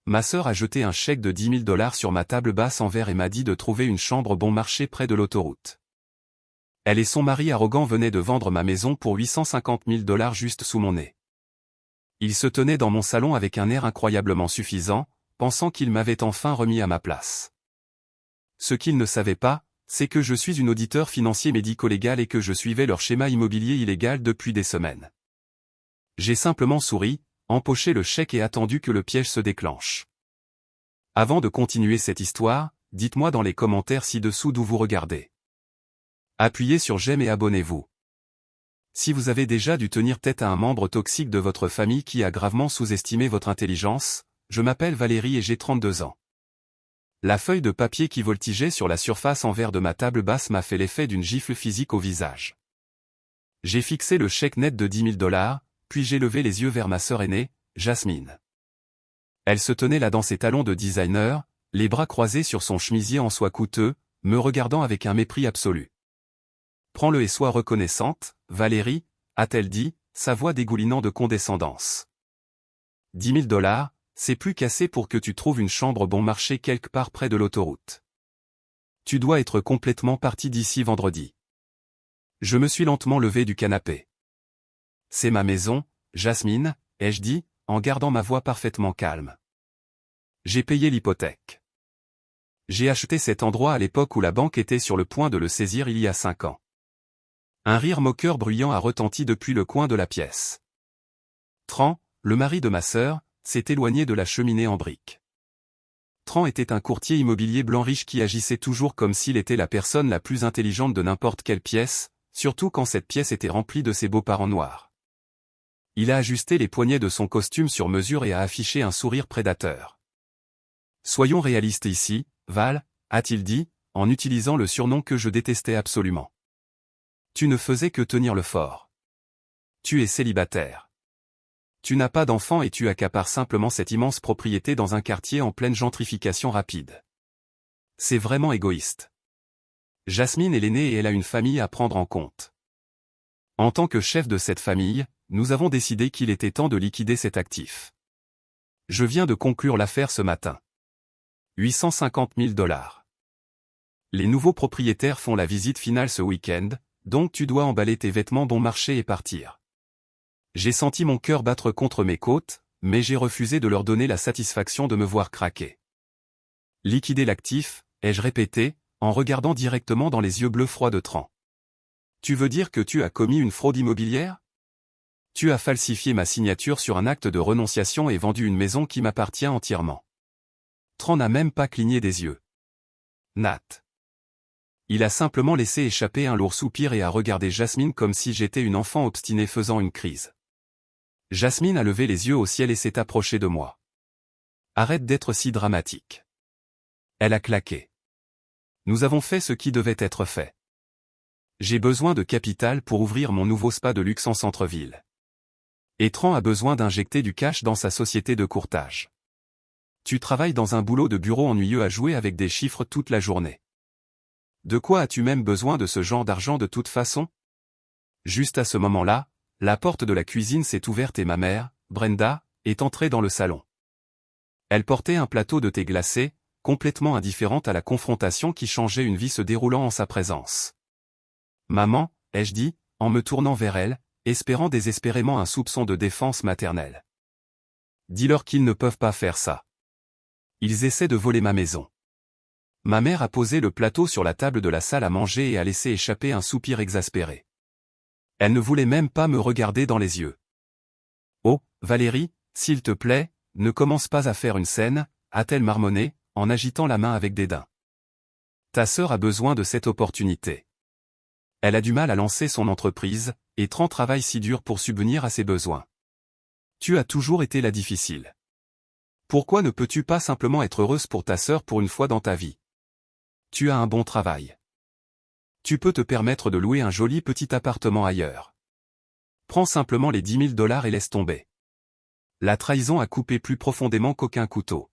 Ma sœur a jeté un chèque de 10 000 $ sur ma table basse en verre et m'a dit de trouver une chambre bon marché près de l'autoroute. Elle et son mari arrogant venaient de vendre ma maison pour 850 000 $ juste sous mon nez. Ils se tenaient dans mon salon avec un air incroyablement suffisant, pensant qu'ils m'avaient enfin remis à ma place. Ce qu'ils ne savaient pas, c'est que je suis une auditeur financier médico-légal et que je suivais leur schéma immobilier illégal depuis des semaines. J'ai simplement souri, empoché le chèque et attendu que le piège se déclenche. Avant de continuer cette histoire, dites-moi dans les commentaires ci-dessous d'où vous regardez. Appuyez sur j'aime et abonnez-vous. Si vous avez déjà dû tenir tête à un membre toxique de votre famille qui a gravement sous-estimé votre intelligence, je m'appelle Valérie et j'ai 32 ans. La feuille de papier qui voltigeait sur la surface en verre de ma table basse m'a fait l'effet d'une gifle physique au visage. J'ai fixé le chèque net de 10 000 $, puis j'ai levé les yeux vers ma sœur aînée, Jasmine. Elle se tenait là dans ses talons de designer, les bras croisés sur son chemisier en soie coûteux, me regardant avec un mépris absolu. « Prends-le et sois reconnaissante, Valérie », a-t-elle dit, sa voix dégoulinant de condescendance. 10 000 $, c'est plus qu'assez pour que tu trouves une chambre bon marché quelque part près de l'autoroute. Tu dois être complètement parti d'ici vendredi. Je me suis lentement levé du canapé. C'est ma maison, Jasmine, ai-je dit, en gardant ma voix parfaitement calme. J'ai payé l'hypothèque. J'ai acheté cet endroit à l'époque où la banque était sur le point de le saisir il y a 5 ans. Un rire moqueur bruyant a retenti depuis le coin de la pièce. Tran, le mari de ma sœur, s'est éloigné de la cheminée en briques. Tran était un courtier immobilier blanc riche qui agissait toujours comme s'il était la personne la plus intelligente de n'importe quelle pièce, surtout quand cette pièce était remplie de ses beaux-parents noirs. Il a ajusté les poignets de son costume sur mesure et a affiché un sourire prédateur. « Soyons réalistes ici, Val », a-t-il dit, en utilisant le surnom que je détestais absolument. Tu ne faisais que tenir le fort. Tu es célibataire. Tu n'as pas d'enfant et tu accapares simplement cette immense propriété dans un quartier en pleine gentrification rapide. C'est vraiment égoïste. Jasmine est l'aînée et elle a une famille à prendre en compte. En tant que chef de cette famille, nous avons décidé qu'il était temps de liquider cet actif. Je viens de conclure l'affaire ce matin. 850 000 $. Les nouveaux propriétaires font la visite finale ce week-end, donc tu dois emballer tes vêtements bon marché et partir. J'ai senti mon cœur battre contre mes côtes, mais j'ai refusé de leur donner la satisfaction de me voir craquer. Liquider l'actif, ai-je répété, en regardant directement dans les yeux bleus froids de Tran. Tu veux dire que tu as commis une fraude immobilière? Tu as falsifié ma signature sur un acte de renonciation et vendu une maison qui m'appartient entièrement. Tran n'a même pas cligné des yeux. Nat. Il a simplement laissé échapper un lourd soupir et a regardé Jasmine comme si j'étais une enfant obstinée faisant une crise. Jasmine a levé les yeux au ciel et s'est approchée de moi. Arrête d'être si dramatique. Elle a claqué. Nous avons fait ce qui devait être fait. J'ai besoin de capital pour ouvrir mon nouveau spa de luxe en centre-ville. Et Tran a besoin d'injecter du cash dans sa société de courtage. Tu travailles dans un boulot de bureau ennuyeux à jouer avec des chiffres toute la journée. De quoi as-tu même besoin de ce genre d'argent de toute façon? Juste à ce moment-là, la porte de la cuisine s'est ouverte et ma mère, Brenda, est entrée dans le salon. Elle portait un plateau de thé glacé, complètement indifférente à la confrontation qui changeait une vie se déroulant en sa présence. « Maman », ai-je dit, en me tournant vers elle, espérant désespérément un soupçon de défense maternelle. « Dis-leur qu'ils ne peuvent pas faire ça. Ils essaient de voler ma maison. » Ma mère a posé le plateau sur la table de la salle à manger et a laissé échapper un soupir exaspéré. Elle ne voulait même pas me regarder dans les yeux. « Oh, Valérie, s'il te plaît, ne commence pas à faire une scène », a-t-elle marmonné, en agitant la main avec dédain. « Ta sœur a besoin de cette opportunité. Elle a du mal à lancer son entreprise, et Tran travaille si dur pour subvenir à ses besoins. Tu as toujours été la difficile. Pourquoi ne peux-tu pas simplement être heureuse pour ta sœur pour une fois dans ta vie? Tu as un bon travail. Tu peux te permettre de louer un joli petit appartement ailleurs. Prends simplement les 10 000 $ et laisse tomber. » La trahison a coupé plus profondément qu'aucun couteau.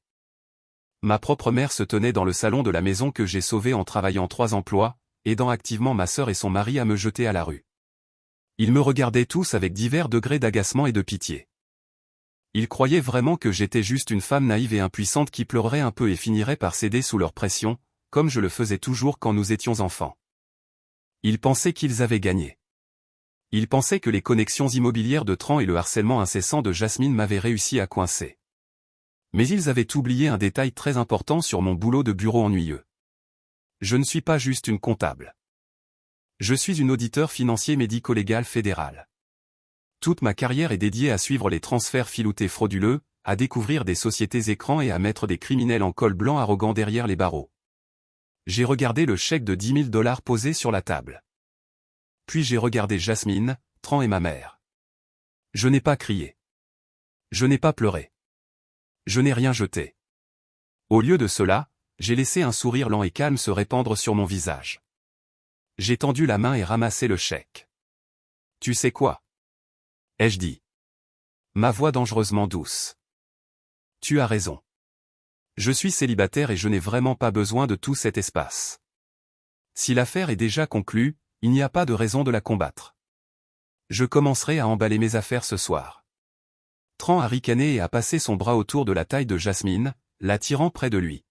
Ma propre mère se tenait dans le salon de la maison que j'ai sauvée en travaillant 3 emplois, aidant activement ma sœur et son mari à me jeter à la rue. Ils me regardaient tous avec divers degrés d'agacement et de pitié. Ils croyaient vraiment que j'étais juste une femme naïve et impuissante qui pleurerait un peu et finirait par céder sous leur pression, comme je le faisais toujours quand nous étions enfants. Ils pensaient qu'ils avaient gagné. Ils pensaient que les connexions immobilières de Tran et le harcèlement incessant de Jasmine m'avaient réussi à coincer. Mais ils avaient oublié un détail très important sur mon boulot de bureau ennuyeux. Je ne suis pas juste une comptable. Je suis une auditeur financier médico-légal fédéral. Toute ma carrière est dédiée à suivre les transferts filoutés frauduleux, à découvrir des sociétés écrans et à mettre des criminels en col blanc arrogants derrière les barreaux. J'ai regardé le chèque de 10 000 $ posé sur la table. Puis j'ai regardé Jasmine, Tran et ma mère. Je n'ai pas crié. Je n'ai pas pleuré. Je n'ai rien jeté. Au lieu de cela, j'ai laissé un sourire lent et calme se répandre sur mon visage. J'ai tendu la main et ramassé le chèque. Tu sais quoi? Ai-je dit. Ma voix dangereusement douce. Tu as raison. Je suis célibataire et je n'ai vraiment pas besoin de tout cet espace. Si l'affaire est déjà conclue, il n'y a pas de raison de la combattre. Je commencerai à emballer mes affaires ce soir. Tran a ricané et a passé son bras autour de la taille de Jasmine, l'attirant près de lui.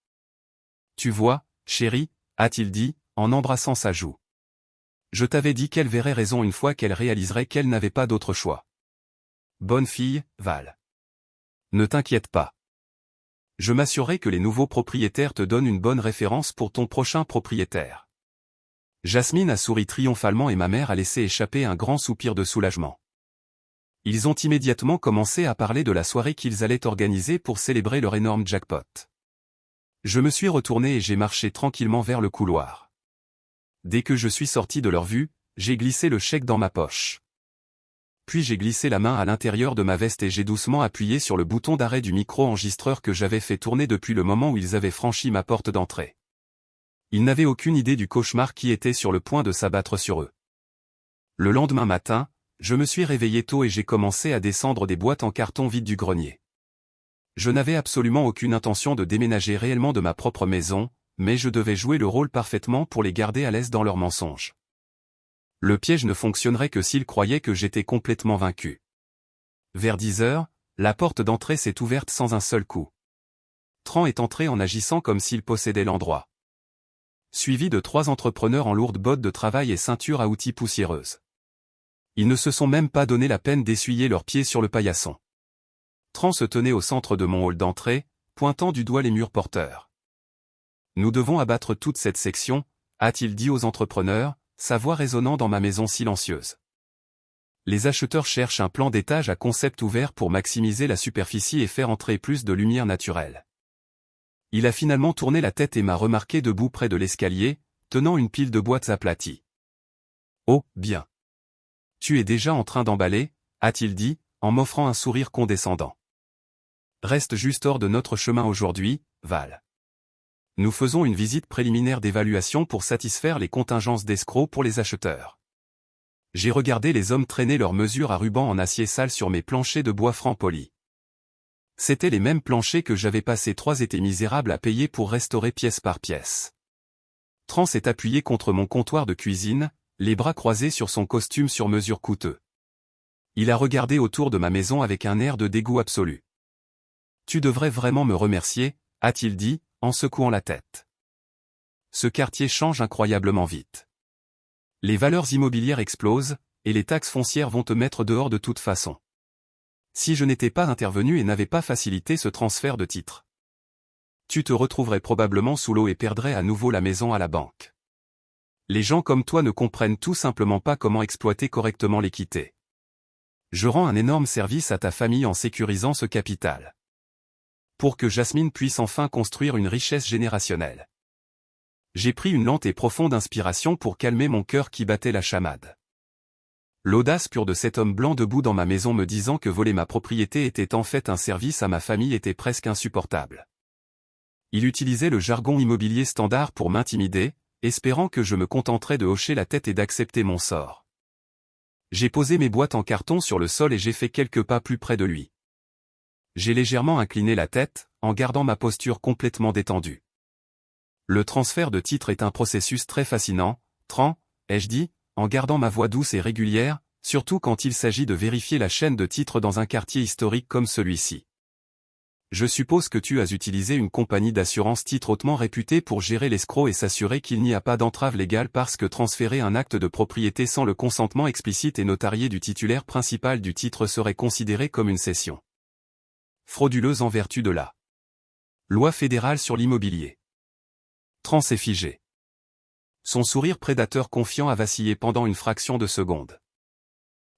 Tu vois, chérie, a-t-il dit, en embrassant sa joue. Je t'avais dit qu'elle verrait raison une fois qu'elle réaliserait qu'elle n'avait pas d'autre choix. Bonne fille, Val. Ne t'inquiète pas. Je m'assurerai que les nouveaux propriétaires te donnent une bonne référence pour ton prochain propriétaire. Jasmine a souri triomphalement et ma mère a laissé échapper un grand soupir de soulagement. Ils ont immédiatement commencé à parler de la soirée qu'ils allaient organiser pour célébrer leur énorme jackpot. Je me suis retourné et j'ai marché tranquillement vers le couloir. Dès que je suis sorti de leur vue, j'ai glissé le chèque dans ma poche. Puis j'ai glissé la main à l'intérieur de ma veste et j'ai doucement appuyé sur le bouton d'arrêt du micro-enregistreur que j'avais fait tourner depuis le moment où ils avaient franchi ma porte d'entrée. Ils n'avaient aucune idée du cauchemar qui était sur le point de s'abattre sur eux. Le lendemain matin, je me suis réveillé tôt et j'ai commencé à descendre des boîtes en carton vides du grenier. Je n'avais absolument aucune intention de déménager réellement de ma propre maison, mais je devais jouer le rôle parfaitement pour les garder à l'aise dans leurs mensonges. Le piège ne fonctionnerait que s'ils croyaient que j'étais complètement vaincu. Vers 10 heures, la porte d'entrée s'est ouverte sans un seul coup. Tran est entré en agissant comme s'il possédait l'endroit. Suivi de 3 entrepreneurs en lourdes bottes de travail et ceintures à outils poussiéreuses. Ils ne se sont même pas donné la peine d'essuyer leurs pieds sur le paillasson. Tran se tenait au centre de mon hall d'entrée, pointant du doigt les murs porteurs. Nous devons abattre toute cette section, a-t-il dit aux entrepreneurs, sa voix résonnant dans ma maison silencieuse. Les acheteurs cherchent un plan d'étage à concept ouvert pour maximiser la superficie et faire entrer plus de lumière naturelle. Il a finalement tourné la tête et m'a remarqué debout près de l'escalier, tenant une pile de boîtes aplaties. Oh, bien. Tu es déjà en train d'emballer, a-t-il dit, en m'offrant un sourire condescendant. Reste juste hors de notre chemin aujourd'hui, Val. Nous faisons une visite préliminaire d'évaluation pour satisfaire les contingences d'escrocs pour les acheteurs. J'ai regardé les hommes traîner leurs mesures à ruban en acier sale sur mes planchers de bois franc poli. C'étaient les mêmes planchers que j'avais passé 3 étés misérables à payer pour restaurer pièce par pièce. Tran s'est appuyé contre mon comptoir de cuisine, les bras croisés sur son costume sur mesure coûteux. Il a regardé autour de ma maison avec un air de dégoût absolu. Tu devrais vraiment me remercier, a-t-il dit, en secouant la tête. Ce quartier change incroyablement vite. Les valeurs immobilières explosent, et les taxes foncières vont te mettre dehors de toute façon. Si je n'étais pas intervenu et n'avais pas facilité ce transfert de titres, tu te retrouverais probablement sous l'eau et perdrais à nouveau la maison à la banque. Les gens comme toi ne comprennent tout simplement pas comment exploiter correctement l'équité. Je rends un énorme service à ta famille en sécurisant ce capital. Pour que Jasmine puisse enfin construire une richesse générationnelle. J'ai pris une lente et profonde inspiration pour calmer mon cœur qui battait la chamade. L'audace pure de cet homme blanc debout dans ma maison me disant que voler ma propriété était en fait un service à ma famille était presque insupportable. Il utilisait le jargon immobilier standard pour m'intimider, espérant que je me contenterais de hocher la tête et d'accepter mon sort. J'ai posé mes boîtes en carton sur le sol et j'ai fait quelques pas plus près de lui. J'ai légèrement incliné la tête, en gardant ma posture complètement détendue. Le transfert de titres est un processus très fascinant, Tran, ai-je dit, en gardant ma voix douce et régulière, surtout quand il s'agit de vérifier la chaîne de titres dans un quartier historique comme celui-ci. Je suppose que tu as utilisé une compagnie d'assurance titre hautement réputée pour gérer l'escroc et s'assurer qu'il n'y a pas d'entrave légale parce que transférer un acte de propriété sans le consentement explicite et notarié du titulaire principal du titre serait considéré comme une cession frauduleuse en vertu de la loi fédérale sur l'immobilier. Trans est figé. Son sourire prédateur confiant a vacillé pendant une fraction de seconde.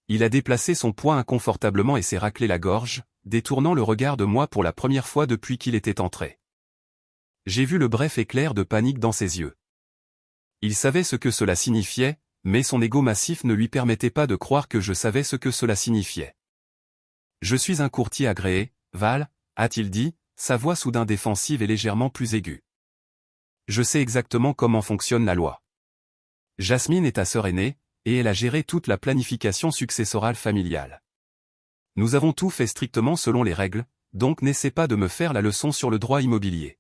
Il a déplacé son poids inconfortablement et s'est raclé la gorge, détournant le regard de moi pour la première fois depuis qu'il était entré. J'ai vu le bref éclair de panique dans ses yeux. Il savait ce que cela signifiait, mais son ego massif ne lui permettait pas de croire que je savais ce que cela signifiait. Je suis un courtier agréé, Val, a-t-il dit, sa voix soudain défensive et légèrement plus aiguë. Je sais exactement comment fonctionne la loi. Jasmine est ta sœur aînée, et elle a géré toute la planification successorale familiale. Nous avons tout fait strictement selon les règles, donc n'essaie pas de me faire la leçon sur le droit immobilier.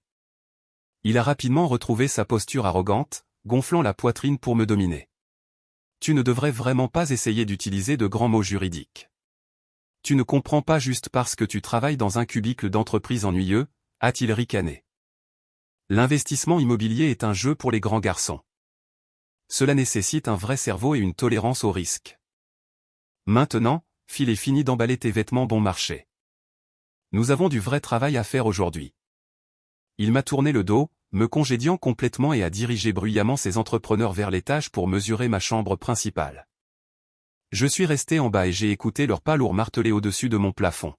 Il a rapidement retrouvé sa posture arrogante, gonflant la poitrine pour me dominer. Tu ne devrais vraiment pas essayer d'utiliser de grands mots juridiques. Tu ne comprends pas juste parce que tu travailles dans un cubicle d'entreprise ennuyeux, a-t-il ricané. L'investissement immobilier est un jeu pour les grands garçons. Cela nécessite un vrai cerveau et une tolérance au risque. Maintenant, Phil est fini d'emballer tes vêtements bon marché. Nous avons du vrai travail à faire aujourd'hui. Il m'a tourné le dos, me congédiant complètement et a dirigé bruyamment ses entrepreneurs vers l'étage pour mesurer ma chambre principale. Je suis resté en bas et j'ai écouté leurs pas lourds marteler au-dessus de mon plafond.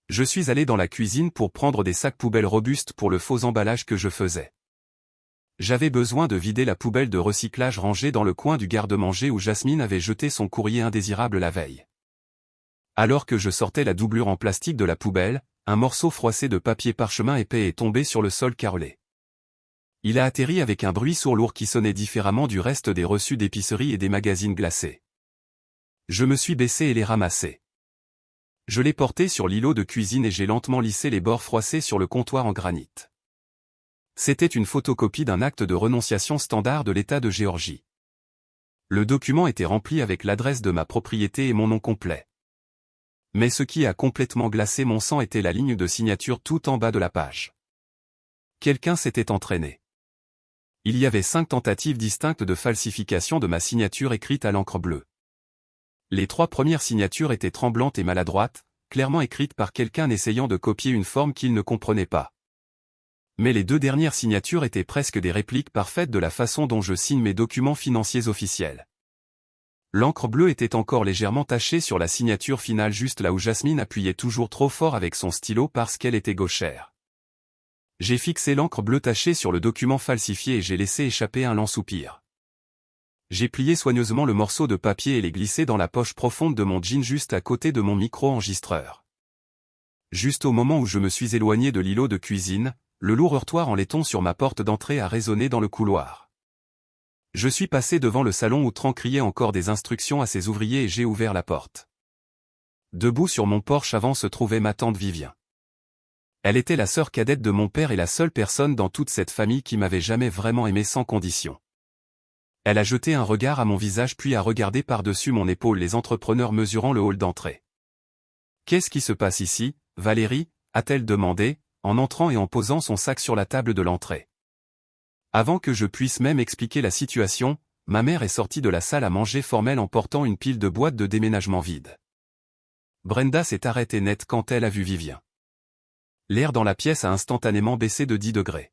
Je suis allé dans la cuisine pour prendre des sacs poubelles robustes pour le faux emballage que je faisais. J'avais besoin de vider la poubelle de recyclage rangée dans le coin du garde-manger où Jasmine avait jeté son courrier indésirable la veille. Alors que je sortais la doublure en plastique de la poubelle, un morceau froissé de papier parchemin épais est tombé sur le sol carrelé. Il a atterri avec un bruit sourd-lourd qui sonnait différemment du reste des reçus d'épicerie et des magazines glacés. Je me suis baissé et l'ai ramassé. Je l'ai porté sur l'îlot de cuisine et j'ai lentement lissé les bords froissés sur le comptoir en granit. C'était une photocopie d'un acte de renonciation standard de l'État de Géorgie. Le document était rempli avec l'adresse de ma propriété et mon nom complet. Mais ce qui a complètement glacé mon sang était la ligne de signature tout en bas de la page. Quelqu'un s'était entraîné. Il y avait 5 tentatives distinctes de falsification de ma signature écrite à l'encre bleue. Les 3 premières signatures étaient tremblantes et maladroites, clairement écrites par quelqu'un essayant de copier une forme qu'il ne comprenait pas. Mais les 2 dernières signatures étaient presque des répliques parfaites de la façon dont je signe mes documents financiers officiels. L'encre bleue était encore légèrement tachée sur la signature finale juste là où Jasmine appuyait toujours trop fort avec son stylo parce qu'elle était gauchère. J'ai fixé l'encre bleue tachée sur le document falsifié et j'ai laissé échapper un lent soupir. J'ai plié soigneusement le morceau de papier et l'ai glissé dans la poche profonde de mon jean juste à côté de mon micro-enregistreur. Juste au moment où je me suis éloigné de l'îlot de cuisine, le lourd heurtoir en laiton sur ma porte d'entrée a résonné dans le couloir. Je suis passé devant le salon où Tran criait encore des instructions à ses ouvriers et j'ai ouvert la porte. Debout sur mon porche avant se trouvait ma tante Vivien. Elle était la sœur cadette de mon père et la seule personne dans toute cette famille qui m'avait jamais vraiment aimé sans condition. Elle a jeté un regard à mon visage puis a regardé par-dessus mon épaule les entrepreneurs mesurant le hall d'entrée. « Qu'est-ce qui se passe ici, Valérie ?» a-t-elle demandé, en entrant et en posant son sac sur la table de l'entrée. Avant que je puisse même expliquer la situation, ma mère est sortie de la salle à manger formelle en portant une pile de boîtes de déménagement vides. Brenda s'est arrêtée net quand elle a vu Vivien. L'air dans la pièce a instantanément baissé de 10 degrés.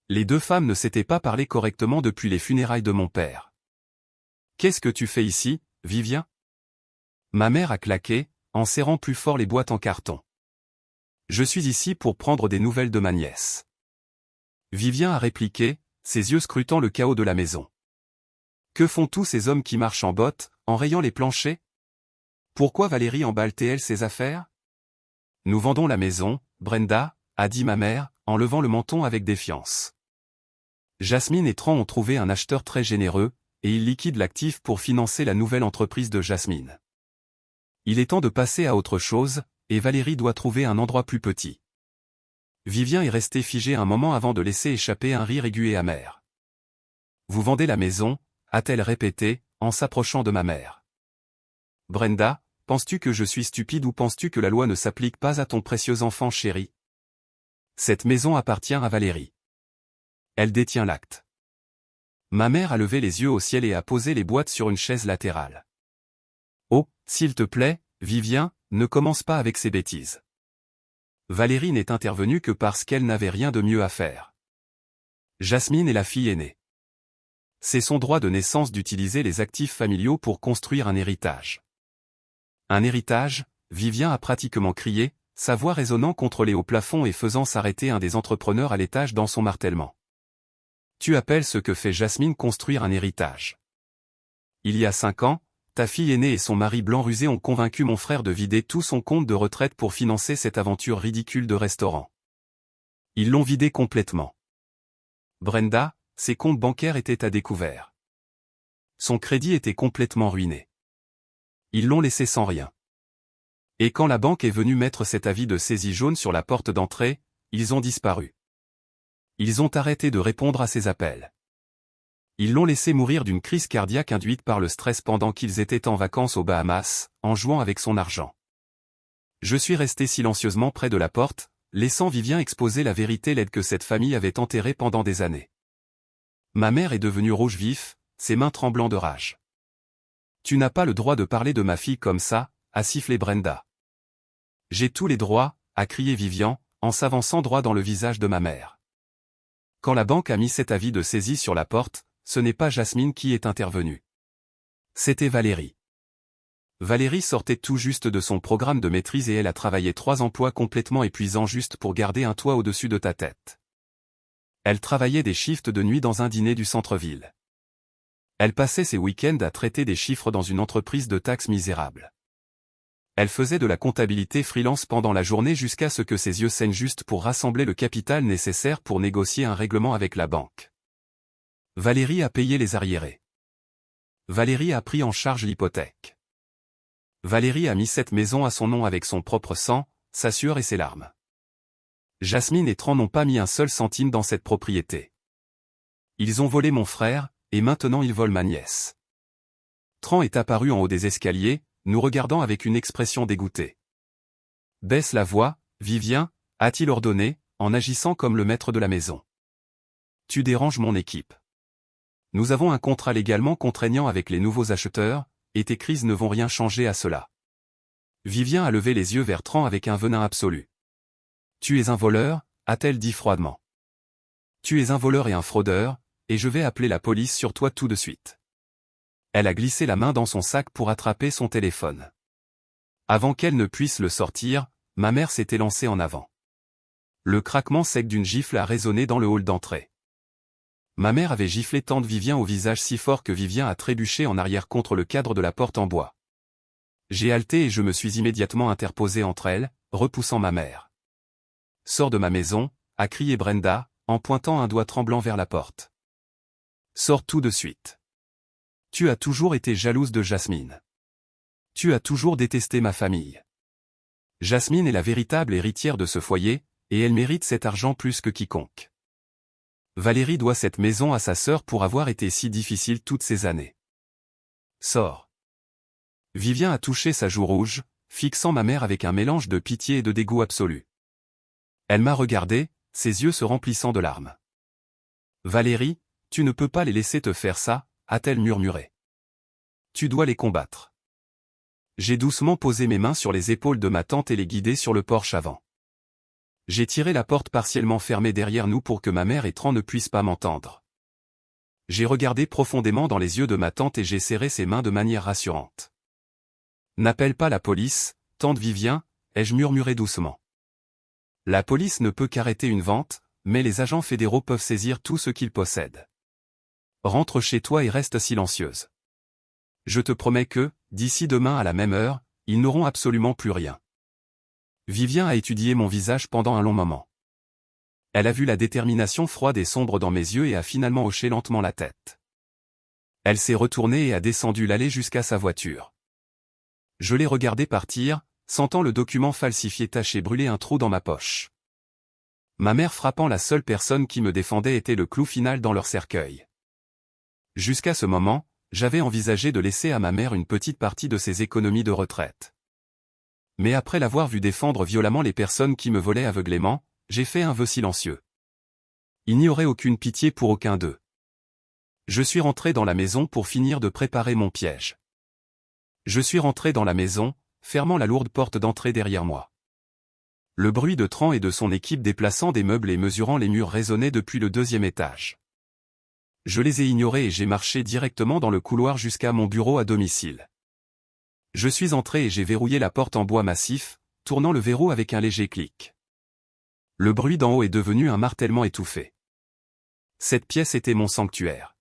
Les 2 femmes ne s'étaient pas parlé correctement depuis les funérailles de mon père. « Qu'est-ce que tu fais ici, Vivien ?» Ma mère a claqué, en serrant plus fort les boîtes en carton. « Je suis ici pour prendre des nouvelles de ma nièce. » Vivien a répliqué, ses yeux scrutant le chaos de la maison. « Que font tous ces hommes qui marchent en bottes, en rayant les planchers ? Pourquoi Valérie emballe-t-elle ses affaires ? » « Nous vendons la maison, Brenda, » a dit ma mère, en levant le menton avec défiance. Jasmine et Tran ont trouvé un acheteur très généreux, et ils liquident l'actif pour financer la nouvelle entreprise de Jasmine. Il est temps de passer à autre chose, et Valérie doit trouver un endroit plus petit. Vivien est resté figé un moment avant de laisser échapper un rire aigu et amer. « Vous vendez la maison ?» a-t-elle répété, en s'approchant de ma mère. Brenda, penses-tu que je suis stupide ou penses-tu que la loi ne s'applique pas à ton précieux enfant chéri? Cette maison appartient à Valérie. Elle détient l'acte. Ma mère a levé les yeux au ciel et a posé les boîtes sur une chaise latérale. Oh, s'il te plaît, Vivien, ne commence pas avec ces bêtises. Valérie n'est intervenue que parce qu'elle n'avait rien de mieux à faire. Jasmine est la fille aînée. C'est son droit de naissance d'utiliser les actifs familiaux pour construire un héritage. Un héritage, Vivien a pratiquement crié, sa voix résonnant contre les hauts plafonds et faisant s'arrêter un des entrepreneurs à l'étage dans son martèlement. Tu appelles ce que fait Jasmine construire un héritage. Il y a 5 ans, ta fille aînée et son mari blanc rusé ont convaincu mon frère de vider tout son compte de retraite pour financer cette aventure ridicule de restaurant. Ils l'ont vidé complètement. Brenda, ses comptes bancaires étaient à découvert. Son crédit était complètement ruiné. Ils l'ont laissé sans rien. Et quand la banque est venue mettre cet avis de saisie jaune sur la porte d'entrée, ils ont disparu. Ils ont arrêté de répondre à ses appels. Ils l'ont laissé mourir d'une crise cardiaque induite par le stress pendant qu'ils étaient en vacances aux Bahamas, en jouant avec son argent. Je suis resté silencieusement près de la porte, laissant Vivien exposer la vérité laide que cette famille avait enterrée pendant des années. Ma mère est devenue rouge vif, ses mains tremblant de rage. Tu n'as pas le droit de parler de ma fille comme ça, a sifflé Brenda. J'ai tous les droits, a crié Vivien, en s'avançant droit dans le visage de ma mère. Quand la banque a mis cet avis de saisie sur la porte, ce n'est pas Jasmine qui est intervenue. C'était Valérie. Valérie sortait tout juste de son programme de maîtrise et elle a travaillé 3 emplois complètement épuisants juste pour garder un toit au-dessus de ta tête. Elle travaillait des shifts de nuit dans un dîner du centre-ville. Elle passait ses week-ends à traiter des chiffres dans une entreprise de taxes misérables. Elle faisait de la comptabilité freelance pendant la journée jusqu'à ce que ses yeux saignent juste pour rassembler le capital nécessaire pour négocier un règlement avec la banque. Valérie a payé les arriérés. Valérie a pris en charge l'hypothèque. Valérie a mis cette maison à son nom avec son propre sang, sa sueur et ses larmes. Jasmine et Tran n'ont pas mis un seul centime dans cette propriété. Ils ont volé mon frère, et maintenant ils volent ma nièce. Tran est apparu en haut des escaliers, nous regardant avec une expression dégoûtée. Baisse la voix, Vivien, a-t-il ordonné, en agissant comme le maître de la maison. Tu déranges mon équipe. Nous avons un contrat légalement contraignant avec les nouveaux acheteurs, et tes crises ne vont rien changer à cela. Vivien a levé les yeux vers Tran avec un venin absolu. Tu es un voleur, a-t-elle dit froidement. Tu es un voleur et un fraudeur, et je vais appeler la police sur toi tout de suite. Elle a glissé la main dans son sac pour attraper son téléphone. Avant qu'elle ne puisse le sortir, ma mère s'est élancée en avant. Le craquement sec d'une gifle a résonné dans le hall d'entrée. Ma mère avait giflé tante Vivien au visage si fort que Vivien a trébuché en arrière contre le cadre de la porte en bois. J'ai halté et je me suis immédiatement interposé entre elles, repoussant ma mère. Sors de ma maison, a crié Brenda, en pointant un doigt tremblant vers la porte. Sors tout de suite. Tu as toujours été jalouse de Jasmine. Tu as toujours détesté ma famille. Jasmine est la véritable héritière de ce foyer, et elle mérite cet argent plus que quiconque. Valérie doit cette maison à sa sœur pour avoir été si difficile toutes ces années. Sors. Vivien a touché sa joue rouge, fixant ma mère avec un mélange de pitié et de dégoût absolu. Elle m'a regardé, ses yeux se remplissant de larmes. Valérie, tu ne peux pas les laisser te faire ça, a-t-elle murmuré. Tu dois les combattre. J'ai doucement posé mes mains sur les épaules de ma tante et les guidé sur le porche avant. J'ai tiré la porte partiellement fermée derrière nous pour que ma mère et Tran ne puissent pas m'entendre. J'ai regardé profondément dans les yeux de ma tante et j'ai serré ses mains de manière rassurante. N'appelle pas la police, tante Vivien, ai-je murmuré doucement. La police ne peut qu'arrêter une vente, mais les agents fédéraux peuvent saisir tout ce qu'ils possèdent. Rentre chez toi et reste silencieuse. Je te promets que, d'ici demain à la même heure, ils n'auront absolument plus rien. Vivien a étudié mon visage pendant un long moment. Elle a vu la détermination froide et sombre dans mes yeux et a finalement hoché lentement la tête. Elle s'est retournée et a descendu l'allée jusqu'à sa voiture. Je l'ai regardée partir, sentant le document falsifié taché brûler un trou dans ma poche. Ma mère frappant la seule personne qui me défendait était le clou final dans leur cercueil. Jusqu'à ce moment, j'avais envisagé de laisser à ma mère une petite partie de ses économies de retraite. Mais après l'avoir vu défendre violemment les personnes qui me volaient aveuglément, j'ai fait un vœu silencieux. Il n'y aurait aucune pitié pour aucun d'eux. Je suis rentré dans la maison pour finir de préparer mon piège. Je suis rentré dans la maison, fermant la lourde porte d'entrée derrière moi. Le bruit de Tran et de son équipe déplaçant des meubles et mesurant les murs résonnait depuis le 2e étage. Je les ai ignorés et j'ai marché directement dans le couloir jusqu'à mon bureau à domicile. Je suis entré et j'ai verrouillé la porte en bois massif, tournant le verrou avec un léger clic. Le bruit d'en haut est devenu un martèlement étouffé. Cette pièce était mon sanctuaire.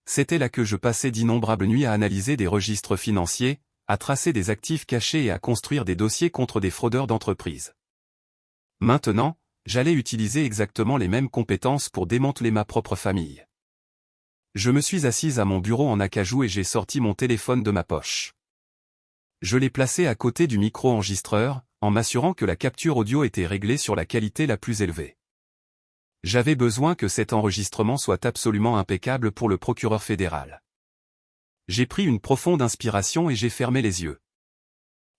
C'était là que je passais d'innombrables nuits à analyser des registres financiers, à tracer des actifs cachés et à construire des dossiers contre des fraudeurs d'entreprise. Maintenant, j'allais utiliser exactement les mêmes compétences pour démanteler ma propre famille. Je me suis assise à mon bureau en acajou et j'ai sorti mon téléphone de ma poche. Je l'ai placé à côté du micro-enregistreur, en m'assurant que la capture audio était réglée sur la qualité la plus élevée. J'avais besoin que cet enregistrement soit absolument impeccable pour le procureur fédéral. J'ai pris une profonde inspiration et j'ai fermé les yeux.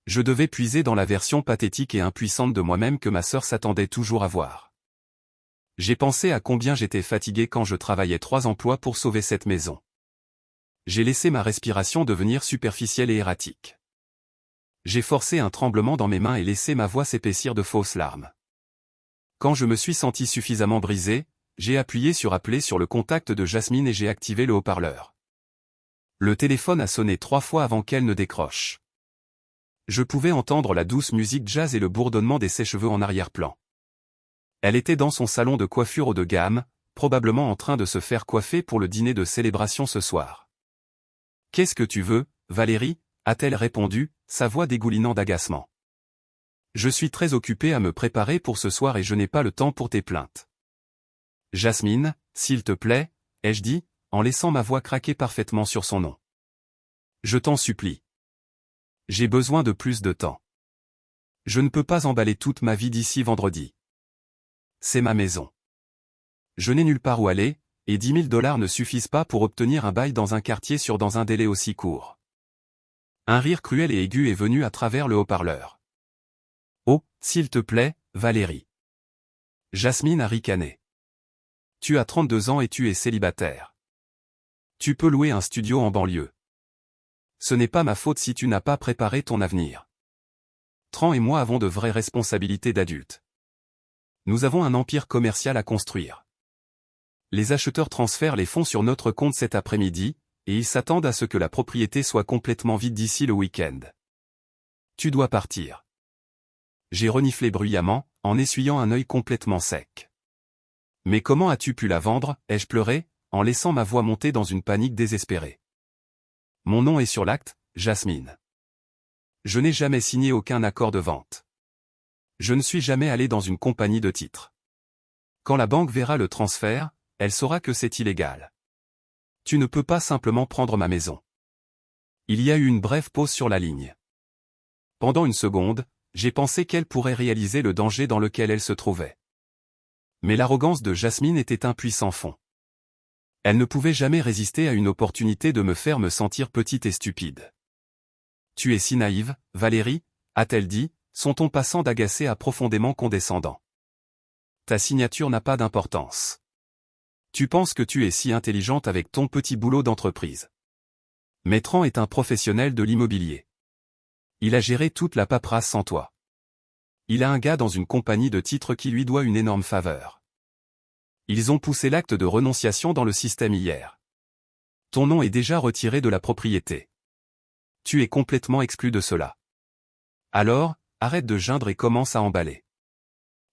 Je devais puiser dans la version pathétique et impuissante de moi-même que ma sœur s'attendait toujours à voir. J'ai pensé à combien j'étais fatigué quand je travaillais 3 emplois pour sauver cette maison. J'ai laissé ma respiration devenir superficielle et erratique. J'ai forcé un tremblement dans mes mains et laissé ma voix s'épaissir de fausses larmes. Quand je me suis senti suffisamment brisé, j'ai appuyé sur appeler sur le contact de Jasmine et j'ai activé le haut-parleur. Le téléphone a sonné 3 fois avant qu'elle ne décroche. Je pouvais entendre la douce musique jazz et le bourdonnement des sèche-cheveux en arrière-plan. Elle était dans son salon de coiffure haut de gamme, probablement en train de se faire coiffer pour le dîner de célébration ce soir. « Qu'est-ce que tu veux, Valérie ?» a-t-elle répondu, sa voix dégoulinant d'agacement. « Je suis très occupée à me préparer pour ce soir et je n'ai pas le temps pour tes plaintes. »« Jasmine, s'il te plaît, » ai-je dit, en laissant ma voix craquer parfaitement sur son nom. « Je t'en supplie. J'ai besoin de plus de temps. Je ne peux pas emballer toute ma vie d'ici vendredi. C'est ma maison. Je n'ai nulle part où aller, et 10 000 $ ne suffisent pas pour obtenir un bail dans un quartier sûr dans un délai aussi court. » Un rire cruel et aigu est venu à travers le haut-parleur. « Oh, s'il te plaît, Valérie. » Jasmine a ricané. « Tu as 32 ans et tu es célibataire. Tu peux louer un studio en banlieue. Ce n'est pas ma faute si tu n'as pas préparé ton avenir. Tran et moi avons de vraies responsabilités d'adultes. Nous avons un empire commercial à construire. Les acheteurs transfèrent les fonds sur notre compte cet après-midi, et ils s'attendent à ce que la propriété soit complètement vide d'ici le week-end. Tu dois partir. » J'ai reniflé bruyamment, en essuyant un œil complètement sec. « Mais comment as-tu pu la vendre ?» ai-je pleuré, en laissant ma voix monter dans une panique désespérée. « Mon nom est sur l'acte, Jasmine. Je n'ai jamais signé aucun accord de vente. Je ne suis jamais allé dans une compagnie de titres. Quand la banque verra le transfert, elle saura que c'est illégal. Tu ne peux pas simplement prendre ma maison. » Il y a eu une brève pause sur la ligne. Pendant une seconde, j'ai pensé qu'elle pourrait réaliser le danger dans lequel elle se trouvait. Mais l'arrogance de Jasmine était un puissant fond. Elle ne pouvait jamais résister à une opportunité de me faire me sentir petite et stupide. « Tu es si naïve, Valérie » a-t-elle dit, son ton passant d'agacé à profondément condescendant. « Ta signature n'a pas d'importance. Tu penses que tu es si intelligente avec ton petit boulot d'entreprise. Mais Tran est un professionnel de l'immobilier. Il a géré toute la paperasse sans toi. Il a un gars dans une compagnie de titres qui lui doit une énorme faveur. Ils ont poussé l'acte de renonciation dans le système hier. Ton nom est déjà retiré de la propriété. Tu es complètement exclu de cela. Alors, arrête de geindre et commence à emballer. »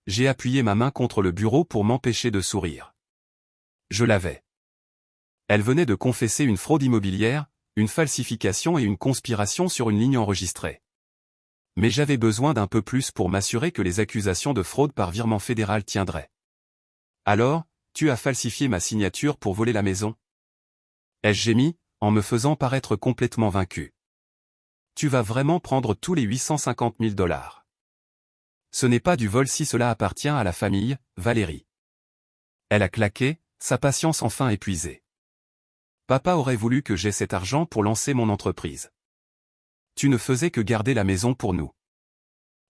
J'ai appuyé ma main contre le bureau pour m'empêcher de sourire. Je l'avais. Elle venait de confesser une fraude immobilière, une falsification et une conspiration sur une ligne enregistrée. Mais j'avais besoin d'un peu plus pour m'assurer que les accusations de fraude par virement fédéral tiendraient. « Alors, tu as falsifié ma signature pour voler la maison ?» ai-je gémi, en me faisant paraître complètement vaincu. « Tu vas vraiment prendre tous les 850 000 $. Ce n'est pas du vol si cela appartient à la famille, Valérie. » Elle a claqué, sa patience enfin épuisée. Papa aurait voulu que j'aie cet argent pour lancer mon entreprise. Tu ne faisais que garder la maison pour nous.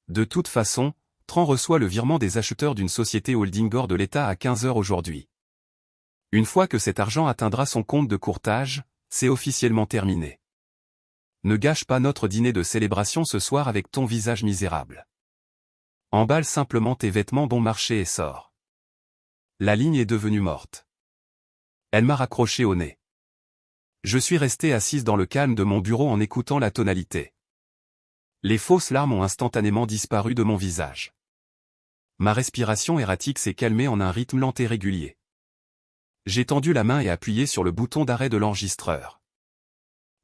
De toute façon, Tran reçoit le virement des acheteurs d'une société holding hors de l'État à 15 heures aujourd'hui. Une fois que cet argent atteindra son compte de courtage, c'est officiellement terminé. Ne gâche pas notre dîner de célébration ce soir avec ton visage misérable. Emballe simplement tes vêtements bon marché et sors. La ligne est devenue morte. Elle m'a raccroché au nez. Je suis resté assise dans le calme de mon bureau en écoutant la tonalité. Les fausses larmes ont instantanément disparu de mon visage. Ma respiration erratique s'est calmée en un rythme lent et régulier. J'ai tendu la main et appuyé sur le bouton d'arrêt de l'enregistreur.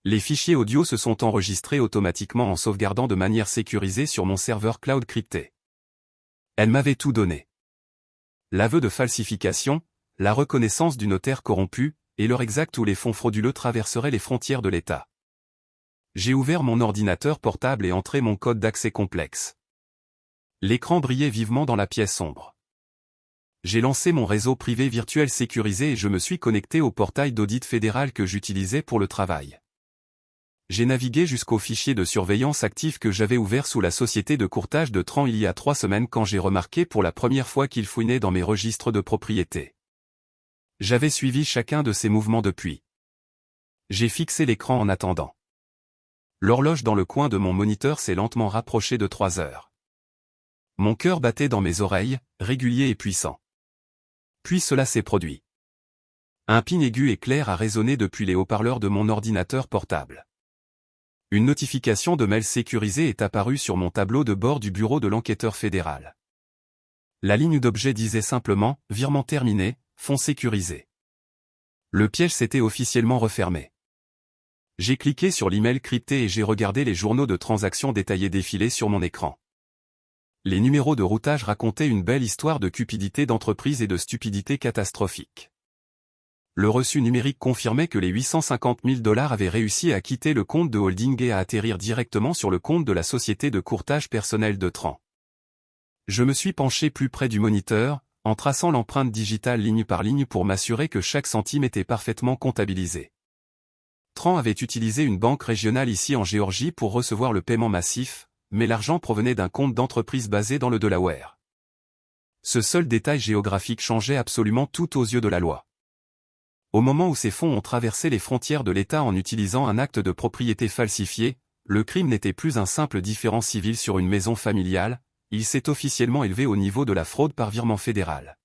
Les fichiers audio se sont enregistrés automatiquement en sauvegardant de manière sécurisée sur mon serveur cloud crypté. Elle m'avait tout donné. L'aveu de falsification, la reconnaissance du notaire corrompu, et l'heure exacte où les fonds frauduleux traverseraient les frontières de l'État. J'ai ouvert mon ordinateur portable et entré mon code d'accès complexe. L'écran brillait vivement dans la pièce sombre. J'ai lancé mon réseau privé virtuel sécurisé et je me suis connecté au portail d'audit fédéral que j'utilisais pour le travail. J'ai navigué jusqu'au fichier de surveillance actif que j'avais ouvert sous la société de courtage de Tran il y a 3 semaines quand j'ai remarqué pour la première fois qu'il fouinait dans mes registres de propriété. J'avais suivi chacun de ses mouvements depuis. J'ai fixé l'écran en attendant. L'horloge dans le coin de mon moniteur s'est lentement rapprochée de 3 heures. Mon cœur battait dans mes oreilles, régulier et puissant. Puis cela s'est produit. Un ping aigu et clair a résonné depuis les haut-parleurs de mon ordinateur portable. Une notification de mail sécurisé est apparue sur mon tableau de bord du bureau de l'enquêteur fédéral. La ligne d'objet disait simplement « Virement terminé, fonds sécurisés ». Le piège s'était officiellement refermé. J'ai cliqué sur l'email crypté et j'ai regardé les journaux de transactions détaillés défiler sur mon écran. Les numéros de routage racontaient une belle histoire de cupidité d'entreprise et de stupidité catastrophique. Le reçu numérique confirmait que les 850 000 $ avaient réussi à quitter le compte de holding et à atterrir directement sur le compte de la société de courtage personnel de Tran. Je me suis penché plus près du moniteur, en traçant l'empreinte digitale ligne par ligne pour m'assurer que chaque centime était parfaitement comptabilisé. Tran avait utilisé une banque régionale ici en Géorgie pour recevoir le paiement massif, mais l'argent provenait d'un compte d'entreprise basé dans le Delaware. Ce seul détail géographique changeait absolument tout aux yeux de la loi. Au moment où ces fonds ont traversé les frontières de l'État en utilisant un acte de propriété falsifié, le crime n'était plus un simple différend civil sur une maison familiale, il s'est officiellement élevé au niveau de la fraude par virement fédéral.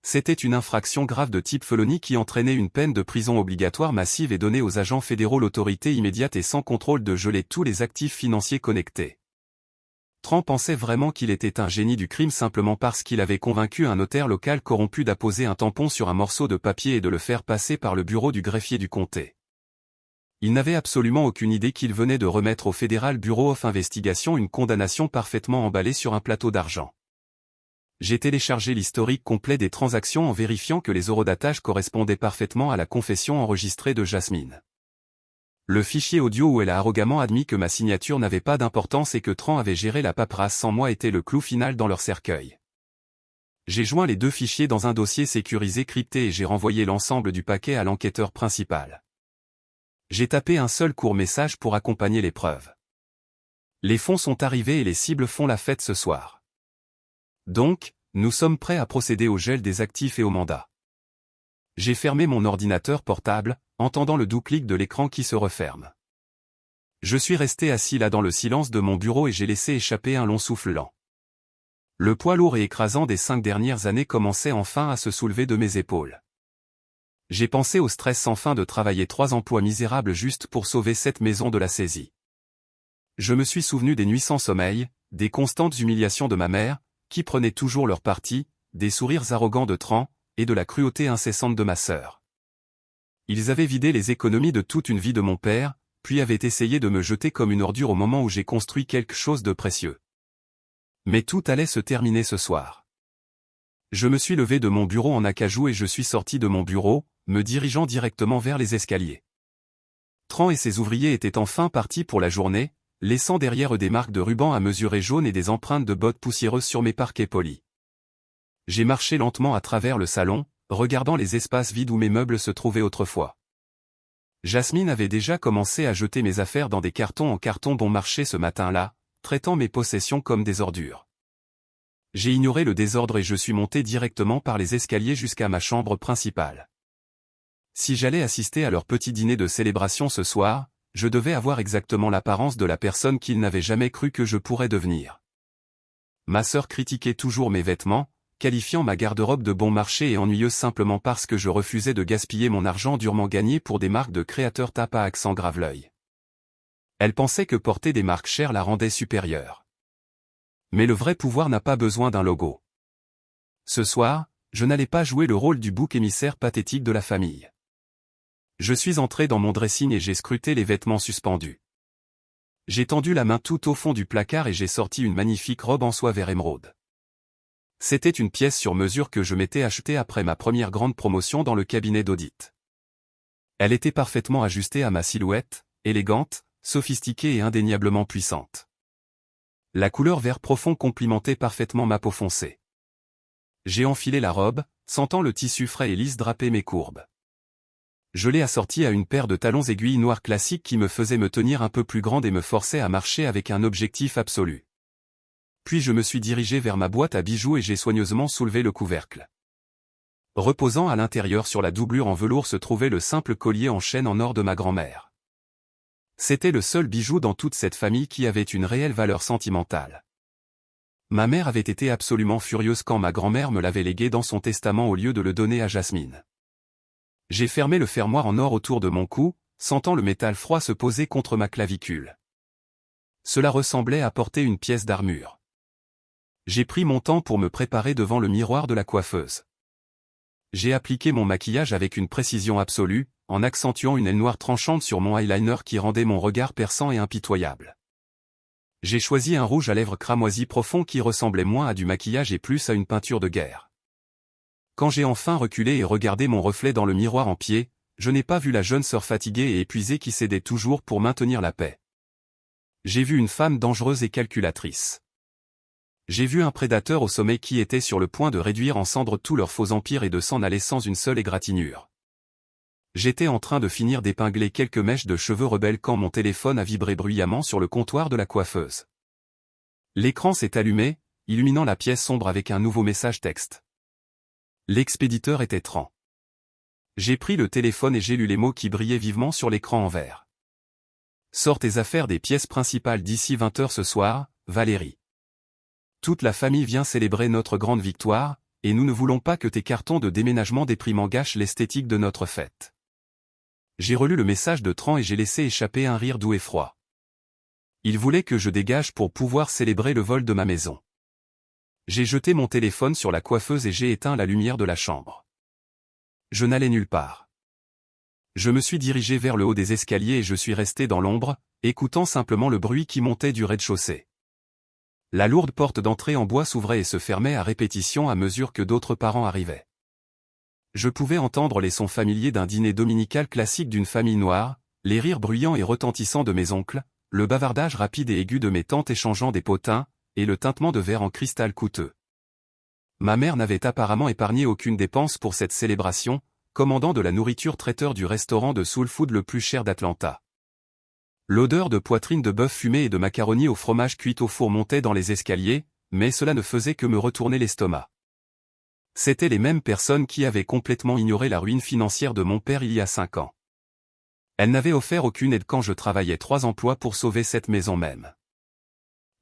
C'était une infraction grave de type felony qui entraînait une peine de prison obligatoire massive et donnait aux agents fédéraux l'autorité immédiate et sans contrôle de geler tous les actifs financiers connectés. Tran pensait vraiment qu'il était un génie du crime simplement parce qu'il avait convaincu un notaire local corrompu d'apposer un tampon sur un morceau de papier et de le faire passer par le bureau du greffier du comté. Il n'avait absolument aucune idée qu'il venait de remettre au Federal Bureau of Investigation une condamnation parfaitement emballée sur un plateau d'argent. J'ai téléchargé l'historique complet des transactions en vérifiant que les horodatages correspondaient parfaitement à la confession enregistrée de Jasmine. Le fichier audio où elle a arrogamment admis que ma signature n'avait pas d'importance et que Tran avait géré la paperasse sans moi était le clou final dans leur cercueil. J'ai joint les 2 fichiers dans un dossier sécurisé crypté et j'ai renvoyé l'ensemble du paquet à l'enquêteur principal. J'ai tapé un seul court message pour accompagner les preuves. Les fonds sont arrivés et les cibles font la fête ce soir. Donc, nous sommes prêts à procéder au gel des actifs et au mandat. J'ai fermé mon ordinateur portable, entendant le doux clic de l'écran qui se referme. Je suis resté assis là dans le silence de mon bureau et j'ai laissé échapper un long souffle lent. Le poids lourd et écrasant des 5 dernières années commençait enfin à se soulever de mes épaules. J'ai pensé au stress sans fin de travailler 3 emplois misérables juste pour sauver cette maison de la saisie. Je me suis souvenu des nuits sans sommeil, des constantes humiliations de ma mère, qui prenait toujours leur parti, des sourires arrogants de Tran, et de la cruauté incessante de ma sœur. Ils avaient vidé les économies de toute une vie de mon père, puis avaient essayé de me jeter comme une ordure au moment où j'ai construit quelque chose de précieux. Mais tout allait se terminer ce soir. Je me suis levé de mon bureau en acajou et je suis sorti de mon bureau, me dirigeant directement vers les escaliers. Tran et ses ouvriers étaient enfin partis pour la journée, laissant derrière eux des marques de ruban à mesurer jaunes et des empreintes de bottes poussiéreuses sur mes parquets polis. J'ai marché lentement à travers le salon, regardant les espaces vides où mes meubles se trouvaient autrefois. Jasmine avait déjà commencé à jeter mes affaires dans des cartons en carton bon marché ce matin-là, traitant mes possessions comme des ordures. J'ai ignoré le désordre et je suis monté directement par les escaliers jusqu'à ma chambre principale. Si j'allais assister à leur petit dîner de célébration ce soir, je devais avoir exactement l'apparence de la personne qu'ils n'avaient jamais cru que je pourrais devenir. Ma sœur critiquait toujours mes vêtements, qualifiant ma garde-robe de bon marché et ennuyeuse simplement parce que je refusais de gaspiller mon argent durement gagné pour des marques de créateurs tape à accent grave l'œil. Elle pensait que porter des marques chères la rendait supérieure. Mais le vrai pouvoir n'a pas besoin d'un logo. Ce soir, je n'allais pas jouer le rôle du bouc émissaire pathétique de la famille. Je suis entré dans mon dressing et j'ai scruté les vêtements suspendus. J'ai tendu la main tout au fond du placard et j'ai sorti une magnifique robe en soie vert émeraude. C'était une pièce sur mesure que je m'étais achetée après ma première grande promotion dans le cabinet d'audit. Elle était parfaitement ajustée à ma silhouette, élégante, sophistiquée et indéniablement puissante. La couleur vert profond complimentait parfaitement ma peau foncée. J'ai enfilé la robe, sentant le tissu frais et lisse draper mes courbes. Je l'ai assortie à une paire de talons aiguilles noirs classiques qui me faisaient me tenir un peu plus grande et me forçaient à marcher avec un objectif absolu. Puis je me suis dirigé vers ma boîte à bijoux et j'ai soigneusement soulevé le couvercle. Reposant à l'intérieur sur la doublure en velours se trouvait le simple collier en chaîne en or de ma grand-mère. C'était le seul bijou dans toute cette famille qui avait une réelle valeur sentimentale. Ma mère avait été absolument furieuse quand ma grand-mère me l'avait légué dans son testament au lieu de le donner à Jasmine. J'ai fermé le fermoir en or autour de mon cou, sentant le métal froid se poser contre ma clavicule. Cela ressemblait à porter une pièce d'armure. J'ai pris mon temps pour me préparer devant le miroir de la coiffeuse. J'ai appliqué mon maquillage avec une précision absolue, en accentuant une aile noire tranchante sur mon eyeliner qui rendait mon regard perçant et impitoyable. J'ai choisi un rouge à lèvres cramoisi profond qui ressemblait moins à du maquillage et plus à une peinture de guerre. Quand j'ai enfin reculé et regardé mon reflet dans le miroir en pied, je n'ai pas vu la jeune sœur fatiguée et épuisée qui cédait toujours pour maintenir la paix. J'ai vu une femme dangereuse et calculatrice. J'ai vu un prédateur au sommet qui était sur le point de réduire en cendres tout leur faux empire et de s'en aller sans une seule égratignure. J'étais en train de finir d'épingler quelques mèches de cheveux rebelles quand mon téléphone a vibré bruyamment sur le comptoir de la coiffeuse. L'écran s'est allumé, illuminant la pièce sombre avec un nouveau message texte. L'expéditeur était Tran. J'ai pris le téléphone et j'ai lu les mots qui brillaient vivement sur l'écran en vert. Sors tes affaires des pièces principales d'ici 20h ce soir, Valérie. Toute la famille vient célébrer notre grande victoire, et nous ne voulons pas que tes cartons de déménagement déprimants gâchent l'esthétique de notre fête. J'ai relu le message de Tran et j'ai laissé échapper un rire doux et froid. Il voulait que je dégage pour pouvoir célébrer le vol de ma maison. J'ai jeté mon téléphone sur la coiffeuse et j'ai éteint la lumière de la chambre. Je n'allais nulle part. Je me suis dirigé vers le haut des escaliers et je suis resté dans l'ombre, écoutant simplement le bruit qui montait du rez-de-chaussée. La lourde porte d'entrée en bois s'ouvrait et se fermait à répétition à mesure que d'autres parents arrivaient. Je pouvais entendre les sons familiers d'un dîner dominical classique d'une famille noire, les rires bruyants et retentissants de mes oncles, le bavardage rapide et aigu de mes tantes échangeant des potins, et le tintement de verre en cristal coûteux. Ma mère n'avait apparemment épargné aucune dépense pour cette célébration, commandant de la nourriture traiteur du restaurant de soul food le plus cher d'Atlanta. L'odeur de poitrine de bœuf fumée et de macaroni au fromage cuit au four montait dans les escaliers, mais cela ne faisait que me retourner l'estomac. C'étaient les mêmes personnes qui avaient complètement ignoré la ruine financière de mon père il y a 5 ans. Elles n'avaient offert aucune aide quand je travaillais 3 emplois pour sauver cette maison même.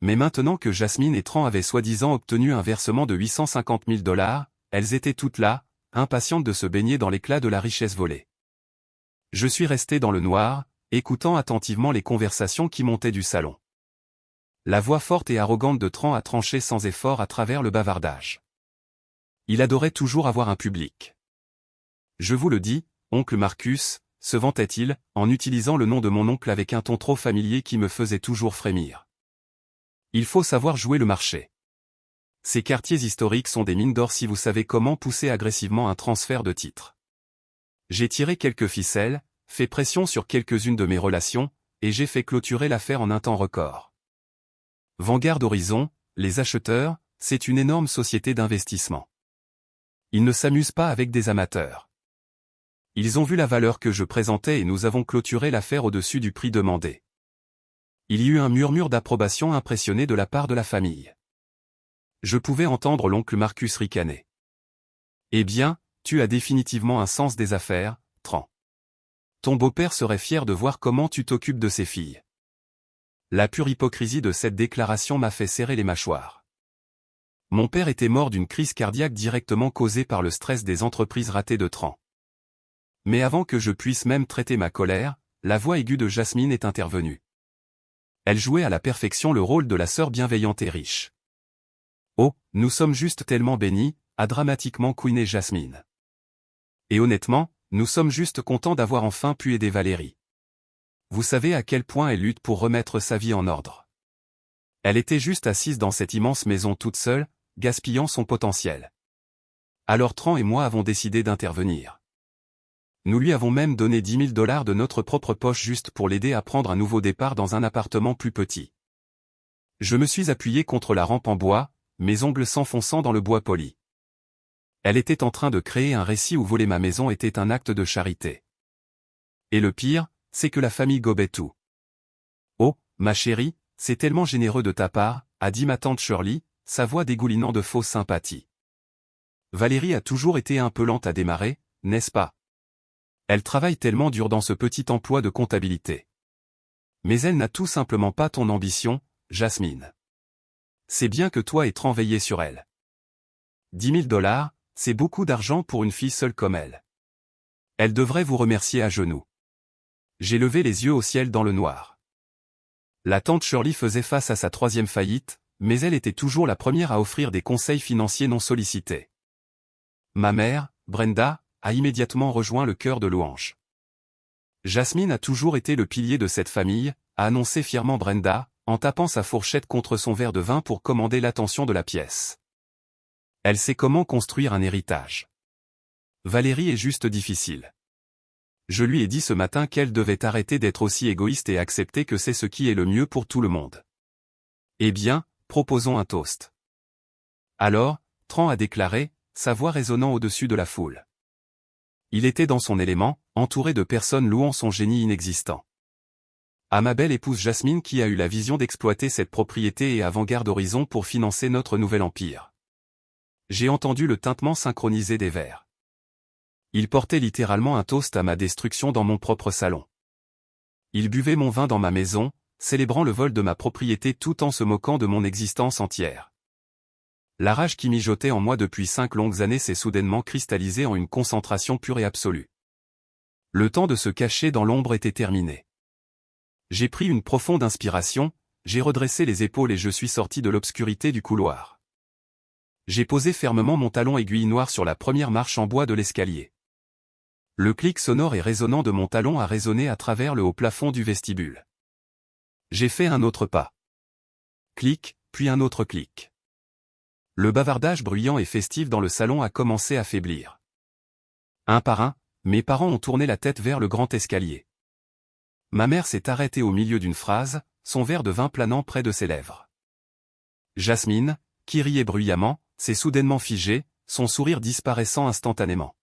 Mais maintenant que Jasmine et Tran avaient soi-disant obtenu un versement de 850 000 $, elles étaient toutes là, impatientes de se baigner dans l'éclat de la richesse volée. Je suis resté dans le noir, écoutant attentivement les conversations qui montaient du salon. La voix forte et arrogante de Tran a tranché sans effort à travers le bavardage. Il adorait toujours avoir un public. Je vous le dis, oncle Marcus, se vantait-il, en utilisant le nom de mon oncle avec un ton trop familier qui me faisait toujours frémir. Il faut savoir jouer le marché. Ces quartiers historiques sont des mines d'or si vous savez comment pousser agressivement un transfert de titres. J'ai tiré quelques ficelles, fait pression sur quelques-unes de mes relations, et j'ai fait clôturer l'affaire en un temps record. Vanguard Horizon, les acheteurs, c'est une énorme société d'investissement. Ils ne s'amusent pas avec des amateurs. Ils ont vu la valeur que je présentais et nous avons clôturé l'affaire au-dessus du prix demandé. Il y eut un murmure d'approbation impressionné de la part de la famille. Je pouvais entendre l'oncle Marcus ricaner. Eh bien, tu as définitivement un sens des affaires, Tran. Ton beau-père serait fier de voir comment tu t'occupes de ses filles. La pure hypocrisie de cette déclaration m'a fait serrer les mâchoires. Mon père était mort d'une crise cardiaque directement causée par le stress des entreprises ratées de Tran. Mais avant que je puisse même traiter ma colère, la voix aiguë de Jasmine est intervenue. Elle jouait à la perfection le rôle de la sœur bienveillante et riche. Oh, nous sommes juste tellement bénis, a dramatiquement couiné Jasmine. Et honnêtement, nous sommes juste contents d'avoir enfin pu aider Valérie. Vous savez à quel point elle lutte pour remettre sa vie en ordre. Elle était juste assise dans cette immense maison toute seule, gaspillant son potentiel. Alors Tran et moi avons décidé d'intervenir. Nous lui avons même donné 10 000 $ de notre propre poche juste pour l'aider à prendre un nouveau départ dans un appartement plus petit. Je me suis appuyé contre la rampe en bois, mes ongles s'enfonçant dans le bois poli. Elle était en train de créer un récit où voler ma maison était un acte de charité. Et le pire, c'est que la famille gobait tout. Oh, ma chérie, c'est tellement généreux de ta part, a dit ma tante Shirley, sa voix dégoulinant de fausse sympathie. Valérie a toujours été un peu lente à démarrer, n'est-ce pas? Elle travaille tellement dur dans ce petit emploi de comptabilité. Mais elle n'a tout simplement pas ton ambition, Jasmine. C'est bien que toi et Tran veillez sur elle. 10 000 $, c'est beaucoup d'argent pour une fille seule comme elle. Elle devrait vous remercier à genoux. J'ai levé les yeux au ciel dans le noir. La tante Shirley faisait face à sa 3e faillite, mais elle était toujours la première à offrir des conseils financiers non sollicités. Ma mère, Brenda, a immédiatement rejoint le chœur de louanges. Jasmine a toujours été le pilier de cette famille, a annoncé fièrement Brenda, en tapant sa fourchette contre son verre de vin pour commander l'attention de la pièce. Elle sait comment construire un héritage. Valérie est juste difficile. Je lui ai dit ce matin qu'elle devait arrêter d'être aussi égoïste et accepter que c'est ce qui est le mieux pour tout le monde. Eh bien, proposons un toast. Alors, Tran a déclaré, sa voix résonnant au-dessus de la foule. Il était dans son élément, entouré de personnes louant son génie inexistant. À ma belle épouse Jasmine qui a eu la vision d'exploiter cette propriété et avant-garde horizon pour financer notre nouvel empire. J'ai entendu le tintement synchronisé des verres. Il portait littéralement un toast à ma destruction dans mon propre salon. Il buvait mon vin dans ma maison, célébrant le vol de ma propriété tout en se moquant de mon existence entière. La rage qui mijotait en moi depuis 5 longues années s'est soudainement cristallisée en une concentration pure et absolue. Le temps de se cacher dans l'ombre était terminé. J'ai pris une profonde inspiration, j'ai redressé les épaules et je suis sorti de l'obscurité du couloir. J'ai posé fermement mon talon aiguille noir sur la première marche en bois de l'escalier. Le clic sonore et résonnant de mon talon a résonné à travers le haut plafond du vestibule. J'ai fait un autre pas. Clic, puis un autre clic. Le bavardage bruyant et festif dans le salon a commencé à faiblir. Un par un, mes parents ont tourné la tête vers le grand escalier. Ma mère s'est arrêtée au milieu d'une phrase, son verre de vin planant près de ses lèvres. Jasmine, qui riait bruyamment, s'est soudainement figée, son sourire disparaissant instantanément.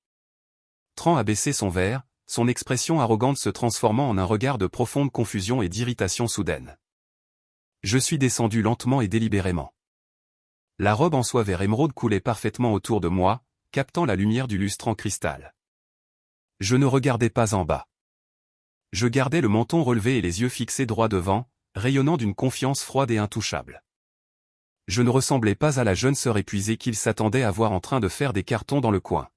Tran a baissé son verre, son expression arrogante se transformant en un regard de profonde confusion et d'irritation soudaine. Je suis descendu lentement et délibérément. La robe en soie vert émeraude coulait parfaitement autour de moi, captant la lumière du lustre en cristal. Je ne regardais pas en bas. Je gardais le menton relevé et les yeux fixés droit devant, rayonnant d'une confiance froide et intouchable. Je ne ressemblais pas à la jeune sœur épuisée qu'il s'attendait à voir en train de faire des cartons dans le coin.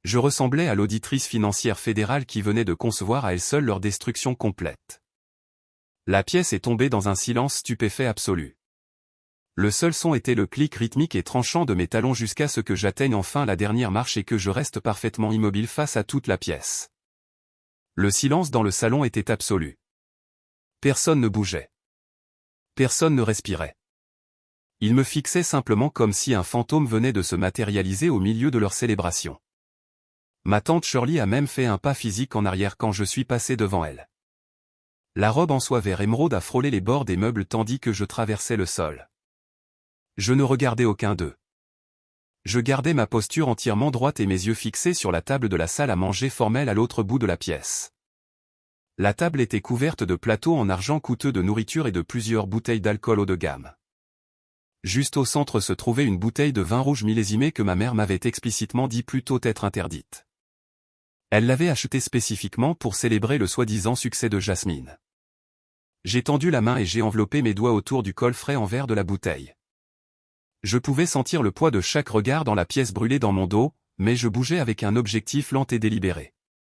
Je ressemblais à l'auditrice financière fédérale qui venait de concevoir à elle seule leur destruction complète. La pièce est tombée dans un silence stupéfait absolu. Le seul son était le clic rythmique et tranchant de mes talons jusqu'à ce que j'atteigne enfin la dernière marche et que je reste parfaitement immobile face à toute la pièce. Le silence dans le salon était absolu. Personne ne bougeait. Personne ne respirait. Ils me fixaient simplement comme si un fantôme venait de se matérialiser au milieu de leur célébration. Ma tante Shirley a même fait un pas physique en arrière quand je suis passé devant elle. La robe en soie vert émeraude a frôlé les bords des meubles tandis que je traversais le sol. Je ne regardais aucun d'eux. Je gardais ma posture entièrement droite et mes yeux fixés sur la table de la salle à manger formelle à l'autre bout de la pièce. La table était couverte de plateaux en argent coûteux de nourriture et de plusieurs bouteilles d'alcool haut de gamme. Juste au centre se trouvait une bouteille de vin rouge millésimé que ma mère m'avait explicitement dit plus tôt être interdite. Elle l'avait achetée spécifiquement pour célébrer le soi-disant succès de Jasmine. J'ai tendu la main et j'ai enveloppé mes doigts autour du coffret en verre de la bouteille. Je pouvais sentir le poids de chaque regard dans la pièce brûlée dans mon dos, mais je bougeais avec un objectif lent et délibéré.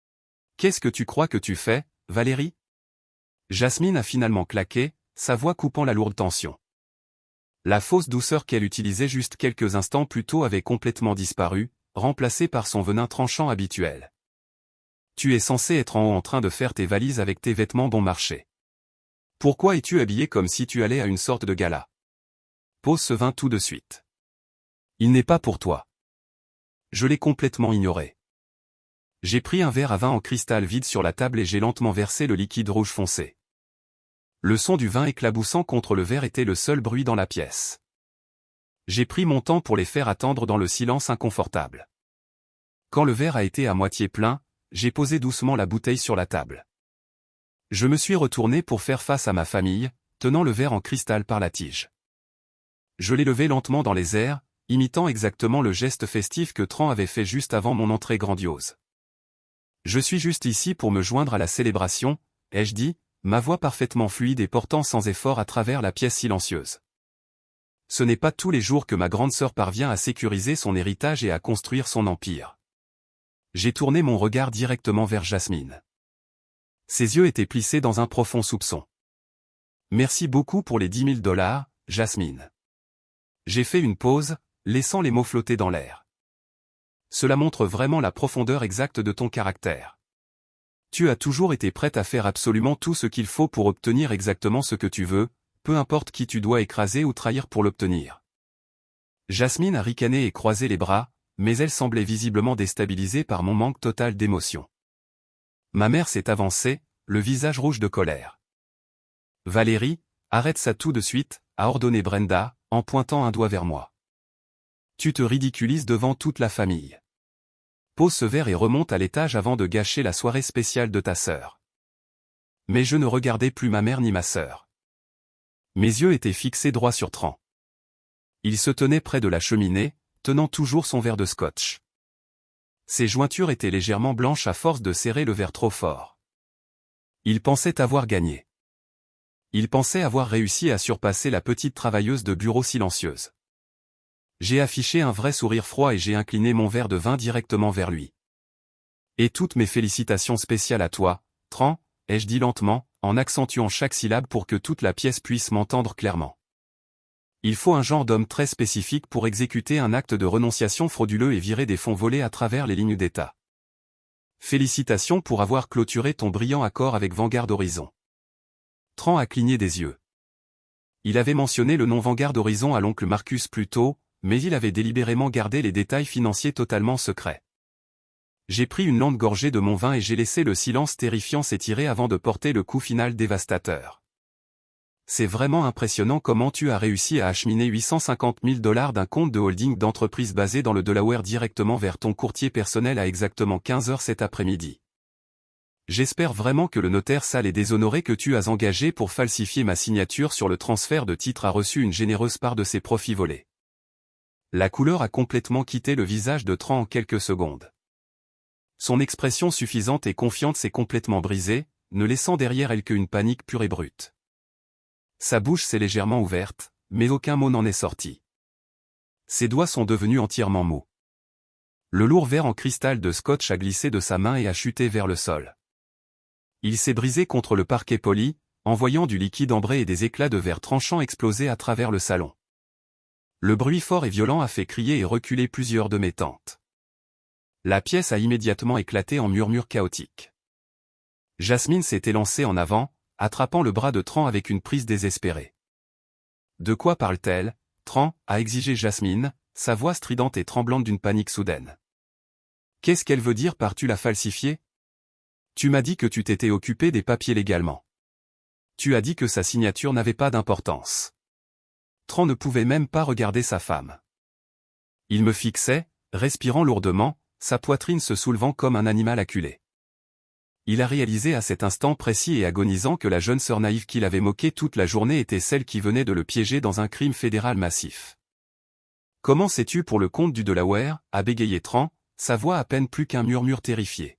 « Qu'est-ce que tu crois que tu fais, Valérie ?» Jasmine a finalement claqué, sa voix coupant la lourde tension. La fausse douceur qu'elle utilisait juste quelques instants plus tôt avait complètement disparu, remplacée par son venin tranchant habituel. « Tu es censé être en haut en train de faire tes valises avec tes vêtements bon marché. Pourquoi es-tu habillé comme si tu allais à une sorte de gala ? Pose ce vin tout de suite. Il n'est pas pour toi. » Je l'ai complètement ignoré. J'ai pris un verre à vin en cristal vide sur la table et j'ai lentement versé le liquide rouge foncé. Le son du vin éclaboussant contre le verre était le seul bruit dans la pièce. J'ai pris mon temps pour les faire attendre dans le silence inconfortable. Quand le verre a été à moitié plein, j'ai posé doucement la bouteille sur la table. Je me suis retourné pour faire face à ma famille, tenant le verre en cristal par la tige. Je l'ai levé lentement dans les airs, imitant exactement le geste festif que Tran avait fait juste avant mon entrée grandiose. « Je suis juste ici pour me joindre à la célébration », ai-je dit, ma voix parfaitement fluide et portant sans effort à travers la pièce silencieuse. Ce n'est pas tous les jours que ma grande sœur parvient à sécuriser son héritage et à construire son empire. J'ai tourné mon regard directement vers Jasmine. Ses yeux étaient plissés dans un profond soupçon. « Merci beaucoup pour les 10 000 $, Jasmine. » J'ai fait une pause, laissant les mots flotter dans l'air. Cela montre vraiment la profondeur exacte de ton caractère. Tu as toujours été prête à faire absolument tout ce qu'il faut pour obtenir exactement ce que tu veux, peu importe qui tu dois écraser ou trahir pour l'obtenir. Jasmine a ricané et croisé les bras, mais elle semblait visiblement déstabilisée par mon manque total d'émotion. Ma mère s'est avancée, le visage rouge de colère. « Valérie, arrête ça tout de suite », a ordonné Brenda, en pointant un doigt vers moi. « Tu te ridiculises devant toute la famille. Pose ce verre et remonte à l'étage avant de gâcher la soirée spéciale de ta sœur. » Mais je ne regardais plus ma mère ni ma sœur. Mes yeux étaient fixés droit sur Tran. Il se tenait près de la cheminée, tenant toujours son verre de scotch. Ses jointures étaient légèrement blanches à force de serrer le verre trop fort. Il pensait avoir gagné. Il pensait avoir réussi à surpasser la petite travailleuse de bureau silencieuse. J'ai affiché un vrai sourire froid et j'ai incliné mon verre de vin directement vers lui. « Et toutes mes félicitations spéciales à toi, Tran », ai-je dit lentement, en accentuant chaque syllabe pour que toute la pièce puisse m'entendre clairement. Il faut un genre d'homme très spécifique pour exécuter un acte de renonciation frauduleux et virer des fonds volés à travers les lignes d'État. Félicitations pour avoir clôturé ton brillant accord avec Vanguard Horizon. Tran a cligné des yeux. Il avait mentionné le nom Vanguard Horizon à l'oncle Marcus plus tôt, mais il avait délibérément gardé les détails financiers totalement secrets. J'ai pris une lente gorgée de mon vin et j'ai laissé le silence terrifiant s'étirer avant de porter le coup final dévastateur. C'est vraiment impressionnant comment tu as réussi à acheminer 850 000 $ d'un compte de holding d'entreprise basé dans le Delaware directement vers ton courtier personnel à exactement 15 h cet après-midi. J'espère vraiment que le notaire sale et déshonoré que tu as engagé pour falsifier ma signature sur le transfert de titres a reçu une généreuse part de ses profits volés. La couleur a complètement quitté le visage de Tran en quelques secondes. Son expression suffisante et confiante s'est complètement brisée, ne laissant derrière elle qu'une panique pure et brute. Sa bouche s'est légèrement ouverte, mais aucun mot n'en est sorti. Ses doigts sont devenus entièrement mous. Le lourd verre en cristal de scotch a glissé de sa main et a chuté vers le sol. Il s'est brisé contre le parquet poli, envoyant du liquide ambré et des éclats de verre tranchants exploser à travers le salon. Le bruit fort et violent a fait crier et reculer plusieurs de mes tantes. La pièce a immédiatement éclaté en murmures chaotiques. Jasmine s'est élancée en avant, attrapant le bras de Tran avec une prise désespérée. « De quoi parle-t-elle, Tran » a exigé Jasmine, sa voix stridente et tremblante d'une panique soudaine. « Qu'est-ce qu'elle veut dire par tu l'as falsifié ? Tu m'as dit que tu t'étais occupé des papiers légalement. Tu as dit que sa signature n'avait pas d'importance. » Tran ne pouvait même pas regarder sa femme. Il me fixait, respirant lourdement, sa poitrine se soulevant comme un animal acculé. Il a réalisé à cet instant précis et agonisant que la jeune sœur naïve qu'il avait moquée toute la journée était celle qui venait de le piéger dans un crime fédéral massif. « Comment sais-tu pour le compte du Delaware » a bégayé Tran, sa voix à peine plus qu'un murmure terrifié.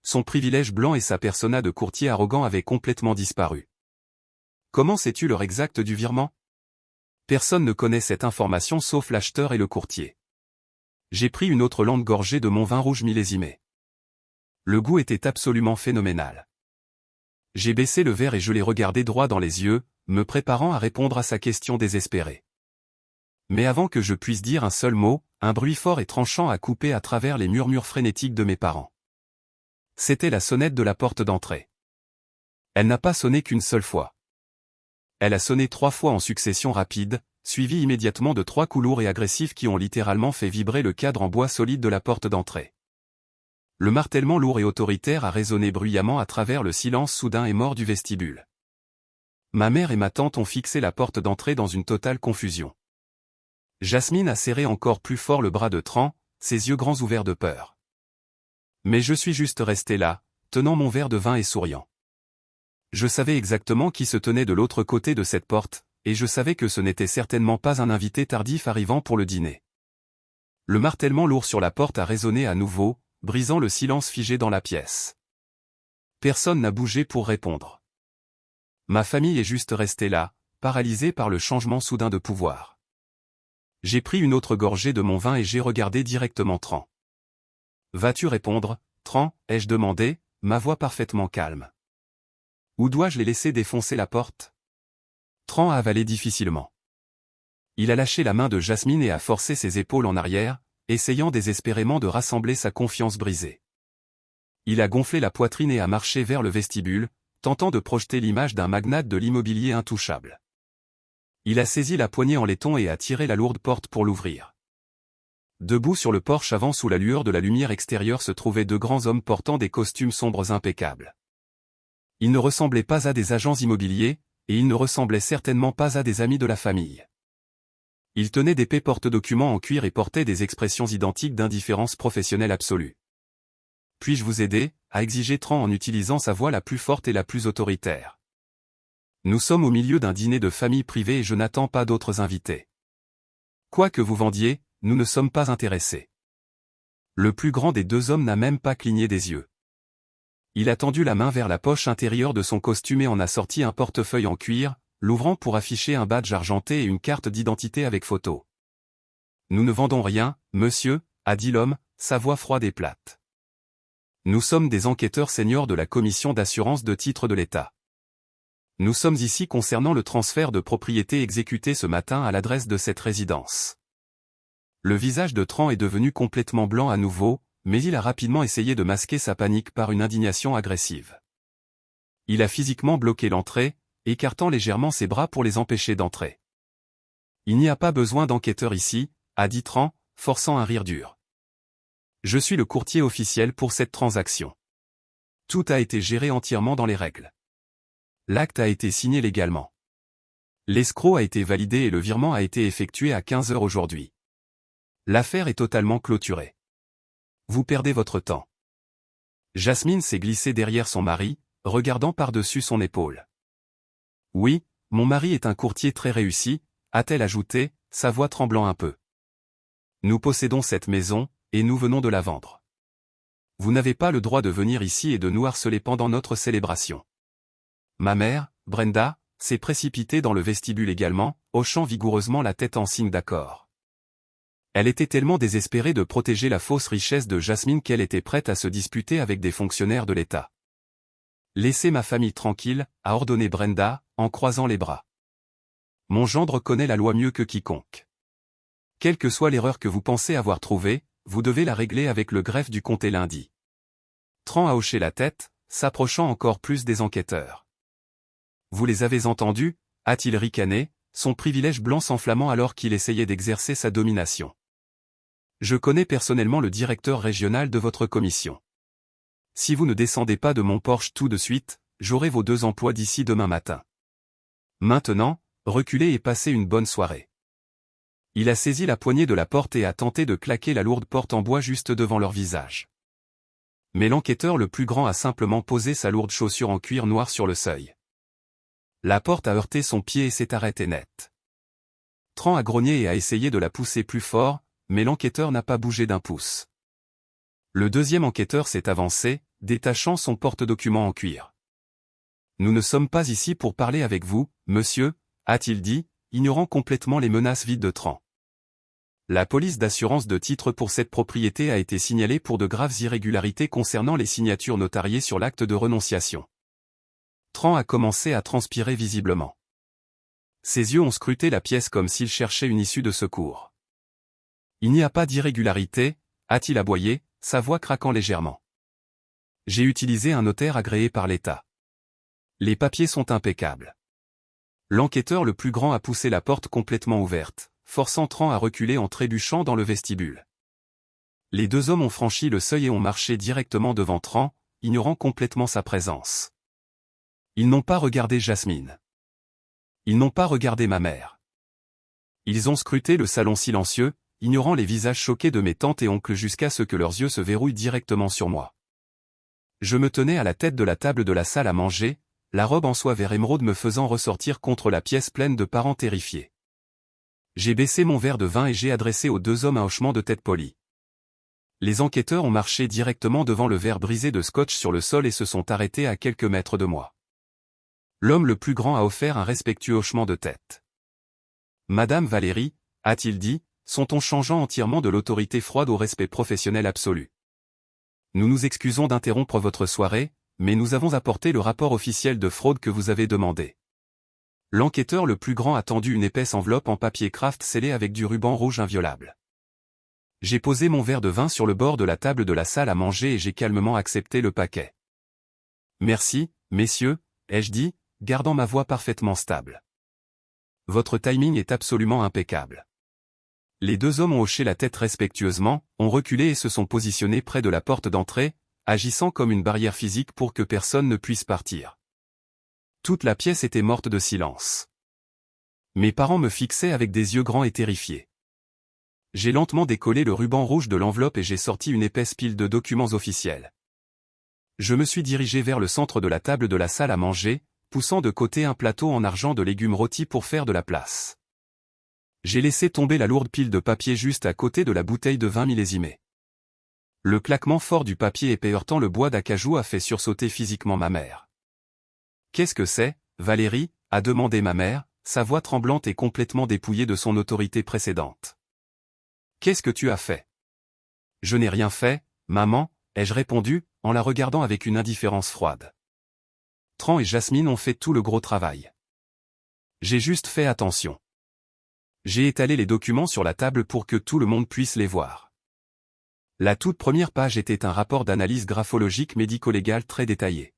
Son privilège blanc et sa persona de courtier arrogant avaient complètement disparu. « Comment sais-tu l'heure exacte du virement » ? Personne ne connaît cette information sauf l'acheteur et le courtier. J'ai pris une autre longue gorgée de mon vin rouge millésimé. Le goût était absolument phénoménal. J'ai baissé le verre et je l'ai regardé droit dans les yeux, me préparant à répondre à sa question désespérée. Mais avant que je puisse dire un seul mot, un bruit fort et tranchant a coupé à travers les murmures frénétiques de mes parents. C'était la sonnette de la porte d'entrée. Elle n'a pas sonné qu'une seule fois. Elle a sonné 3 fois en succession rapide, suivie immédiatement de 3 coups lourds et agressifs qui ont littéralement fait vibrer le cadre en bois solide de la porte d'entrée. Le martèlement lourd et autoritaire a résonné bruyamment à travers le silence soudain et mort du vestibule. Ma mère et ma tante ont fixé la porte d'entrée dans une totale confusion. Jasmine a serré encore plus fort le bras de Tran, ses yeux grands ouverts de peur. Mais je suis juste resté là, tenant mon verre de vin et souriant. Je savais exactement qui se tenait de l'autre côté de cette porte, et je savais que ce n'était certainement pas un invité tardif arrivant pour le dîner. Le martèlement lourd sur la porte a résonné à nouveau, brisant le silence figé dans la pièce. Personne n'a bougé pour répondre. Ma famille est juste restée là, paralysée par le changement soudain de pouvoir. J'ai pris une autre gorgée de mon vin et j'ai regardé directement Tran. « Vas-tu répondre, Tran » ai-je demandé, ma voix parfaitement calme. « Ou dois-je les laisser défoncer la porte ?» Tran a avalé difficilement. Il a lâché la main de Jasmine et a forcé ses épaules en arrière, essayant désespérément de rassembler sa confiance brisée. Il a gonflé la poitrine et a marché vers le vestibule, tentant de projeter l'image d'un magnate de l'immobilier intouchable. Il a saisi la poignée en laiton et a tiré la lourde porte pour l'ouvrir. Debout sur le porche avant sous la lueur de la lumière extérieure se trouvaient 2 grands hommes portant des costumes sombres impeccables. Ils ne ressemblaient pas à des agents immobiliers, et ils ne ressemblaient certainement pas à des amis de la famille. Ils tenaient d'épais porte-documents en cuir et portaient des expressions identiques d'indifférence professionnelle absolue. « Puis-je vous aider » a exigé Tran en utilisant sa voix la plus forte et la plus autoritaire. Nous sommes au milieu d'un dîner de famille privée et je n'attends pas d'autres invités. Quoi que vous vendiez, nous ne sommes pas intéressés. Le plus grand des 2 hommes n'a même pas cligné des yeux. Il a tendu la main vers la poche intérieure de son costume et en a sorti un portefeuille en cuir, l'ouvrant pour afficher un badge argenté et une carte d'identité avec photo. « Nous ne vendons rien, monsieur » a dit l'homme, sa voix froide et plate. « Nous sommes des enquêteurs seniors de la commission d'assurance de titres de l'État. Nous sommes ici concernant le transfert de propriété exécuté ce matin à l'adresse de cette résidence. » Le visage de Tran est devenu complètement blanc à nouveau, mais il a rapidement essayé de masquer sa panique par une indignation agressive. Il a physiquement bloqué l'entrée, écartant légèrement ses bras pour les empêcher d'entrer. « Il n'y a pas besoin d'enquêteur ici, » a dit Tran, forçant un rire dur. « Je suis le courtier officiel pour cette transaction. Tout a été géré entièrement dans les règles. L'acte a été signé légalement. L'escroc a été validé et le virement a été effectué à 15 h aujourd'hui. L'affaire est totalement clôturée. Vous perdez votre temps. » Jasmine s'est glissée derrière son mari, regardant par-dessus son épaule. « Oui, mon mari est un courtier très réussi, » a-t-elle ajouté, sa voix tremblant un peu. « Nous possédons cette maison, et nous venons de la vendre. Vous n'avez pas le droit de venir ici et de nous harceler pendant notre célébration. » Ma mère, Brenda, s'est précipitée dans le vestibule également, hochant vigoureusement la tête en signe d'accord. Elle était tellement désespérée de protéger la fausse richesse de Jasmine qu'elle était prête à se disputer avec des fonctionnaires de l'État. « Laissez ma famille tranquille » a ordonné Brenda, en croisant les bras. « Mon gendre connaît la loi mieux que quiconque. Quelle que soit l'erreur que vous pensez avoir trouvée, vous devez la régler avec le greffe du comté lundi. » Tran a hoché la tête, s'approchant encore plus des enquêteurs. « Vous les avez entendus » a-t-il ricané, son privilège blanc s'enflammant alors qu'il essayait d'exercer sa domination. « Je connais personnellement le directeur régional de votre commission. Si vous ne descendez pas de mon porche tout de suite, j'aurai vos 2 emplois d'ici demain matin. Maintenant, reculez et passez une bonne soirée. » Il a saisi la poignée de la porte et a tenté de claquer la lourde porte en bois juste devant leur visage. Mais l'enquêteur le plus grand a simplement posé sa lourde chaussure en cuir noir sur le seuil. La porte a heurté son pied et s'est arrêtée net. Tran a grogné et a essayé de la pousser plus fort, mais l'enquêteur n'a pas bougé d'un pouce. Le deuxième enquêteur s'est avancé, détachant son porte-document en cuir. « Nous ne sommes pas ici pour parler avec vous, monsieur », a-t-il dit, ignorant complètement les menaces vides de Tran. La police d'assurance de titre pour cette propriété a été signalée pour de graves irrégularités concernant les signatures notariées sur l'acte de renonciation. Tran a commencé à transpirer visiblement. Ses yeux ont scruté la pièce comme s'il cherchait une issue de secours. « Il n'y a pas d'irrégularité », a-t-il aboyé, sa voix craquant légèrement. « J'ai utilisé un notaire agréé par l'État. Les papiers sont impeccables. » L'enquêteur le plus grand a poussé la porte complètement ouverte, forçant Tran à reculer en trébuchant dans le vestibule. Les deux hommes ont franchi le seuil et ont marché directement devant Tran, ignorant complètement sa présence. Ils n'ont pas regardé Jasmine. Ils n'ont pas regardé ma mère. Ils ont scruté le salon silencieux, ignorant les visages choqués de mes tantes et oncles jusqu'à ce que leurs yeux se verrouillent directement sur moi. Je me tenais à la tête de la table de la salle à manger, la robe en soie vert émeraude me faisant ressortir contre la pièce pleine de parents terrifiés. J'ai baissé mon verre de vin et j'ai adressé aux deux hommes un hochement de tête poli. Les enquêteurs ont marché directement devant le verre brisé de scotch sur le sol et se sont arrêtés à quelques mètres de moi. L'homme le plus grand a offert un respectueux hochement de tête. « Madame Valérie », a-t-il dit, son ton changeant entièrement de l'autorité froide au respect professionnel absolu. « Nous nous excusons d'interrompre votre soirée, mais nous avons apporté le rapport officiel de fraude que vous avez demandé. » L'enquêteur le plus grand a tendu une épaisse enveloppe en papier craft scellée avec du ruban rouge inviolable. J'ai posé mon verre de vin sur le bord de la table de la salle à manger et j'ai calmement accepté le paquet. « Merci, messieurs », ai-je dit, gardant ma voix parfaitement stable. « Votre timing est absolument impeccable. » Les deux hommes ont hoché la tête respectueusement, ont reculé et se sont positionnés près de la porte d'entrée, agissant comme une barrière physique pour que personne ne puisse partir. Toute la pièce était morte de silence. Mes parents me fixaient avec des yeux grands et terrifiés. J'ai lentement décollé le ruban rouge de l'enveloppe et j'ai sorti une épaisse pile de documents officiels. Je me suis dirigé vers le centre de la table de la salle à manger, poussant de côté un plateau en argent de légumes rôtis pour faire de la place. J'ai laissé tomber la lourde pile de papier juste à côté de la bouteille de vin millésimée. Le claquement fort du papier épais heurtant le bois d'acajou a fait sursauter physiquement ma mère. « Qu'est-ce que c'est, Valérie ?» a demandé ma mère, sa voix tremblante et complètement dépouillée de son autorité précédente. « Qu'est-ce que tu as fait ?»« Je n'ai rien fait, maman », ai-je répondu, en la regardant avec une indifférence froide. Tran et Jasmine ont fait tout le gros travail. J'ai juste fait attention. J'ai étalé les documents sur la table pour que tout le monde puisse les voir. La toute première page était un rapport d'analyse graphologique médico-légale très détaillé.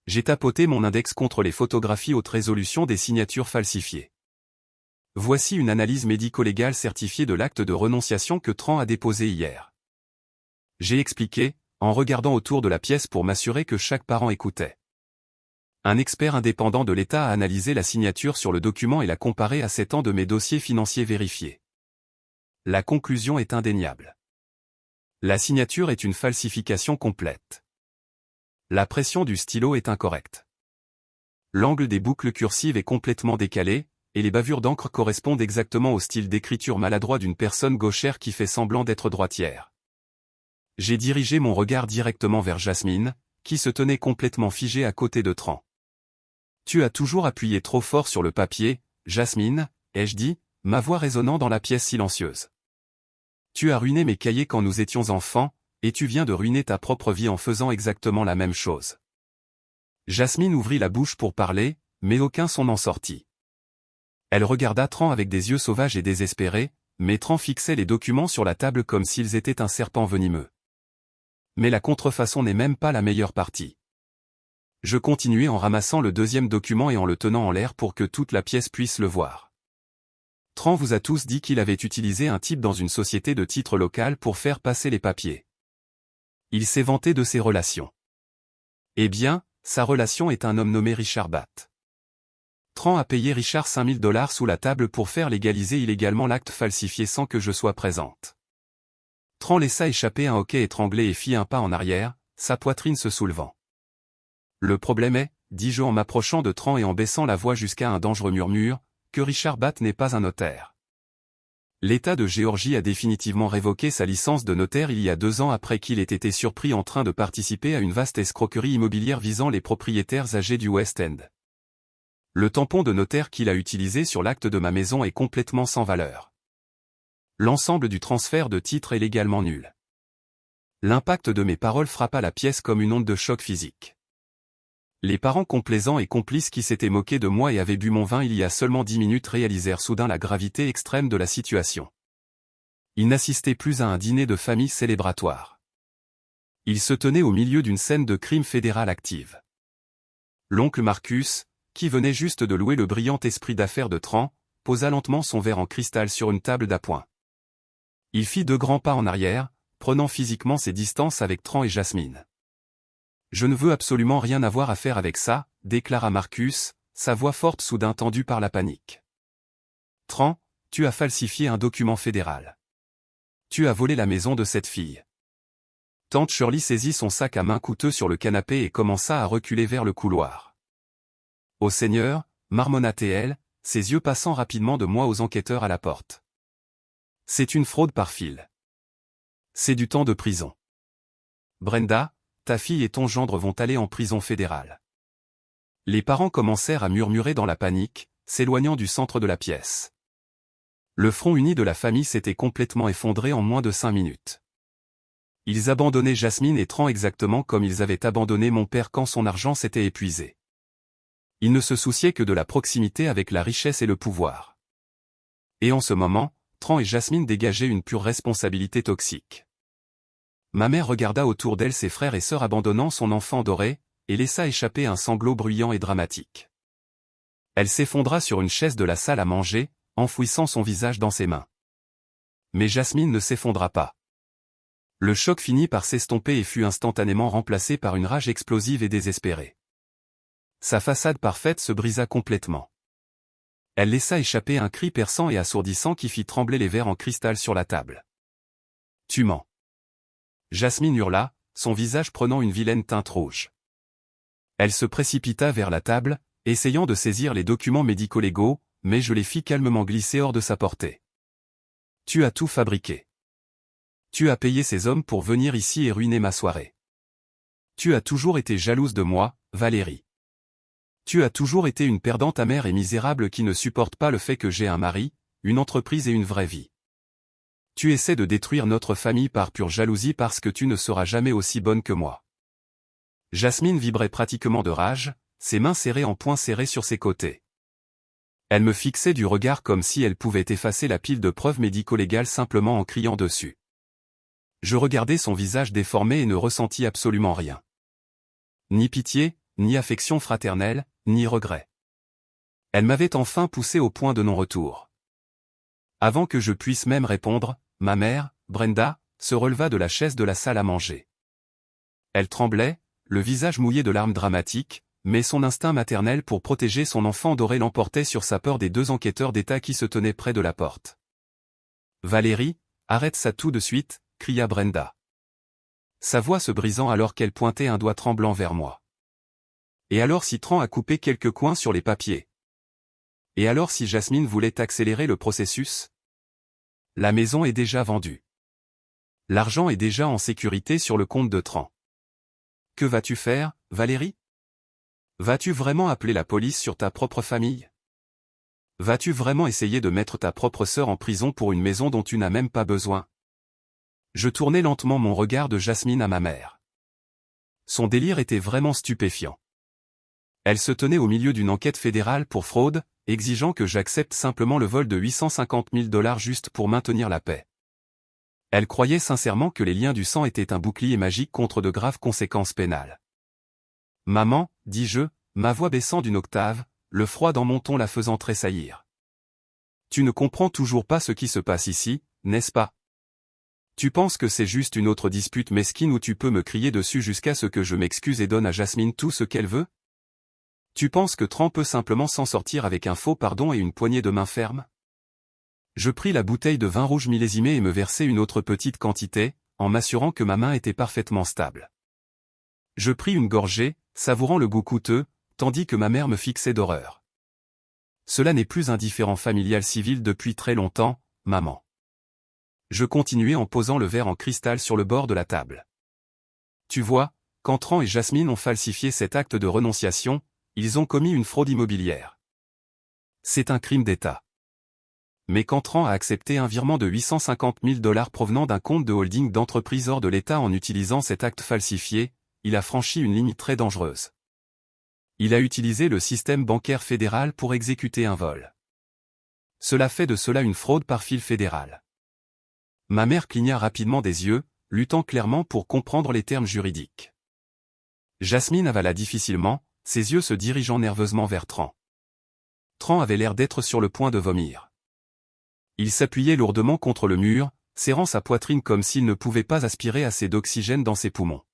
J'ai tapoté mon index contre les photographies haute résolution des signatures falsifiées. Voici une analyse médico-légale certifiée de l'acte de renonciation que Tran a déposé hier. J'ai expliqué, en regardant autour de la pièce pour m'assurer que chaque parent écoutait. Un expert indépendant de l'État a analysé la signature sur le document et l'a comparé à 7 ans de mes dossiers financiers vérifiés. La conclusion est indéniable. La signature est une falsification complète. La pression du stylo est incorrecte. L'angle des boucles cursives est complètement décalé, et les bavures d'encre correspondent exactement au style d'écriture maladroit d'une personne gauchère qui fait semblant d'être droitière. J'ai dirigé mon regard directement vers Jasmine, qui se tenait complètement figée à côté de Tran. « Tu as toujours appuyé trop fort sur le papier, Jasmine, » ai-je dit, ma voix résonnant dans la pièce silencieuse. « Tu as ruiné mes cahiers quand nous étions enfants, et tu viens de ruiner ta propre vie en faisant exactement la même chose. » Jasmine ouvrit la bouche pour parler, mais aucun son n'en sortit. Elle regarda Tran avec des yeux sauvages et désespérés, mais Tran fixait les documents sur la table comme s'ils étaient un serpent venimeux. Mais la contrefaçon n'est même pas la meilleure partie. Je continuai en ramassant le deuxième document et en le tenant en l'air pour que toute la pièce puisse le voir. Tran vous a tous dit qu'il avait utilisé un type dans une société de titres locale pour faire passer les papiers. Il s'est vanté de ses relations. Eh bien, sa relation est un homme nommé Richard Batt. Tran a payé Richard 5 000 $ sous la table pour faire légaliser illégalement l'acte falsifié sans que je sois présente. Tran laissa échapper un hoquet étranglé et fit un pas en arrière, sa poitrine se soulevant. Le problème est, dis-je en m'approchant de Tran et en baissant la voix jusqu'à un dangereux murmure, que Richard Batt n'est pas un notaire. L'État de Géorgie a définitivement révoqué sa licence de notaire il y a 2 ans après qu'il ait été surpris en train de participer à une vaste escroquerie immobilière visant les propriétaires âgés du West End. Le tampon de notaire qu'il a utilisé sur l'acte de ma maison est complètement sans valeur. L'ensemble du transfert de titres est légalement nul. L'impact de mes paroles frappa la pièce comme une onde de choc physique. Les parents complaisants et complices qui s'étaient moqués de moi et avaient bu mon vin il y a seulement 10 minutes réalisèrent soudain la gravité extrême de la situation. Ils n'assistaient plus à un dîner de famille célébratoire. Ils se tenaient au milieu d'une scène de crime fédéral active. L'oncle Marcus, qui venait juste de louer le brillant esprit d'affaires de Tran, posa lentement son verre en cristal sur une table d'appoint. Il fit 2 grands pas en arrière, prenant physiquement ses distances avec Tran et Jasmine. « Je ne veux absolument rien avoir à faire avec ça », déclara Marcus, sa voix forte soudain tendue par la panique. « Tran, tu as falsifié un document fédéral. Tu as volé la maison de cette fille. » Tante Shirley saisit son sac à main coûteux sur le canapé et commença à reculer vers le couloir. « Ô Seigneur » marmonna-t-elle, ses yeux passant rapidement de moi aux enquêteurs à la porte. « C'est une fraude par fil. C'est du temps de prison. Brenda, ta fille et ton gendre vont aller en prison fédérale. » Les parents commencèrent à murmurer dans la panique, s'éloignant du centre de la pièce. Le front uni de la famille s'était complètement effondré en moins de 5 minutes. Ils abandonnaient Jasmine et Tran exactement comme ils avaient abandonné mon père quand son argent s'était épuisé. Ils ne se souciaient que de la proximité avec la richesse et le pouvoir. Et en ce moment, Tran et Jasmine dégageaient une pure responsabilité toxique. Ma mère regarda autour d'elle ses frères et sœurs abandonnant son enfant doré, et laissa échapper un sanglot bruyant et dramatique. Elle s'effondra sur une chaise de la salle à manger, enfouissant son visage dans ses mains. Mais Jasmine ne s'effondra pas. Le choc finit par s'estomper et fut instantanément remplacé par une rage explosive et désespérée. Sa façade parfaite se brisa complètement. Elle laissa échapper un cri perçant et assourdissant qui fit trembler les verres en cristal sur la table. « Tu mens !» Jasmine hurla, son visage prenant une vilaine teinte rouge. Elle se précipita vers la table, essayant de saisir les documents médico-légaux, mais je les fis calmement glisser hors de sa portée. « Tu as tout fabriqué. Tu as payé ces hommes pour venir ici et ruiner ma soirée. Tu as toujours été jalouse de moi, Valérie. Tu as toujours été une perdante amère et misérable qui ne supporte pas le fait que j'ai un mari, une entreprise et une vraie vie. Tu essaies de détruire notre famille par pure jalousie parce que tu ne seras jamais aussi bonne que moi. » Jasmine vibrait pratiquement de rage, ses mains serrées en poings serrés sur ses côtés. Elle me fixait du regard comme si elle pouvait effacer la pile de preuves médico-légales simplement en criant dessus. Je regardais son visage déformé et ne ressentis absolument rien. Ni pitié, ni affection fraternelle, ni regret. Elle m'avait enfin poussé au point de non-retour. Avant que je puisse même répondre, ma mère, Brenda, se releva de la chaise de la salle à manger. Elle tremblait, le visage mouillé de larmes dramatiques, mais son instinct maternel pour protéger son enfant doré l'emportait sur sa peur des 2 enquêteurs d'État qui se tenaient près de la porte. « Valérie, arrête ça tout de suite !» cria Brenda. Sa voix se brisant alors qu'elle pointait un doigt tremblant vers moi. « Et alors si Tran a coupé quelques coins sur les papiers? Et alors si Jasmine voulait accélérer le processus? La maison est déjà vendue. L'argent est déjà en sécurité sur le compte de Tran. Que vas-tu faire, Valérie? Vas-tu vraiment appeler la police sur ta propre famille? Vas-tu vraiment essayer de mettre ta propre sœur en prison pour une maison dont tu n'as même pas besoin? » Je tournai lentement mon regard de Jasmine à ma mère. Son délire était vraiment stupéfiant. Elle se tenait au milieu d'une enquête fédérale pour fraude, exigeant que j'accepte simplement le vol de 850 000 $ juste pour maintenir la paix. Elle croyait sincèrement que les liens du sang étaient un bouclier magique contre de graves conséquences pénales. « Maman, dis-je, ma voix baissant d'une octave, le froid dans mon ton la faisant tressaillir. Tu ne comprends toujours pas ce qui se passe ici, n'est-ce pas? Tu penses que c'est juste une autre dispute mesquine où tu peux me crier dessus jusqu'à ce que je m'excuse et donne à Jasmine tout ce qu'elle veut? Tu penses que Tran peut simplement s'en sortir avec un faux pardon et une poignée de main ferme? Je pris la bouteille de vin rouge millésimé et me versai une autre petite quantité, en m'assurant que ma main était parfaitement stable. Je pris une gorgée, savourant le goût coûteux, tandis que ma mère me fixait d'horreur. Cela n'est plus un différend familial civil depuis très longtemps, maman. Je continuai en posant le verre en cristal sur le bord de la table. Tu vois, quand Tran et Jasmine ont falsifié cet acte de renonciation, ils ont commis une fraude immobilière. C'est un crime d'État. Mais quand Tran a accepté un virement de 850 000 $ provenant d'un compte de holding d'entreprise hors de l'État en utilisant cet acte falsifié, il a franchi une ligne très dangereuse. Il a utilisé le système bancaire fédéral pour exécuter un vol. Cela fait de cela une fraude par fil fédéral. Ma mère cligna rapidement des yeux, luttant clairement pour comprendre les termes juridiques. Jasmine avala difficilement, ses yeux se dirigeant nerveusement vers Tran. Tran avait l'air d'être sur le point de vomir. Il s'appuyait lourdement contre le mur, serrant sa poitrine comme s'il ne pouvait pas aspirer assez d'oxygène dans ses poumons.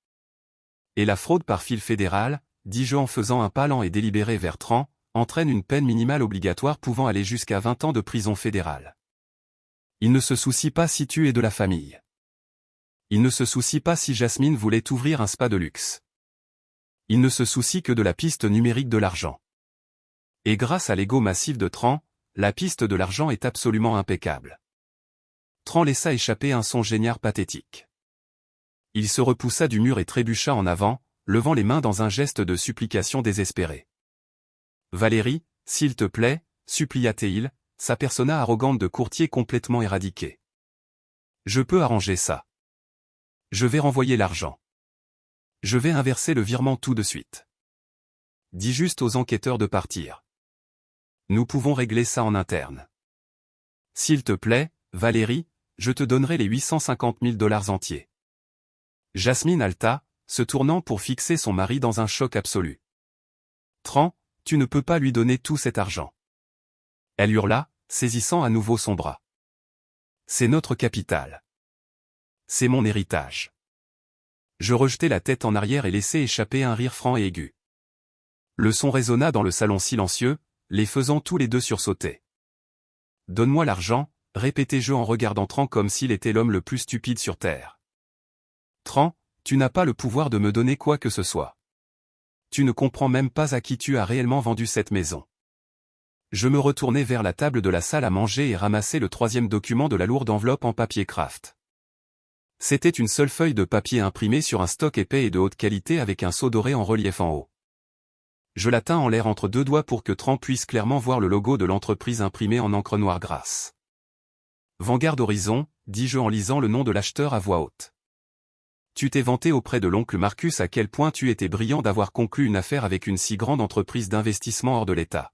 Et la fraude par fil fédéral, dis-je en faisant un pas lent et délibéré vers Tran, entraîne une peine minimale obligatoire pouvant aller jusqu'à 20 ans de prison fédérale. Il ne se soucie pas si tu es de la famille. Il ne se soucie pas si Jasmine voulait ouvrir un spa de luxe. Il ne se soucie que de la piste numérique de l'argent. Et grâce à l'ego massif de Tran, la piste de l'argent est absolument impeccable. Tran laissa échapper un son génial pathétique. Il se repoussa du mur et trébucha en avant, levant les mains dans un geste de supplication désespérée. « Valérie, s'il te plaît, supplia-t-il, sa persona arrogante de courtier complètement éradiquée. Je peux arranger ça. Je vais renvoyer l'argent. Je vais inverser le virement tout de suite. Dis juste aux enquêteurs de partir. Nous pouvons régler ça en interne. S'il te plaît, Valérie, je te donnerai les 850 000 $ entiers. » Jasmine haleta, se tournant pour fixer son mari dans un choc absolu. « Tran, tu ne peux pas lui donner tout cet argent. » Elle hurla, saisissant à nouveau son bras. « C'est notre capital. C'est mon héritage. » Je rejetai la tête en arrière et laissai échapper un rire franc et aigu. Le son résonna dans le salon silencieux, les faisant tous les deux sursauter. « Donne-moi l'argent », répétai-je en regardant Tran comme s'il était l'homme le plus stupide sur terre. « Tran, tu n'as pas le pouvoir de me donner quoi que ce soit. Tu ne comprends même pas à qui tu as réellement vendu cette maison. » Je me retournai vers la table de la salle à manger et ramassai le troisième document de la lourde enveloppe en papier craft. C'était une seule feuille de papier imprimée sur un stock épais et de haute qualité avec un sceau doré en relief en haut. Je la tins en l'air entre deux doigts pour que Tran puisse clairement voir le logo de l'entreprise imprimé en encre noire grasse. « Vanguard Horizon », dis-je en lisant le nom de l'acheteur à voix haute. Tu t'es vanté auprès de l'oncle Marcus à quel point tu étais brillant d'avoir conclu une affaire avec une si grande entreprise d'investissement hors de l'État.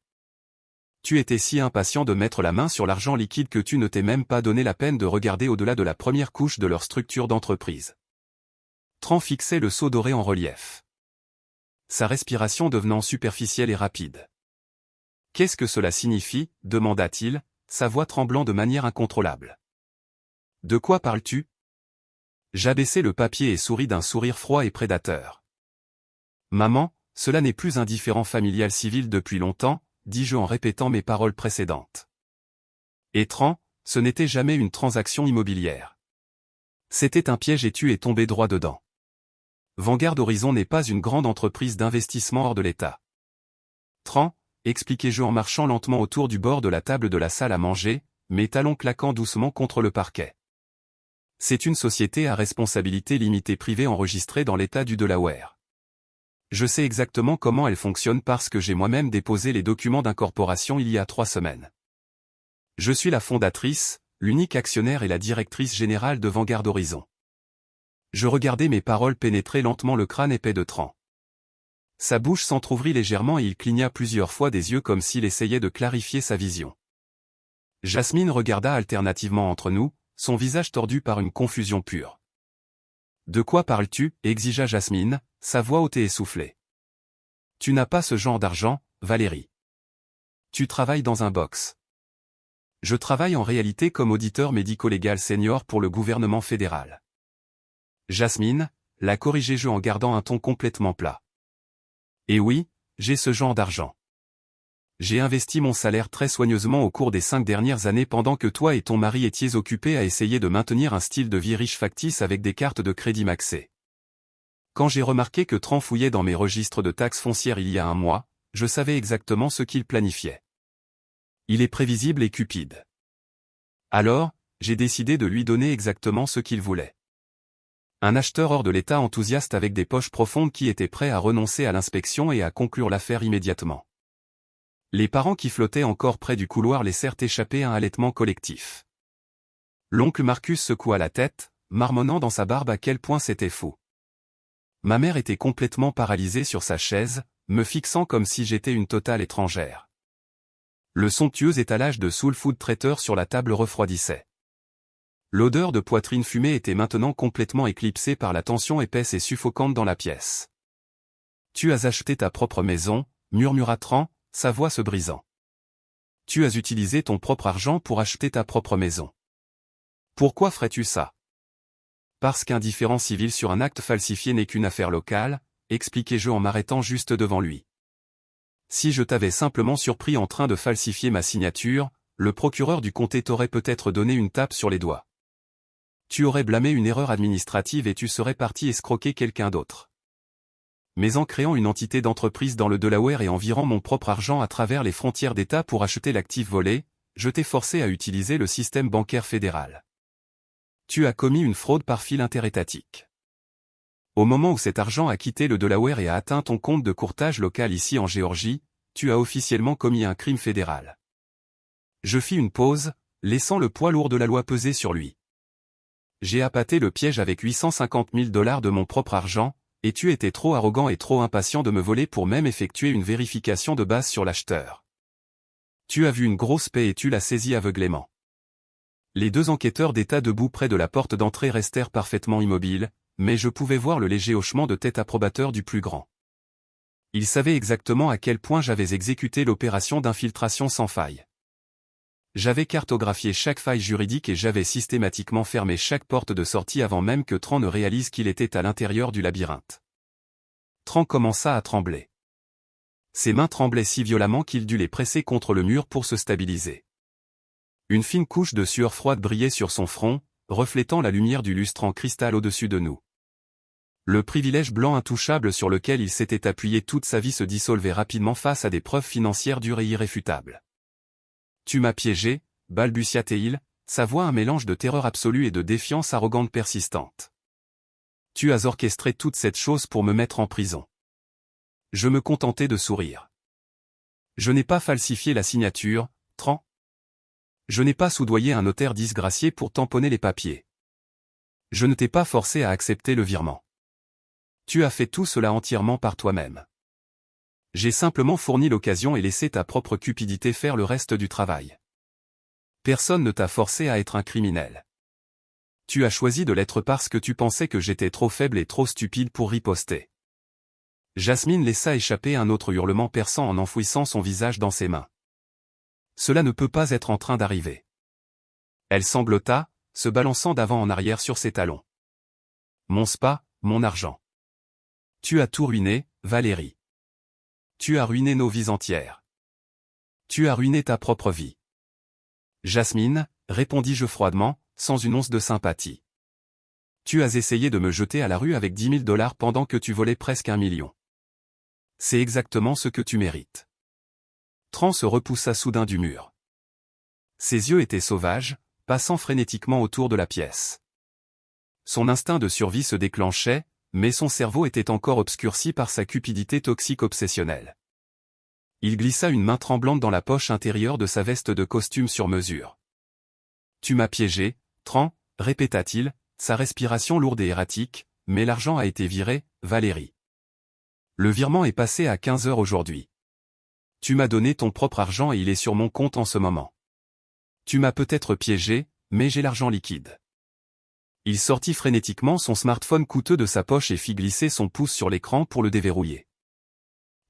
Tu étais si impatient de mettre la main sur l'argent liquide que tu ne t'es même pas donné la peine de regarder au-delà de la première couche de leur structure d'entreprise. Tran fixait le sceau doré en relief. Sa respiration devenant superficielle et rapide. « Qu'est-ce que cela signifie » demanda-t-il, sa voix tremblant de manière incontrôlable. « De quoi parles-tu » J'abaissai le papier et souris d'un sourire froid et prédateur. « Maman, cela n'est plus un différend familial civil depuis longtemps, dis-je en répétant mes paroles précédentes. Et Tran, ce n'était jamais une transaction immobilière. C'était un piège et tu es tombé droit dedans. Vanguard Horizon n'est pas une grande entreprise d'investissement hors de l'État. Tran, expliquai-je en marchant lentement autour du bord de la table de la salle à manger, mes talons claquant doucement contre le parquet. C'est une société à responsabilité limitée privée enregistrée dans l'État du Delaware. Je sais exactement comment elle fonctionne parce que j'ai moi-même déposé les documents d'incorporation il y a 3 semaines. Je suis la fondatrice, l'unique actionnaire et la directrice générale de Vanguard Horizon. Je regardais mes paroles pénétrer lentement le crâne épais de Tran. Sa bouche s'entr'ouvrit légèrement et il cligna plusieurs fois des yeux comme s'il essayait de clarifier sa vision. Jasmine regarda alternativement entre nous, son visage tordu par une confusion pure. « De quoi parles-tu » exigea Jasmine, sa voix haute et essoufflée. « Tu n'as pas ce genre d'argent, Valérie. Tu travailles dans un box. » « Je travaille en réalité comme auditeur médico-légal senior pour le gouvernement fédéral. » Jasmine, la corrigeai-je en gardant un ton complètement plat. « Et oui, j'ai ce genre d'argent. J'ai investi mon salaire très soigneusement au cours des 5 dernières années pendant que toi et ton mari étiez occupés à essayer de maintenir un style de vie riche factice avec des cartes de crédit maxées. Quand j'ai remarqué que Tran fouillait dans mes registres de taxes foncières il y a un mois, je savais exactement ce qu'il planifiait. Il est prévisible et cupide. Alors, j'ai décidé de lui donner exactement ce qu'il voulait. Un acheteur hors de l'état enthousiaste avec des poches profondes qui était prêt à renoncer à l'inspection et à conclure l'affaire immédiatement. Les parents qui flottaient encore près du couloir laissèrent échapper un halètement collectif. L'oncle Marcus secoua la tête, marmonnant dans sa barbe à quel point c'était fou. Ma mère était complètement paralysée sur sa chaise, me fixant comme si j'étais une totale étrangère. Le somptueux étalage de Soul Food traiteur sur la table refroidissait. L'odeur de poitrine fumée était maintenant complètement éclipsée par la tension épaisse et suffocante dans la pièce. « Tu as acheté ta propre maison » murmura Tran, sa voix se brisant. « Tu as utilisé ton propre argent pour acheter ta propre maison. Pourquoi ferais-tu ça ? Parce qu'un différend civil sur un acte falsifié n'est qu'une affaire locale, expliquai-je en m'arrêtant juste devant lui. Si je t'avais simplement surpris en train de falsifier ma signature, le procureur du comté t'aurait peut-être donné une tape sur les doigts. Tu aurais blâmé une erreur administrative et tu serais parti escroquer quelqu'un d'autre. Mais en créant une entité d'entreprise dans le Delaware et en virant mon propre argent à travers les frontières d'État pour acheter l'actif volé, je t'ai forcé à utiliser le système bancaire fédéral. Tu as commis une fraude par fil interétatique. Au moment où cet argent a quitté le Delaware et a atteint ton compte de courtage local ici en Géorgie, tu as officiellement commis un crime fédéral. Je fis une pause, laissant le poids lourd de la loi peser sur lui. J'ai appâté le piège avec 850 000 $ de mon propre argent, et tu étais trop arrogant et trop impatient de me voler pour même effectuer une vérification de base sur l'acheteur. Tu as vu une grosse paie et tu l'as saisie aveuglément. Les 2 enquêteurs d'État debout près de la porte d'entrée restèrent parfaitement immobiles, mais je pouvais voir le léger hochement de tête approbateur du plus grand. Ils savaient exactement à quel point j'avais exécuté l'opération d'infiltration sans faille. J'avais cartographié chaque faille juridique et j'avais systématiquement fermé chaque porte de sortie avant même que Tran ne réalise qu'il était à l'intérieur du labyrinthe. Tran commença à trembler. Ses mains tremblaient si violemment qu'il dut les presser contre le mur pour se stabiliser. Une fine couche de sueur froide brillait sur son front, reflétant la lumière du lustre en cristal au-dessus de nous. Le privilège blanc intouchable sur lequel il s'était appuyé toute sa vie se dissolvait rapidement face à des preuves financières dures et irréfutables. « Tu m'as piégé » balbutia-t-il, sa voix un mélange de terreur absolue et de défiance arrogante persistante. « Tu as orchestré toute cette chose pour me mettre en prison. » Je me contentais de sourire. « Je n'ai pas falsifié la signature, Tran. Je n'ai pas soudoyé un notaire disgracié pour tamponner les papiers. Je ne t'ai pas forcé à accepter le virement. Tu as fait tout cela entièrement par toi-même. J'ai simplement fourni l'occasion et laissé ta propre cupidité faire le reste du travail. Personne ne t'a forcé à être un criminel. Tu as choisi de l'être parce que tu pensais que j'étais trop faible et trop stupide pour riposter. » Jasmine laissa échapper un autre hurlement perçant en enfouissant son visage dans ses mains. « Cela ne peut pas être en train d'arriver. » Elle sanglota, se balançant d'avant en arrière sur ses talons. « Mon spa, mon argent. Tu as tout ruiné, Valérie. Tu as ruiné nos vies entières. Tu as ruiné ta propre vie. » Jasmine, répondis-je froidement, sans une once de sympathie. Tu as essayé de me jeter à la rue avec 10 000 $ pendant que tu volais presque 1 million. C'est exactement ce que tu mérites. Tran se repoussa soudain du mur. Ses yeux étaient sauvages, passant frénétiquement autour de la pièce. Son instinct de survie se déclenchait, mais son cerveau était encore obscurci par sa cupidité toxique obsessionnelle. Il glissa une main tremblante dans la poche intérieure de sa veste de costume sur mesure. « Tu m'as piégé, Tran, » répéta-t-il, sa respiration lourde et erratique, « mais l'argent a été viré, Valérie. Le virement est passé à 15 heures aujourd'hui. Tu m'as donné ton propre argent et il est sur mon compte en ce moment. Tu m'as peut-être piégé, mais j'ai l'argent liquide. » Il sortit frénétiquement son smartphone coûteux de sa poche et fit glisser son pouce sur l'écran pour le déverrouiller.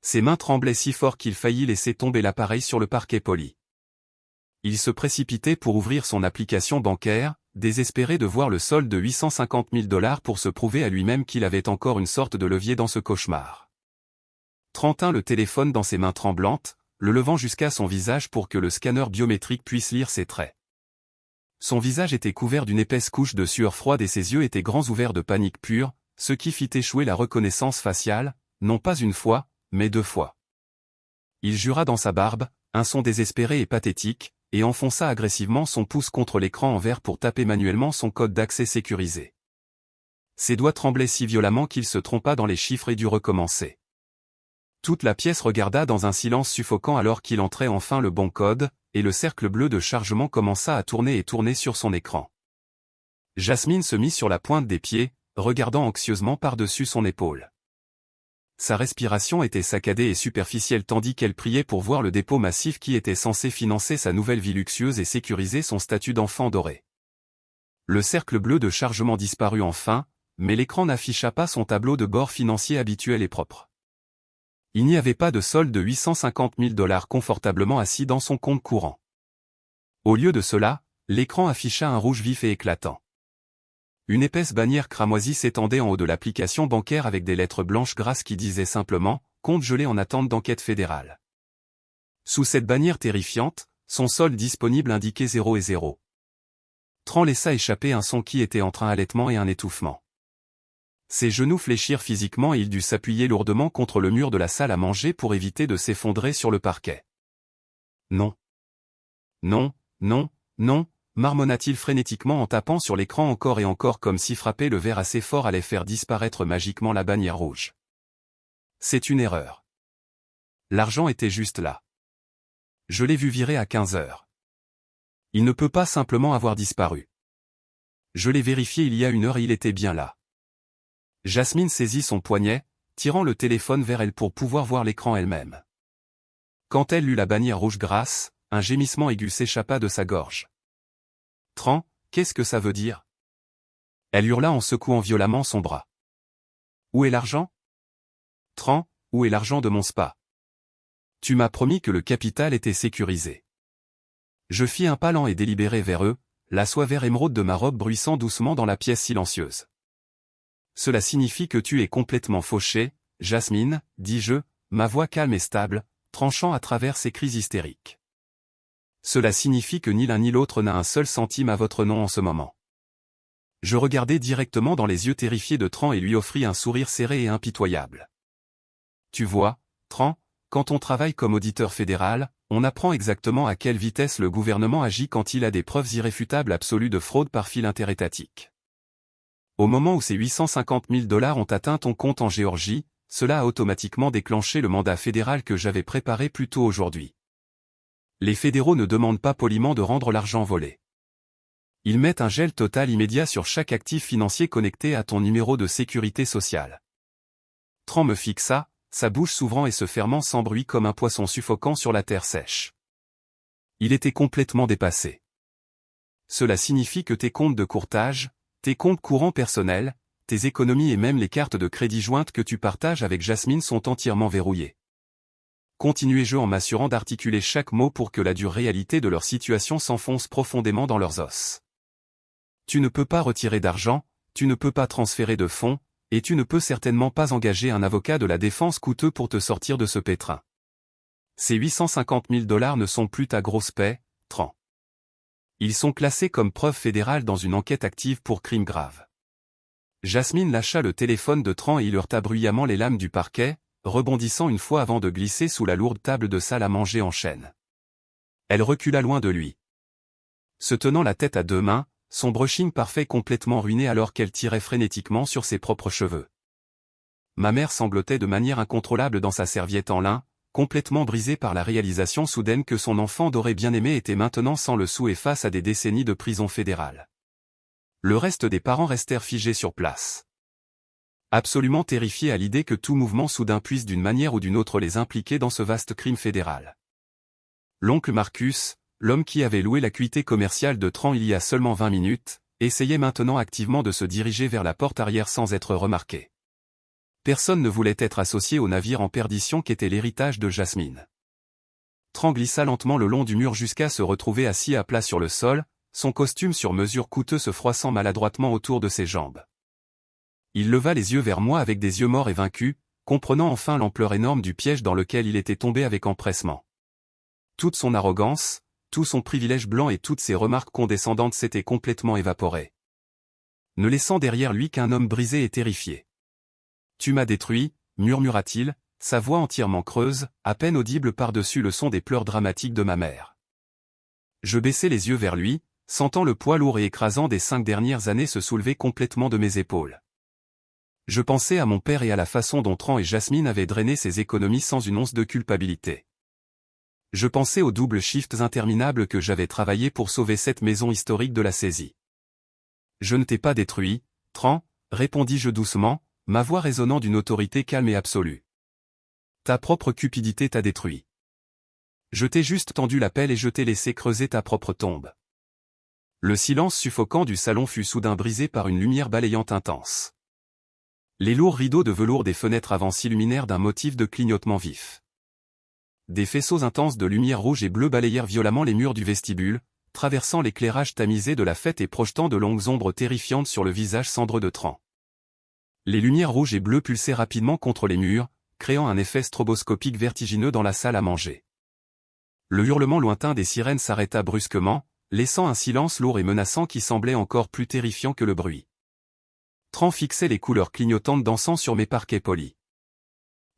Ses mains tremblaient si fort qu'il faillit laisser tomber l'appareil sur le parquet poli. Il se précipitait pour ouvrir son application bancaire, désespéré de voir le solde de 850 000 $ pour se prouver à lui-même qu'il avait encore une sorte de levier dans ce cauchemar. Tran tint le téléphone dans ses mains tremblantes, le levant jusqu'à son visage pour que le scanner biométrique puisse lire ses traits. Son visage était couvert d'une épaisse couche de sueur froide et ses yeux étaient grands ouverts de panique pure, ce qui fit échouer la reconnaissance faciale, non pas une fois, mais 2 fois. Il jura dans sa barbe, un son désespéré et pathétique, et enfonça agressivement son pouce contre l'écran en verre pour taper manuellement son code d'accès sécurisé. Ses doigts tremblaient si violemment qu'il se trompa dans les chiffres et dut recommencer. Toute la pièce regarda dans un silence suffocant alors qu'il entrait enfin le bon code, et le cercle bleu de chargement commença à tourner et tourner sur son écran. Jasmine se mit sur la pointe des pieds, regardant anxieusement par-dessus son épaule. Sa respiration était saccadée et superficielle tandis qu'elle priait pour voir le dépôt massif qui était censé financer sa nouvelle vie luxueuse et sécuriser son statut d'enfant doré. Le cercle bleu de chargement disparut enfin, mais l'écran n'afficha pas son tableau de bord financier habituel et propre. Il n'y avait pas de solde de 850 000 $ confortablement assis dans son compte courant. Au lieu de cela, l'écran afficha un rouge vif et éclatant. Une épaisse bannière cramoisie s'étendait en haut de l'application bancaire avec des lettres blanches grasses qui disaient simplement « Compte gelé en attente d'enquête fédérale ». Sous cette bannière terrifiante, son solde disponible indiquait 0 et 0. Tran laissa échapper un son qui était entre un halètement et un étouffement. Ses genoux fléchirent physiquement et il dut s'appuyer lourdement contre le mur de la salle à manger pour éviter de s'effondrer sur le parquet. « Non. Non, non, non », marmonna-t-il frénétiquement en tapant sur l'écran encore et encore comme si frapper le verre assez fort allait faire disparaître magiquement la bannière rouge. C'est une erreur. L'argent était juste là. Je l'ai vu virer à 15 heures. Il ne peut pas simplement avoir disparu. Je l'ai vérifié il y a 1 heure et il était bien là. Jasmine saisit son poignet, tirant le téléphone vers elle pour pouvoir voir l'écran elle-même. Quand elle lut la bannière rouge grasse, un gémissement aigu s'échappa de sa gorge. « Tran, qu'est-ce que ça veut dire ?» Elle hurla en secouant violemment son bras. « Où est l'argent ? Tran, où est l'argent de mon spa ? Tu m'as promis que le capital était sécurisé. » Je fis un pas lent et délibéré vers eux, la soie vert émeraude de ma robe bruissant doucement dans la pièce silencieuse. « Cela signifie que tu es complètement fauchée, Jasmine, dis-je, ma voix calme et stable, tranchant à travers ses cris hystériques. Cela signifie que ni l'un ni l'autre n'a un seul centime à votre nom en ce moment. » Je regardai directement dans les yeux terrifiés de Tran et lui offris un sourire serré et impitoyable. « Tu vois, Tran, quand on travaille comme auditeur fédéral, on apprend exactement à quelle vitesse le gouvernement agit quand il a des preuves irréfutables absolues de fraude par fil interétatique. Au moment où ces 850 000 $ ont atteint ton compte en Géorgie, cela a automatiquement déclenché le mandat fédéral que j'avais préparé plus tôt aujourd'hui. Les fédéraux ne demandent pas poliment de rendre l'argent volé. Ils mettent un gel total immédiat sur chaque actif financier connecté à ton numéro de sécurité sociale. » Tran me fixa, sa bouche s'ouvrant et se fermant sans bruit comme un poisson suffocant sur la terre sèche. Il était complètement dépassé. « Cela signifie que tes comptes de courtage, tes comptes courants personnels, tes économies et même les cartes de crédit jointes que tu partages avec Jasmine sont entièrement verrouillées. » Continuai-je en m'assurant d'articuler chaque mot pour que la dure réalité de leur situation s'enfonce profondément dans leurs os. Tu ne peux pas retirer d'argent, tu ne peux pas transférer de fonds, et tu ne peux certainement pas engager un avocat de la défense coûteux pour te sortir de ce pétrin. Ces 850 000 $ ne sont plus ta grosse paie, Tran. Ils sont classés comme preuve fédérale dans une enquête active pour crimes graves. Jasmine lâcha le téléphone de Tran et il heurta bruyamment les lames du parquet, rebondissant une fois avant de glisser sous la lourde table de salle à manger en chêne. Elle recula loin de lui. Se tenant la tête à 2 mains, son brushing parfait complètement ruiné alors qu'elle tirait frénétiquement sur ses propres cheveux. Ma mère sanglotait de manière incontrôlable dans sa serviette en lin, complètement brisée par la réalisation soudaine que son enfant doré bien-aimé était maintenant sans le sou et face à des décennies de prison fédérale. Le reste des parents restèrent figés sur place. Absolument terrifiés à l'idée que tout mouvement soudain puisse d'une manière ou d'une autre les impliquer dans ce vaste crime fédéral. L'oncle Marcus, l'homme qui avait loué l'acuité commerciale de Tran il y a seulement 20 minutes, essayait maintenant activement de se diriger vers la porte arrière sans être remarqué. Personne ne voulait être associé au navire en perdition qu'était l'héritage de Jasmine. Tran glissa lentement le long du mur jusqu'à se retrouver assis à plat sur le sol, son costume sur mesure coûteux se froissant maladroitement autour de ses jambes. Il leva les yeux vers moi avec des yeux morts et vaincus, comprenant enfin l'ampleur énorme du piège dans lequel il était tombé avec empressement. Toute son arrogance, tout son privilège blanc et toutes ses remarques condescendantes s'étaient complètement évaporées, ne laissant derrière lui qu'un homme brisé et terrifié. « Tu m'as détruit », murmura-t-il, sa voix entièrement creuse, à peine audible par-dessus le son des pleurs dramatiques de ma mère. Je baissai les yeux vers lui, sentant le poids lourd et écrasant des 5 dernières années se soulever complètement de mes épaules. Je pensais à mon père et à la façon dont Tran et Jasmine avaient drainé ses économies sans une once de culpabilité. Je pensais aux doubles shifts interminables que j'avais travaillés pour sauver cette maison historique de la saisie. « Je ne t'ai pas détruit, Tran, répondis-je doucement, ma voix résonnant d'une autorité calme et absolue. Ta propre cupidité t'a détruit. Je t'ai juste tendu la pelle et je t'ai laissé creuser ta propre tombe. » Le silence suffocant du salon fut soudain brisé par une lumière balayante intense. Les lourds rideaux de velours des fenêtres avant s'illuminèrent d'un motif de clignotement vif. Des faisceaux intenses de lumière rouge et bleue balayèrent violemment les murs du vestibule, traversant l'éclairage tamisé de la fête et projetant de longues ombres terrifiantes sur le visage cendreux de Tran. Les lumières rouges et bleues pulsaient rapidement contre les murs, créant un effet stroboscopique vertigineux dans la salle à manger. Le hurlement lointain des sirènes s'arrêta brusquement, laissant un silence lourd et menaçant qui semblait encore plus terrifiant que le bruit. Tran fixait les couleurs clignotantes d'encens sur mes parquets polis.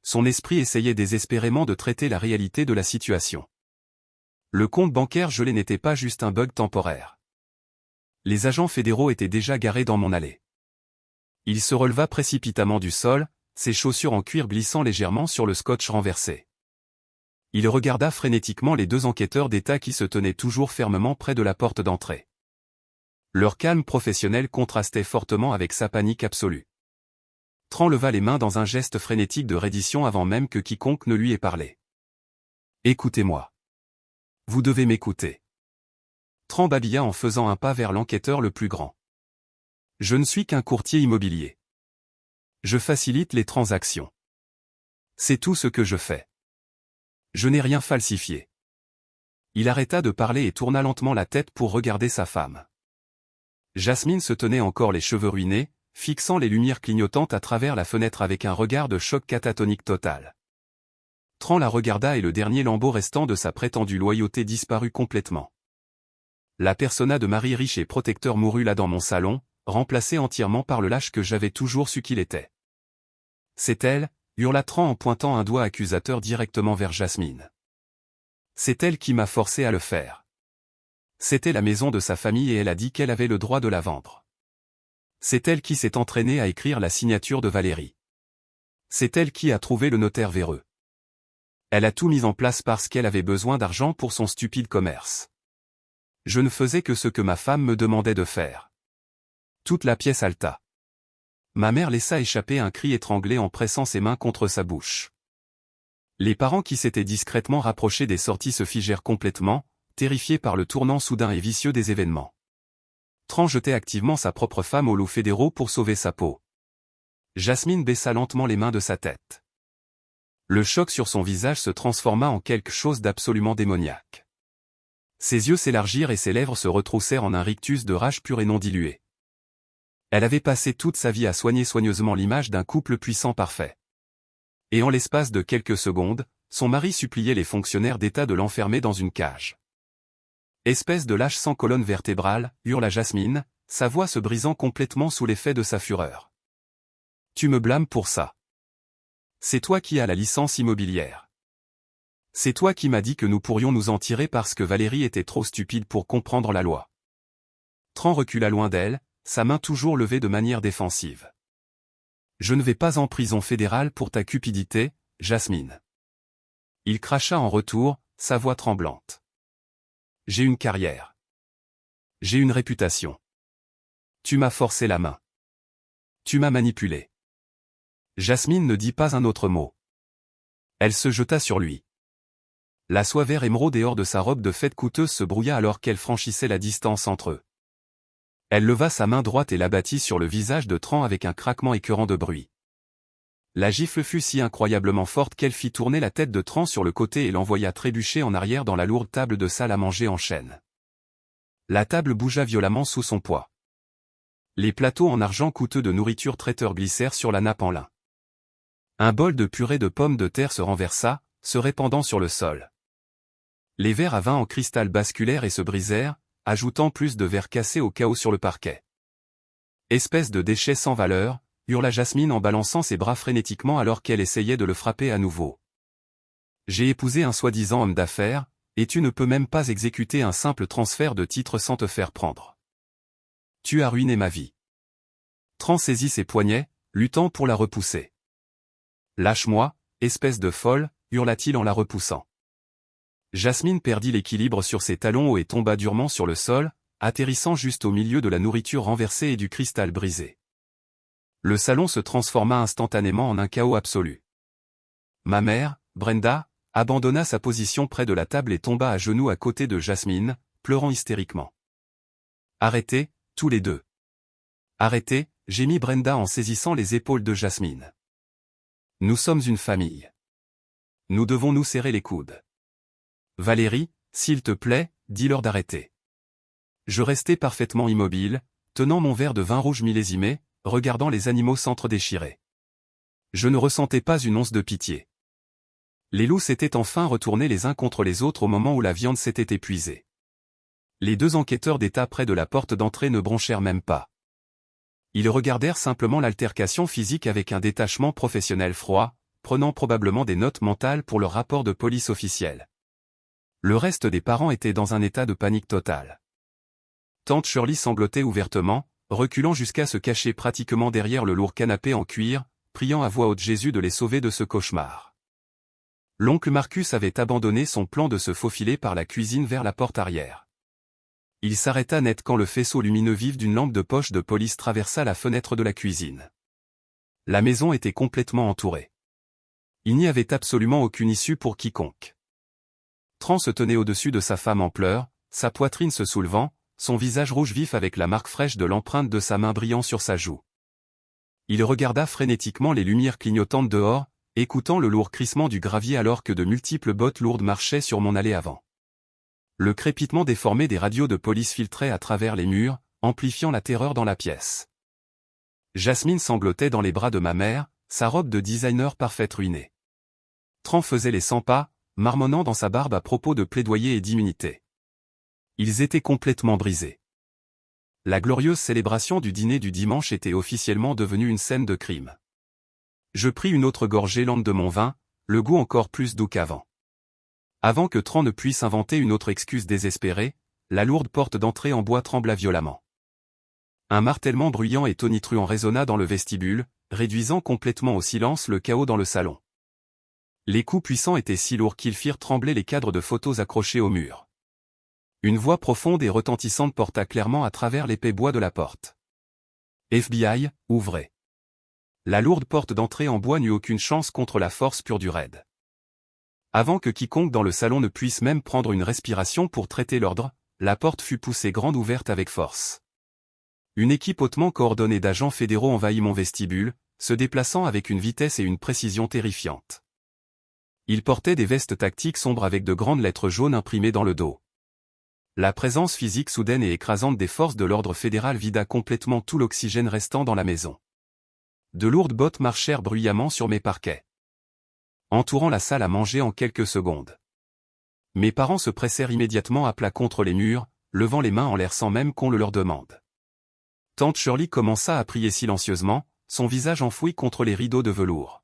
Son esprit essayait désespérément de traiter la réalité de la situation. Le compte bancaire gelé n'était pas juste un bug temporaire. Les agents fédéraux étaient déjà garés dans mon allée. Il se releva précipitamment du sol, ses chaussures en cuir glissant légèrement sur le scotch renversé. Il regarda frénétiquement les 2 enquêteurs d'État qui se tenaient toujours fermement près de la porte d'entrée. Leur calme professionnel contrastait fortement avec sa panique absolue. Tran leva les mains dans un geste frénétique de reddition avant même que quiconque ne lui ait parlé. « Écoutez-moi. Vous devez m'écouter. » Tran babilla en faisant un pas vers l'enquêteur le plus grand. « Je ne suis qu'un courtier immobilier. Je facilite les transactions. C'est tout ce que je fais. Je n'ai rien falsifié. » Il arrêta de parler et tourna lentement la tête pour regarder sa femme. Jasmine se tenait encore les cheveux ruinés, fixant les lumières clignotantes à travers la fenêtre avec un regard de choc catatonique total. Tran la regarda et le dernier lambeau restant de sa prétendue loyauté disparut complètement. La persona de mari riche et protecteur mourut là dans mon salon, remplacée entièrement par le lâche que j'avais toujours su qu'il était. « C'est elle » hurla Tran en pointant un doigt accusateur directement vers Jasmine. « C'est elle qui m'a forcé à le faire. C'était la maison de sa famille et elle a dit qu'elle avait le droit de la vendre. C'est elle qui s'est entraînée à écrire la signature de Valérie. C'est elle qui a trouvé le notaire véreux. Elle a tout mis en place parce qu'elle avait besoin d'argent pour son stupide commerce. Je ne faisais que ce que ma femme me demandait de faire. » Toute la pièce haleta. Ma mère laissa échapper un cri étranglé en pressant ses mains contre sa bouche. Les parents qui s'étaient discrètement rapprochés des sorties se figèrent complètement, terrifiés par le tournant soudain et vicieux des événements. Tran jetait activement sa propre femme aux loups fédéraux pour sauver sa peau. Jasmine baissa lentement les mains de sa tête. Le choc sur son visage se transforma en quelque chose d'absolument démoniaque. Ses yeux s'élargirent et ses lèvres se retroussèrent en un rictus de rage pure et non diluée. Elle avait passé toute sa vie à soigner soigneusement l'image d'un couple puissant parfait. Et en l'espace de quelques secondes, son mari suppliait les fonctionnaires d'État de l'enfermer dans une cage. « Espèce de lâche sans colonne vertébrale » hurla Jasmine, sa voix se brisant complètement sous l'effet de sa fureur. « Tu me blâmes pour ça. C'est toi qui as la licence immobilière. C'est toi qui m'as dit que nous pourrions nous en tirer parce que Valérie était trop stupide pour comprendre la loi. » Tran recula loin d'elle, sa main toujours levée de manière défensive. « Je ne vais pas en prison fédérale pour ta cupidité, Jasmine. » Il cracha en retour, sa voix tremblante. « J'ai une carrière. J'ai une réputation. Tu m'as forcé la main. Tu m'as manipulé. » Jasmine ne dit pas un autre mot. Elle se jeta sur lui. La soie vert émeraude et hors de sa robe de fête coûteuse se brouilla alors qu'elle franchissait la distance entre eux. Elle leva sa main droite et l'abattit sur le visage de Tran avec un craquement écœurant de bruit. La gifle fut si incroyablement forte qu'elle fit tourner la tête de Tran sur le côté et l'envoya trébucher en arrière dans la lourde table de salle à manger en chêne. La table bougea violemment sous son poids. Les plateaux en argent coûteux de nourriture traiteur glissèrent sur la nappe en lin. Un bol de purée de pommes de terre se renversa, se répandant sur le sol. Les verres à vin en cristal basculèrent et se brisèrent, ajoutant plus de verres cassés au chaos sur le parquet. Espèce de déchet sans valeur, hurla Jasmine en balançant ses bras frénétiquement alors qu'elle essayait de le frapper à nouveau. J'ai épousé un soi-disant homme d'affaires, et tu ne peux même pas exécuter un simple transfert de titre sans te faire prendre. Tu as ruiné ma vie. Tran saisit ses poignets, luttant pour la repousser. Lâche-moi, espèce de folle, hurla-t-il en la repoussant. Jasmine perdit l'équilibre sur ses talons hauts et tomba durement sur le sol, atterrissant juste au milieu de la nourriture renversée et du cristal brisé. Le salon se transforma instantanément en un chaos absolu. Ma mère, Brenda, abandonna sa position près de la table et tomba à genoux à côté de Jasmine, pleurant hystériquement. Arrêtez, tous les deux. Arrêtez, gémit Brenda en saisissant les épaules de Jasmine. Nous sommes une famille. Nous devons nous serrer les coudes. Valérie, s'il te plaît, dis-leur d'arrêter. Je restais parfaitement immobile, tenant mon verre de vin rouge millésimé, regardant les animaux s'entre-déchirer. Je ne ressentais pas une once de pitié. Les loups s'étaient enfin retournés les uns contre les autres au moment où la viande s'était épuisée. Les deux enquêteurs d'État près de la porte d'entrée ne bronchèrent même pas. Ils regardèrent simplement l'altercation physique avec un détachement professionnel froid, prenant probablement des notes mentales pour leur rapport de police officiel. Le reste des parents étaient dans un état de panique totale. Tante Shirley sanglotait ouvertement, reculant jusqu'à se cacher pratiquement derrière le lourd canapé en cuir, priant à voix haute Jésus de les sauver de ce cauchemar. L'oncle Marcus avait abandonné son plan de se faufiler par la cuisine vers la porte arrière. Il s'arrêta net quand le faisceau lumineux vif d'une lampe de poche de police traversa la fenêtre de la cuisine. La maison était complètement entourée. Il n'y avait absolument aucune issue pour quiconque. Tran se tenait au-dessus de sa femme en pleurs, sa poitrine se soulevant, son visage rouge vif avec la marque fraîche de l'empreinte de sa main brillant sur sa joue. Il regarda frénétiquement les lumières clignotantes dehors, écoutant le lourd crissement du gravier alors que de multiples bottes lourdes marchaient sur mon allée avant. Le crépitement déformé des radios de police filtrait à travers les murs, amplifiant la terreur dans la pièce. Jasmine sanglotait dans les bras de ma mère, sa robe de designer parfaite ruinée. Tran faisait les 100 pas, marmonnant dans sa barbe à propos de plaidoyer et d'immunité. Ils étaient complètement brisés. La glorieuse célébration du dîner du dimanche était officiellement devenue une scène de crime. Je pris une autre gorgée lente de mon vin, le goût encore plus doux qu'avant. Avant que Tran ne puisse inventer une autre excuse désespérée, la lourde porte d'entrée en bois trembla violemment. Un martèlement bruyant et tonitruant résonna dans le vestibule, réduisant complètement au silence le chaos dans le salon. Les coups puissants étaient si lourds qu'ils firent trembler les cadres de photos accrochés au mur. Une voix profonde et retentissante porta clairement à travers l'épais bois de la porte. FBI, ouvrez. La lourde porte d'entrée en bois n'eut aucune chance contre la force pure du raid. Avant que quiconque dans le salon ne puisse même prendre une respiration pour traiter l'ordre, la porte fut poussée grande ouverte avec force. Une équipe hautement coordonnée d'agents fédéraux envahit mon vestibule, se déplaçant avec une vitesse et une précision terrifiantes. Ils portaient des vestes tactiques sombres avec de grandes lettres jaunes imprimées dans le dos. La présence physique soudaine et écrasante des forces de l'ordre fédéral vida complètement tout l'oxygène restant dans la maison. De lourdes bottes marchèrent bruyamment sur mes parquets, entourant la salle à manger en quelques secondes. Mes parents se pressèrent immédiatement à plat contre les murs, levant les mains en l'air sans même qu'on le leur demande. Tante Shirley commença à prier silencieusement, son visage enfoui contre les rideaux de velours.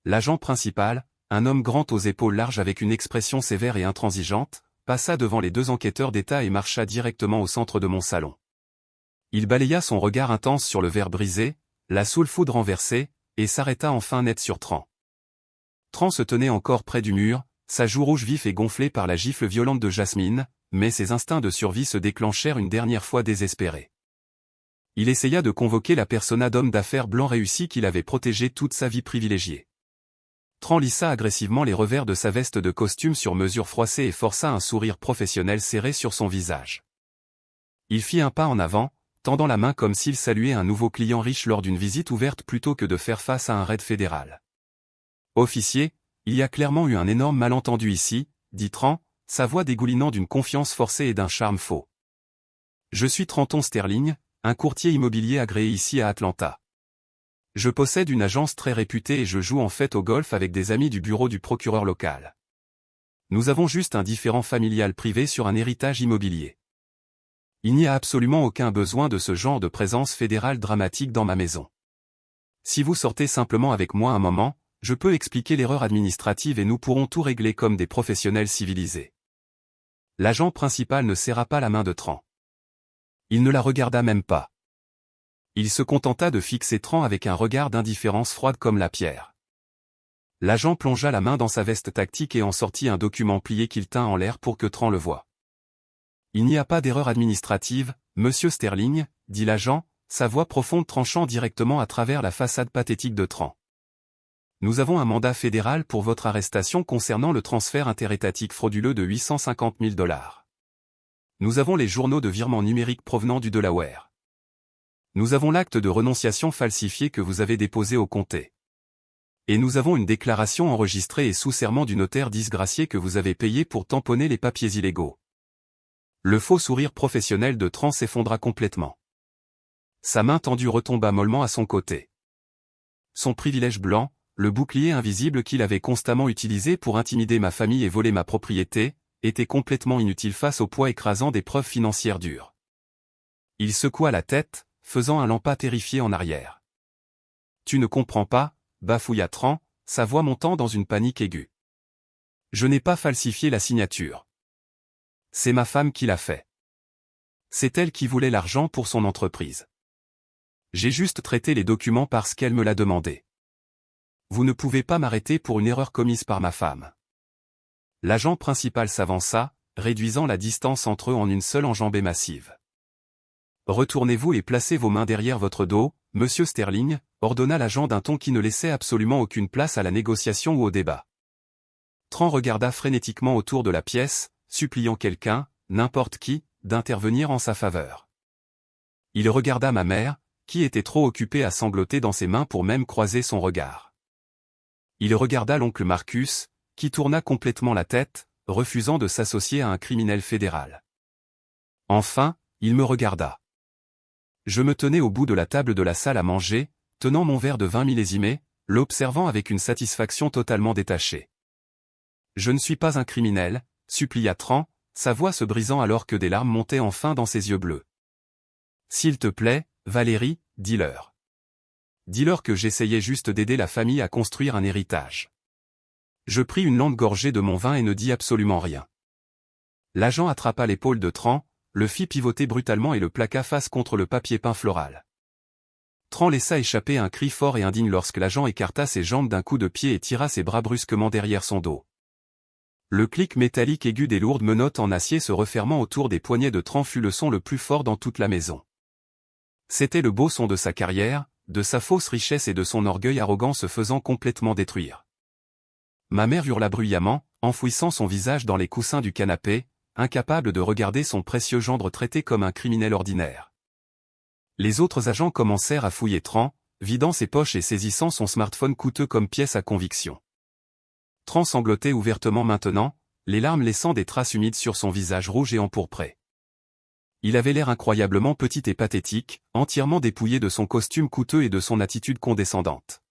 L'agent principal, un homme grand aux épaules larges avec une expression sévère et intransigeante, passa devant les deux enquêteurs d'État et marcha directement au centre de mon salon. Il balaya son regard intense sur le verre brisé, la soule-foudre renversée, et s'arrêta enfin net sur Tran. Tran se tenait encore près du mur, sa joue rouge vif et gonflée par la gifle violente de Jasmine, mais ses instincts de survie se déclenchèrent une dernière fois désespérés. Il essaya de convoquer la persona d'homme d'affaires blanc réussi qu'il avait protégé toute sa vie privilégiée. Tran lissa agressivement les revers de sa veste de costume sur mesure froissée et força un sourire professionnel serré sur son visage. Il fit un pas en avant, tendant la main comme s'il saluait un nouveau client riche lors d'une visite ouverte plutôt que de faire face à un raid fédéral. « Officier, il y a clairement eu un énorme malentendu ici, » dit Tran, sa voix dégoulinant d'une confiance forcée et d'un charme faux. « Je suis Trenton Sterling, un courtier immobilier agréé ici à Atlanta. Je possède une agence très réputée et je joue en fait au golf avec des amis du bureau du procureur local. Nous avons juste un différend familial privé sur un héritage immobilier. Il n'y a absolument aucun besoin de ce genre de présence fédérale dramatique dans ma maison. Si vous sortez simplement avec moi un moment, je peux expliquer l'erreur administrative et nous pourrons tout régler comme des professionnels civilisés. L'agent principal ne serra pas la main de Tran. Il ne la regarda même pas. Il se contenta de fixer Tran avec un regard d'indifférence froide comme la pierre. L'agent plongea la main dans sa veste tactique et en sortit un document plié qu'il tint en l'air pour que Tran le voie. Il n'y a pas d'erreur administrative, monsieur Sterling, dit l'agent, sa voix profonde tranchant directement à travers la façade pathétique de Tran. Nous avons un mandat fédéral pour votre arrestation concernant le transfert interétatique frauduleux de 850 000 $. Nous avons les journaux de virement numérique provenant du Delaware. Nous avons l'acte de renonciation falsifié que vous avez déposé au comté. Et nous avons une déclaration enregistrée et sous serment du notaire disgracié que vous avez payé pour tamponner les papiers illégaux. Le faux sourire professionnel de Tran s'effondra complètement. Sa main tendue retomba mollement à son côté. Son privilège blanc, le bouclier invisible qu'il avait constamment utilisé pour intimider ma famille et voler ma propriété, était complètement inutile face au poids écrasant des preuves financières dures. Il secoua la tête, faisant un lampas terrifié en arrière. « Tu ne comprends pas » bafouilla Tran, sa voix montant dans une panique aiguë. « Je n'ai pas falsifié la signature. C'est ma femme qui l'a fait. C'est elle qui voulait l'argent pour son entreprise. J'ai juste traité les documents parce qu'elle me l'a demandé. Vous ne pouvez pas m'arrêter pour une erreur commise par ma femme. » L'agent principal s'avança, réduisant la distance entre eux en une seule enjambée massive. « Retournez-vous et placez vos mains derrière votre dos, monsieur Sterling, » ordonna l'agent d'un ton qui ne laissait absolument aucune place à la négociation ou au débat. Tran regarda frénétiquement autour de la pièce, suppliant quelqu'un, n'importe qui, d'intervenir en sa faveur. Il regarda ma mère, qui était trop occupée à sangloter dans ses mains pour même croiser son regard. Il regarda l'oncle Marcus, qui tourna complètement la tête, refusant de s'associer à un criminel fédéral. Enfin, il me regarda. Je me tenais au bout de la table de la salle à manger, tenant mon verre de vin millésimé, l'observant avec une satisfaction totalement détachée. « Je ne suis pas un criminel », supplia Tran, sa voix se brisant alors que des larmes montaient enfin dans ses yeux bleus. « S'il te plaît, Valérie, dis-leur. Dis-leur que j'essayais juste d'aider la famille à construire un héritage. » Je pris une longue gorgée de mon vin et ne dis absolument rien. L'agent attrapa l'épaule de Tran, le fit pivoter brutalement et le plaqua face contre le papier peint floral. Tran laissa échapper un cri fort et indigne lorsque l'agent écarta ses jambes d'un coup de pied et tira ses bras brusquement derrière son dos. Le clic métallique aigu des lourdes menottes en acier se refermant autour des poignets de Tran fut le son le plus fort dans toute la maison. C'était le beau son de sa carrière, de sa fausse richesse et de son orgueil arrogant se faisant complètement détruire. Ma mère hurla bruyamment, enfouissant son visage dans les coussins du canapé, incapable de regarder son précieux gendre traité comme un criminel ordinaire. Les autres agents commencèrent à fouiller Tran, vidant ses poches et saisissant son smartphone coûteux comme pièce à conviction. Tran sanglotait ouvertement maintenant, les larmes laissant des traces humides sur son visage rouge et empourpré. Il avait l'air incroyablement petit et pathétique, entièrement dépouillé de son costume coûteux et de son attitude condescendante.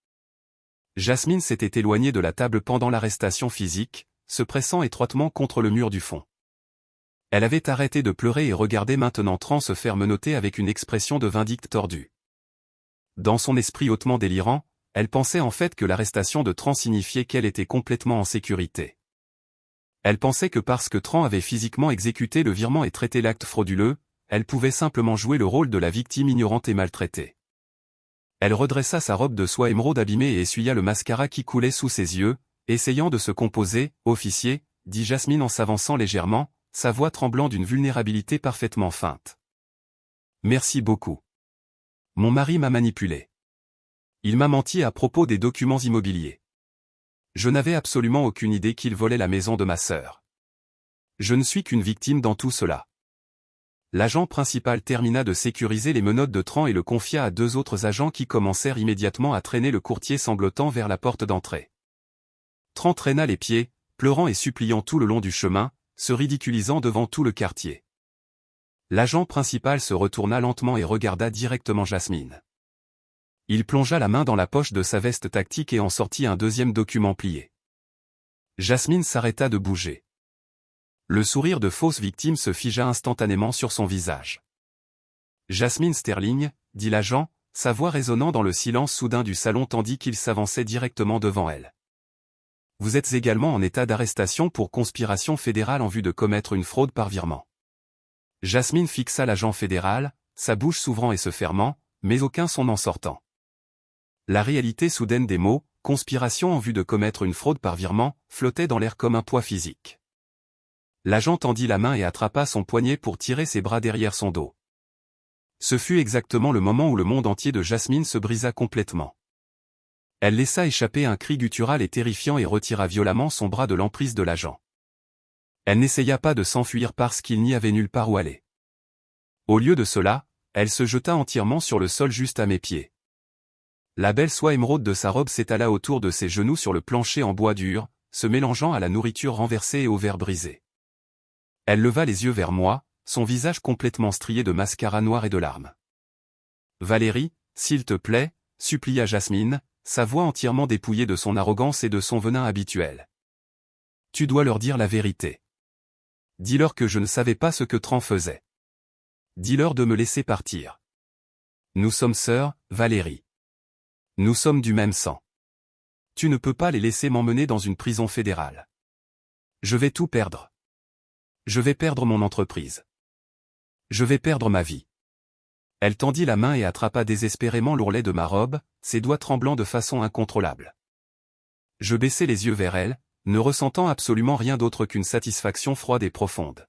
Jasmine s'était éloignée de la table pendant l'arrestation physique, se pressant étroitement contre le mur du fond. Elle avait arrêté de pleurer et regardait maintenant Tran se faire menotter avec une expression de vindicte tordue. Dans son esprit hautement délirant, elle pensait en fait que l'arrestation de Tran signifiait qu'elle était complètement en sécurité. Elle pensait que parce que Tran avait physiquement exécuté le virement et traité l'acte frauduleux, elle pouvait simplement jouer le rôle de la victime ignorante et maltraitée. Elle redressa sa robe de soie émeraude abîmée et essuya le mascara qui coulait sous ses yeux, essayant de se composer. « Officier », dit Jasmine en s'avançant légèrement, sa voix tremblant d'une vulnérabilité parfaitement feinte. « Merci beaucoup. Mon mari m'a manipulé. Il m'a menti à propos des documents immobiliers. Je n'avais absolument aucune idée qu'il volait la maison de ma sœur. Je ne suis qu'une victime dans tout cela. » L'agent principal termina de sécuriser les menottes de Tran et le confia à deux autres agents qui commencèrent immédiatement à traîner le courtier sanglotant vers la porte d'entrée. Tran traîna les pieds, pleurant et suppliant tout le long du chemin, se ridiculisant devant tout le quartier. L'agent principal se retourna lentement et regarda directement Jasmine. Il plongea la main dans la poche de sa veste tactique et en sortit un deuxième document plié. Jasmine s'arrêta de bouger. Le sourire de fausse victime se figea instantanément sur son visage. « Jasmine Sterling », dit l'agent, sa voix résonnant dans le silence soudain du salon tandis qu'il s'avançait directement devant elle. « Vous êtes également en état d'arrestation pour conspiration fédérale en vue de commettre une fraude par virement. » Jasmine fixa l'agent fédéral, sa bouche s'ouvrant et se fermant, mais aucun son n'en sortant. La réalité soudaine des mots, conspiration en vue de commettre une fraude par virement, flottait dans l'air comme un poids physique. L'agent tendit la main et attrapa son poignet pour tirer ses bras derrière son dos. Ce fut exactement le moment où le monde entier de Jasmine se brisa complètement. Elle laissa échapper un cri guttural et terrifiant et retira violemment son bras de l'emprise de l'agent. Elle n'essaya pas de s'enfuir parce qu'il n'y avait nulle part où aller. Au lieu de cela, elle se jeta entièrement sur le sol juste à mes pieds. La belle soie émeraude de sa robe s'étala autour de ses genoux sur le plancher en bois dur, se mélangeant à la nourriture renversée et au verre brisé. Elle leva les yeux vers moi, son visage complètement strié de mascara noir et de larmes. « Valérie, s'il te plaît », supplia Jasmine, sa voix entièrement dépouillée de son arrogance et de son venin habituel. « Tu dois leur dire la vérité. Dis-leur que je ne savais pas ce que Tran faisait. Dis-leur de me laisser partir. Nous sommes sœurs, Valérie. Nous sommes du même sang. Tu ne peux pas les laisser m'emmener dans une prison fédérale. Je vais tout perdre. Je vais perdre mon entreprise. Je vais perdre ma vie. » Elle tendit la main et attrapa désespérément l'ourlet de ma robe, ses doigts tremblant de façon incontrôlable. Je baissai les yeux vers elle, ne ressentant absolument rien d'autre qu'une satisfaction froide et profonde.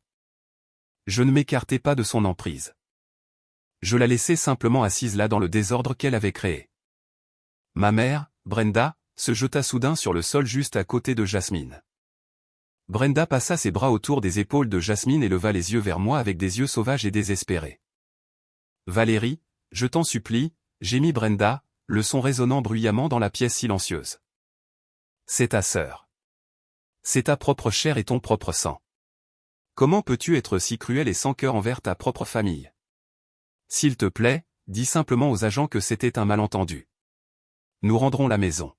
Je ne m'écartai pas de son emprise. Je la laissai simplement assise là dans le désordre qu'elle avait créé. Ma mère, Brenda, se jeta soudain sur le sol juste à côté de Jasmine. Brenda passa ses bras autour des épaules de Jasmine et leva les yeux vers moi avec des yeux sauvages et désespérés. « Valérie, je t'en supplie », gémit Brenda, le son résonnant bruyamment dans la pièce silencieuse. « C'est ta sœur. C'est ta propre chair et ton propre sang. Comment peux-tu être si cruel et sans cœur envers ta propre famille? S'il te plaît, dis simplement aux agents que c'était un malentendu. Nous rendrons la maison.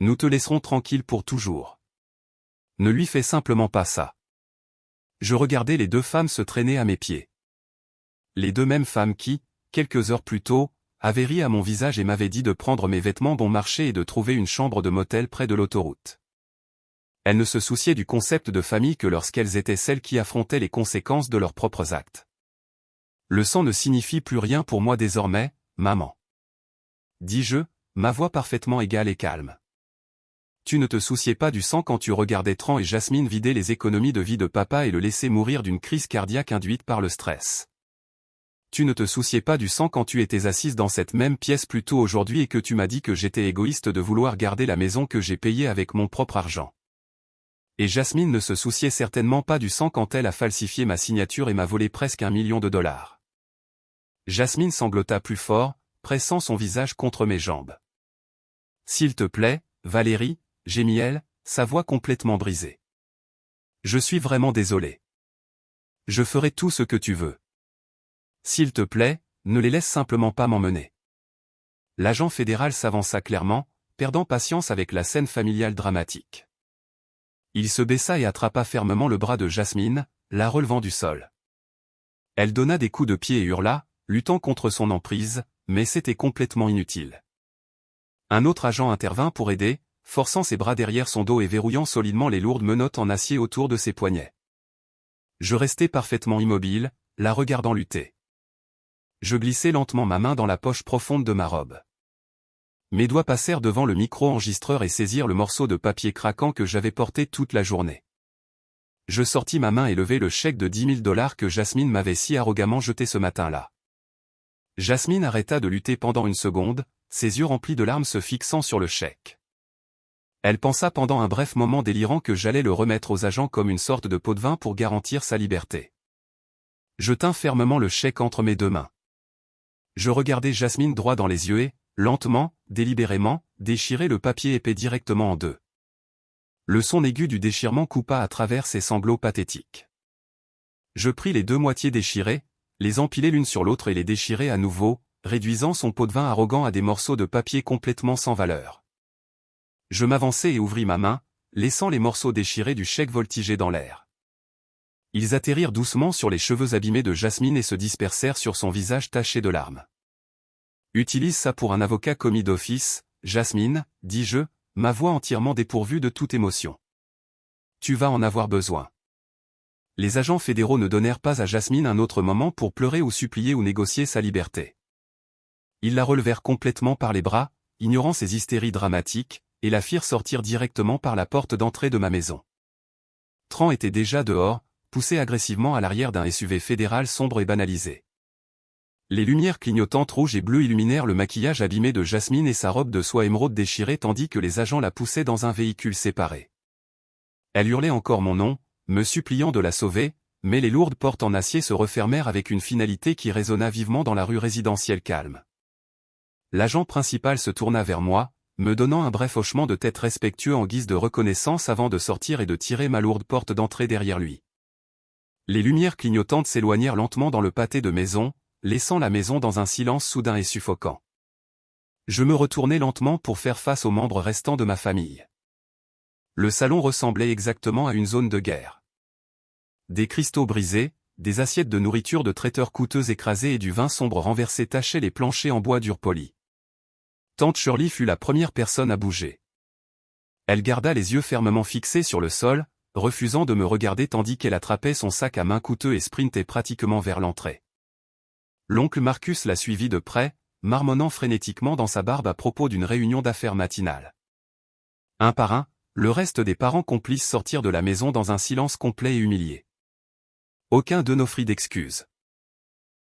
Nous te laisserons tranquille pour toujours. Ne lui fais simplement pas ça. » Je regardais les deux femmes se traîner à mes pieds. Les deux mêmes femmes qui, quelques heures plus tôt, avaient ri à mon visage et m'avaient dit de prendre mes vêtements bon marché et de trouver une chambre de motel près de l'autoroute. Elles ne se souciaient du concept de famille que lorsqu'elles étaient celles qui affrontaient les conséquences de leurs propres actes. Le sang ne signifie plus rien pour moi désormais, maman. Dis-je, ma voix parfaitement égale et calme. Tu ne te souciais pas du sang quand tu regardais Tran et Jasmine vider les économies de vie de papa et le laisser mourir d'une crise cardiaque induite par le stress. Tu ne te souciais pas du sang quand tu étais assise dans cette même pièce plus tôt aujourd'hui et que tu m'as dit que j'étais égoïste de vouloir garder la maison que j'ai payée avec mon propre argent. Et Jasmine ne se souciait certainement pas du sang quand elle a falsifié ma signature et m'a volé presque $1 million. Jasmine sanglota plus fort, pressant son visage contre mes jambes. « S'il te plaît, Valérie », gémit-elle, sa voix complètement brisée. « Je suis vraiment désolé. Je ferai tout ce que tu veux. S'il te plaît, ne les laisse simplement pas m'emmener. » L'agent fédéral s'avança clairement, perdant patience avec la scène familiale dramatique. Il se baissa et attrapa fermement le bras de Jasmine, la relevant du sol. Elle donna des coups de pied et hurla, luttant contre son emprise, mais c'était complètement inutile. Un autre agent intervint pour aider, forçant ses bras derrière son dos et verrouillant solidement les lourdes menottes en acier autour de ses poignets. Je restai parfaitement immobile, la regardant lutter. Je glissai lentement ma main dans la poche profonde de ma robe. Mes doigts passèrent devant le micro-enregistreur et saisirent le morceau de papier craquant que j'avais porté toute la journée. Je sortis ma main et levai le chèque de $10 000 que Jasmine m'avait si arrogamment jeté ce matin-là. Jasmine arrêta de lutter pendant une seconde, ses yeux remplis de larmes se fixant sur le chèque. Elle pensa pendant un bref moment délirant que j'allais le remettre aux agents comme une sorte de pot de vin pour garantir sa liberté. Je tins fermement le chèque entre mes deux mains. Je regardai Jasmine droit dans les yeux et, lentement, délibérément, déchirai le papier épais directement en deux. Le son aigu du déchirement coupa à travers ses sanglots pathétiques. Je pris les deux moitiés déchirées, les empilai l'une sur l'autre et les déchirai à nouveau, réduisant son pot de vin arrogant à des morceaux de papier complètement sans valeur. Je m'avançai et ouvris ma main, laissant les morceaux déchirés du chèque voltiger dans l'air. Ils atterrirent doucement sur les cheveux abîmés de Jasmine et se dispersèrent sur son visage taché de larmes. « Utilise ça pour un avocat commis d'office, Jasmine, dis-je, ma voix entièrement dépourvue de toute émotion. Tu vas en avoir besoin. » Les agents fédéraux ne donnèrent pas à Jasmine un autre moment pour pleurer ou supplier ou négocier sa liberté. Ils la relevèrent complètement par les bras, ignorant ses hystéries dramatiques, et la firent sortir directement par la porte d'entrée de ma maison. Tran était déjà dehors, poussé agressivement à l'arrière d'un SUV fédéral sombre et banalisé. Les lumières clignotantes rouges et bleues illuminèrent le maquillage abîmé de Jasmine et sa robe de soie émeraude déchirée tandis que les agents la poussaient dans un véhicule séparé. Elle hurlait encore mon nom, me suppliant de la sauver, mais les lourdes portes en acier se refermèrent avec une finalité qui résonna vivement dans la rue résidentielle calme. L'agent principal se tourna vers moi, me donnant un bref hochement de tête respectueux en guise de reconnaissance avant de sortir et de tirer ma lourde porte d'entrée derrière lui. Les lumières clignotantes s'éloignèrent lentement dans le pâté de maison, laissant la maison dans un silence soudain et suffocant. Je me retournai lentement pour faire face aux membres restants de ma famille. Le salon ressemblait exactement à une zone de guerre. Des cristaux brisés, des assiettes de nourriture de traiteurs coûteuses écrasées et du vin sombre renversé tachaient les planchers en bois dur poli. Tante Shirley fut la première personne à bouger. Elle garda les yeux fermement fixés sur le sol, refusant de me regarder tandis qu'elle attrapait son sac à main coûteux et sprintait pratiquement vers l'entrée. L'oncle Marcus la suivit de près, marmonnant frénétiquement dans sa barbe à propos d'une réunion d'affaires matinale. Un par un, le reste des parents complices sortirent de la maison dans un silence complet et humilié. Aucun d'eux n'offrit d'excuses.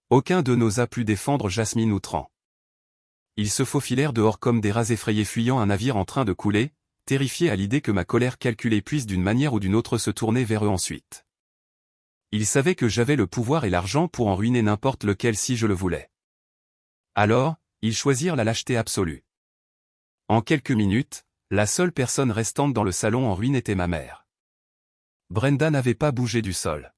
Aucun d'eux n'osa plus défendre Jasmine ou Tran. Ils se faufilèrent dehors comme des rats effrayés fuyant un navire en train de couler, terrifiés à l'idée que ma colère calculée puisse d'une manière ou d'une autre se tourner vers eux ensuite. Ils savaient que j'avais le pouvoir et l'argent pour en ruiner n'importe lequel si je le voulais. Alors, ils choisirent la lâcheté absolue. En quelques minutes, la seule personne restante dans le salon en ruine était ma mère. Brenda n'avait pas bougé du sol.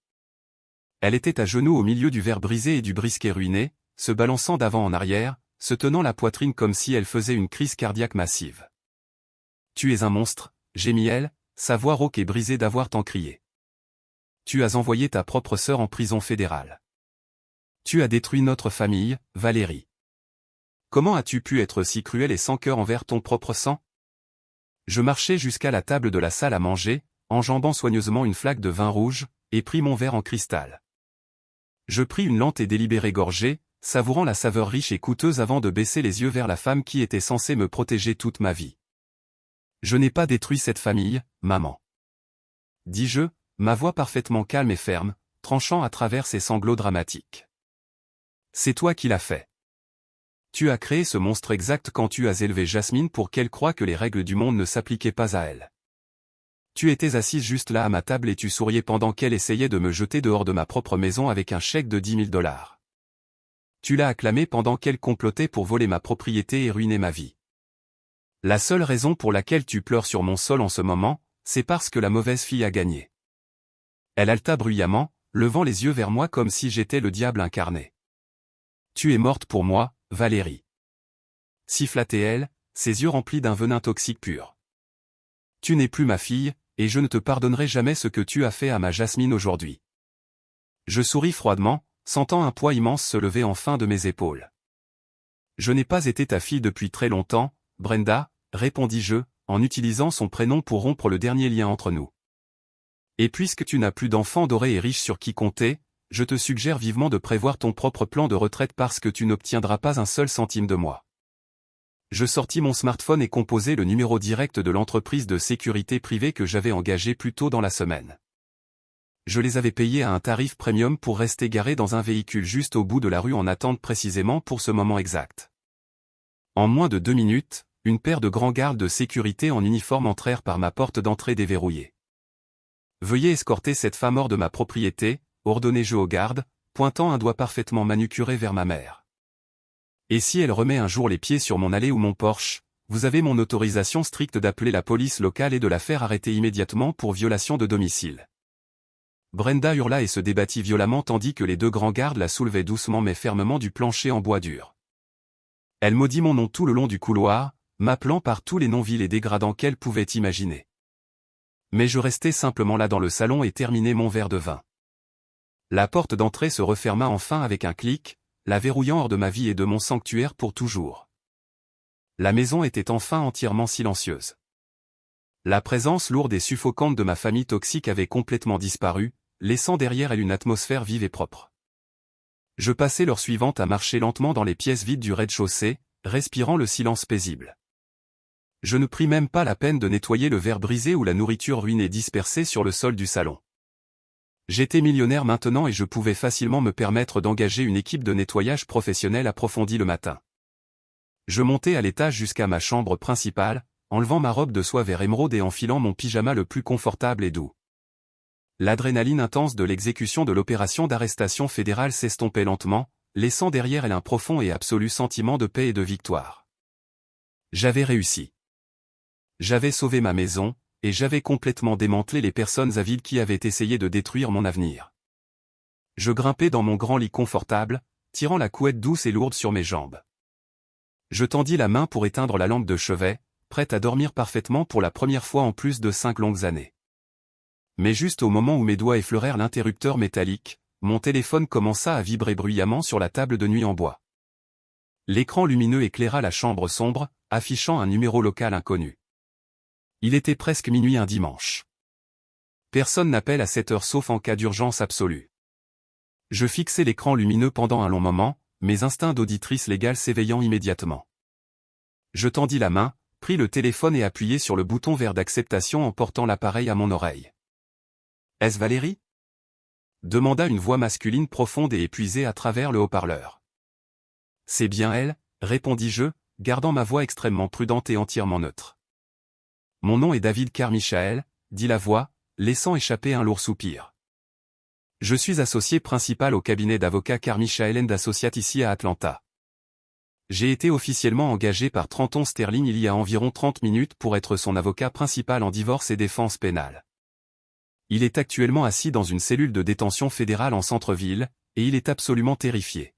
Elle était à genoux au milieu du verre brisé et du brisket ruiné, se balançant d'avant en arrière, se tenant la poitrine comme si elle faisait une crise cardiaque massive. « Tu es un monstre », gémit-elle, sa voix rauque et brisée d'avoir tant crié. « Tu as envoyé ta propre sœur en prison fédérale. Tu as détruit notre famille, Valérie. Comment as-tu pu être si cruel et sans cœur envers ton propre sang ?» Je marchai jusqu'à la table de la salle à manger, enjambant soigneusement une flaque de vin rouge, et pris mon verre en cristal. Je pris une lente et délibérée gorgée, savourant la saveur riche et coûteuse avant de baisser les yeux vers la femme qui était censée me protéger toute ma vie. « Je n'ai pas détruit cette famille, maman. » dis-je, ma voix parfaitement calme et ferme, tranchant à travers ses sanglots dramatiques. « C'est toi qui l'as fait. Tu as créé ce monstre exact quand tu as élevé Jasmine pour qu'elle croie que les règles du monde ne s'appliquaient pas à elle. Tu étais assise juste là à ma table et tu souriais pendant qu'elle essayait de me jeter dehors de ma propre maison avec un chèque de 10 000 $. Tu l'as acclamée pendant qu'elle complotait pour voler ma propriété et ruiner ma vie. La seule raison pour laquelle tu pleures sur mon sol en ce moment, c'est parce que la mauvaise fille a gagné. » Elle haleta bruyamment, levant les yeux vers moi comme si j'étais le diable incarné. « Tu es morte pour moi, Valérie. » siffla-t-elle, ses yeux remplis d'un venin toxique pur. « Tu n'es plus ma fille, et je ne te pardonnerai jamais ce que tu as fait à ma Jasmine aujourd'hui. » Je souris froidement, sentant un poids immense se lever enfin de mes épaules. « Je n'ai pas été ta fille depuis très longtemps, Brenda, » répondis-je, en utilisant son prénom pour rompre le dernier lien entre nous. « Et puisque tu n'as plus d'enfant doré et riche sur qui compter, je te suggère vivement de prévoir ton propre plan de retraite parce que tu n'obtiendras pas un seul centime de moi. » Je sortis mon smartphone et composai le numéro direct de l'entreprise de sécurité privée que j'avais engagée plus tôt dans la semaine. Je les avais payés à un tarif premium pour rester garés dans un véhicule juste au bout de la rue en attente précisément pour ce moment exact. En moins de 2 minutes, une paire de grands gardes de sécurité en uniforme entrèrent par ma porte d'entrée déverrouillée. « Veuillez escorter cette femme hors de ma propriété », ordonnai-je aux gardes, pointant un doigt parfaitement manucuré vers ma mère. « Et si elle remet un jour les pieds sur mon allée ou mon porche, vous avez mon autorisation stricte d'appeler la police locale et de la faire arrêter immédiatement pour violation de domicile. » Brenda hurla et se débattit violemment tandis que les 2 grands gardes la soulevaient doucement mais fermement du plancher en bois dur. Elle maudit mon nom tout le long du couloir, m'appelant par tous les noms vils et dégradants qu'elle pouvait imaginer. Mais je restais simplement là dans le salon et terminais mon verre de vin. La porte d'entrée se referma enfin avec un clic, la verrouillant hors de ma vie et de mon sanctuaire pour toujours. La maison était enfin entièrement silencieuse. La présence lourde et suffocante de ma famille toxique avait complètement disparu, laissant derrière elle une atmosphère vive et propre. Je passai l'heure suivante à marcher lentement dans les pièces vides du rez-de-chaussée, respirant le silence paisible. Je ne pris même pas la peine de nettoyer le verre brisé ou la nourriture ruinée dispersée sur le sol du salon. J'étais millionnaire maintenant et je pouvais facilement me permettre d'engager une équipe de nettoyage professionnelle approfondie le matin. Je montai à l'étage jusqu'à ma chambre principale, enlevant ma robe de soie vert émeraude et enfilant mon pyjama le plus confortable et doux. L'adrénaline intense de l'exécution de l'opération d'arrestation fédérale s'estompait lentement, laissant derrière elle un profond et absolu sentiment de paix et de victoire. J'avais réussi. J'avais sauvé ma maison, et j'avais complètement démantelé les personnes avides qui avaient essayé de détruire mon avenir. Je grimpai dans mon grand lit confortable, tirant la couette douce et lourde sur mes jambes. Je tendis la main pour éteindre la lampe de chevet, prête à dormir parfaitement pour la première fois en plus de 5 longues années. Mais juste au moment où mes doigts effleurèrent l'interrupteur métallique, mon téléphone commença à vibrer bruyamment sur la table de nuit en bois. L'écran lumineux éclaira la chambre sombre, affichant un numéro local inconnu. Il était presque minuit un dimanche. Personne n'appelle à cette heure sauf en cas d'urgence absolue. Je fixai l'écran lumineux pendant un long moment, mes instincts d'auditrice légale s'éveillant immédiatement. Je tendis la main, pris le téléphone et appuyai sur le bouton vert d'acceptation en portant l'appareil à mon oreille. « Est-ce Valérie ?» demanda une voix masculine profonde et épuisée à travers le haut-parleur. « C'est bien elle », répondis-je, gardant ma voix extrêmement prudente et entièrement neutre. « Mon nom est David Carmichael », dit la voix, laissant échapper un lourd soupir. « Je suis associé principal au cabinet d'avocats Carmichael & Associates ici à Atlanta. J'ai été officiellement engagé par Trenton Sterling il y a environ 30 minutes pour être son avocat principal en divorce et défense pénale. Il est actuellement assis dans une cellule de détention fédérale en centre-ville, et il est absolument terrifié.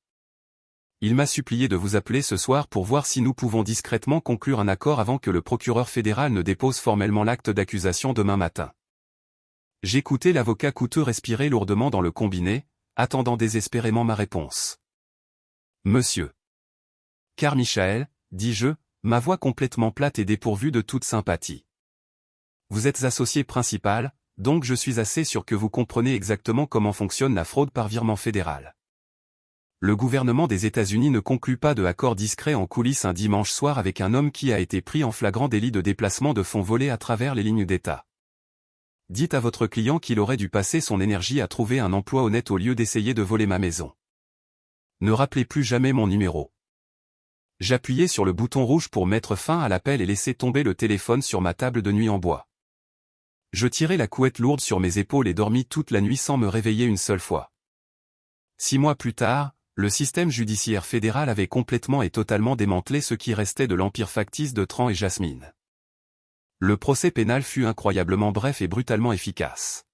Il m'a supplié de vous appeler ce soir pour voir si nous pouvons discrètement conclure un accord avant que le procureur fédéral ne dépose formellement l'acte d'accusation demain matin. » J'écoutais l'avocat coûteux respirer lourdement dans le combiné, attendant désespérément ma réponse. « Monsieur Carmichael, dis-je, ma voix complètement plate et dépourvue de toute sympathie. Vous êtes associé principal, donc je suis assez sûr que vous comprenez exactement comment fonctionne la fraude par virement fédéral. Le gouvernement des États-Unis ne conclut pas de accord discret en coulisses un dimanche soir avec un homme qui a été pris en flagrant délit de déplacement de fonds volés à travers les lignes d'État. Dites à votre client qu'il aurait dû passer son énergie à trouver un emploi honnête au lieu d'essayer de voler ma maison. Ne rappelez plus jamais mon numéro. » J'appuyai sur le bouton rouge pour mettre fin à l'appel et laisser tomber le téléphone sur ma table de nuit en bois. Je tirai la couette lourde sur mes épaules et dormis toute la nuit sans me réveiller une seule fois. 6 mois plus tard, le système judiciaire fédéral avait complètement et totalement démantelé ce qui restait de l'empire factice de Tran et Jasmine. Le procès pénal fut incroyablement bref et brutalement efficace.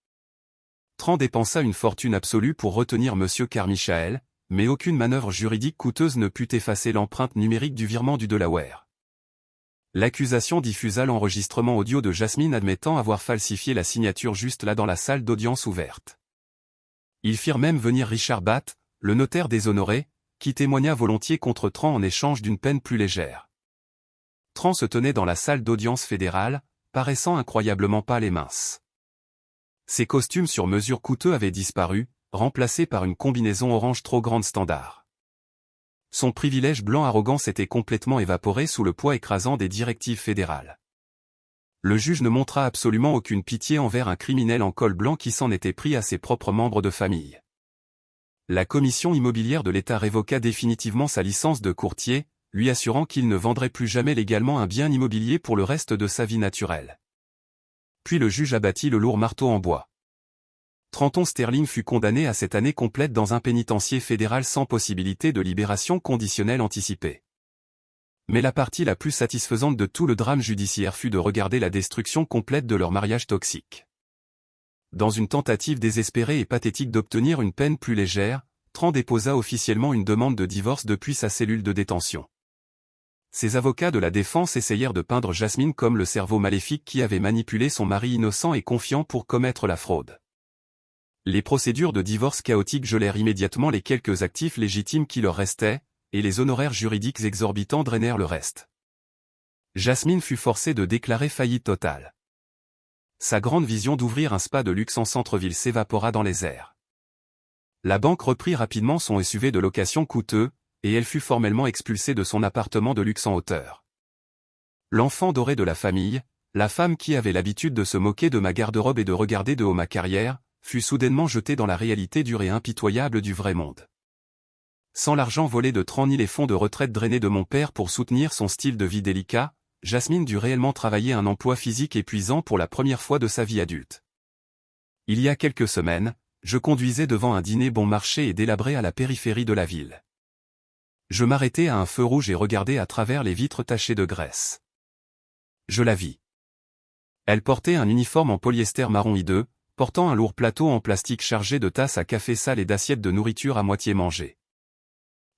Tran dépensa une fortune absolue pour retenir M. Carmichael, mais aucune manœuvre juridique coûteuse ne put effacer l'empreinte numérique du virement du Delaware. L'accusation diffusa l'enregistrement audio de Jasmine admettant avoir falsifié la signature juste là dans la salle d'audience ouverte. Ils firent même venir Richard Batt, le notaire déshonoré, qui témoigna volontiers contre Tran en échange d'une peine plus légère. Tran se tenait dans la salle d'audience fédérale, paraissant incroyablement pâle et mince. Ses costumes sur mesure coûteux avaient disparu, remplacé par une combinaison orange trop grande standard. Son privilège blanc arrogant s'était complètement évaporé sous le poids écrasant des directives fédérales. Le juge ne montra absolument aucune pitié envers un criminel en col blanc qui s'en était pris à ses propres membres de famille. La commission immobilière de l'État révoqua définitivement sa licence de courtier, lui assurant qu'il ne vendrait plus jamais légalement un bien immobilier pour le reste de sa vie naturelle. Puis le juge abattit le lourd marteau en bois. Trenton Sterling fut condamné à cette année complète dans un pénitencier fédéral sans possibilité de libération conditionnelle anticipée. Mais la partie la plus satisfaisante de tout le drame judiciaire fut de regarder la destruction complète de leur mariage toxique. Dans une tentative désespérée et pathétique d'obtenir une peine plus légère, Tran déposa officiellement une demande de divorce depuis sa cellule de détention. Ses avocats de la défense essayèrent de peindre Jasmine comme le cerveau maléfique qui avait manipulé son mari innocent et confiant pour commettre la fraude. Les procédures de divorce chaotiques gelèrent immédiatement les quelques actifs légitimes qui leur restaient, et les honoraires juridiques exorbitants drainèrent le reste. Jasmine fut forcée de déclarer faillite totale. Sa grande vision d'ouvrir un spa de luxe en centre-ville s'évapora dans les airs. La banque reprit rapidement son SUV de location coûteux, et elle fut formellement expulsée de son appartement de luxe en hauteur. L'enfant doré de la famille, la femme qui avait l'habitude de se moquer de ma garde-robe et de regarder de haut ma carrière, fut soudainement jetée dans la réalité dure et impitoyable du vrai monde. Sans l'argent volé de Tran ni les fonds de retraite drainés de mon père pour soutenir son style de vie délicat, Jasmine dut réellement travailler un emploi physique épuisant pour la première fois de sa vie adulte. Il y a quelques semaines, je conduisais devant un dîner bon marché et délabré à la périphérie de la ville. Je m'arrêtai à un feu rouge et regardai à travers les vitres tachées de graisse. Je la vis. Elle portait un uniforme en polyester marron hideux, portant un lourd plateau en plastique chargé de tasses à café sales et d'assiettes de nourriture à moitié mangées.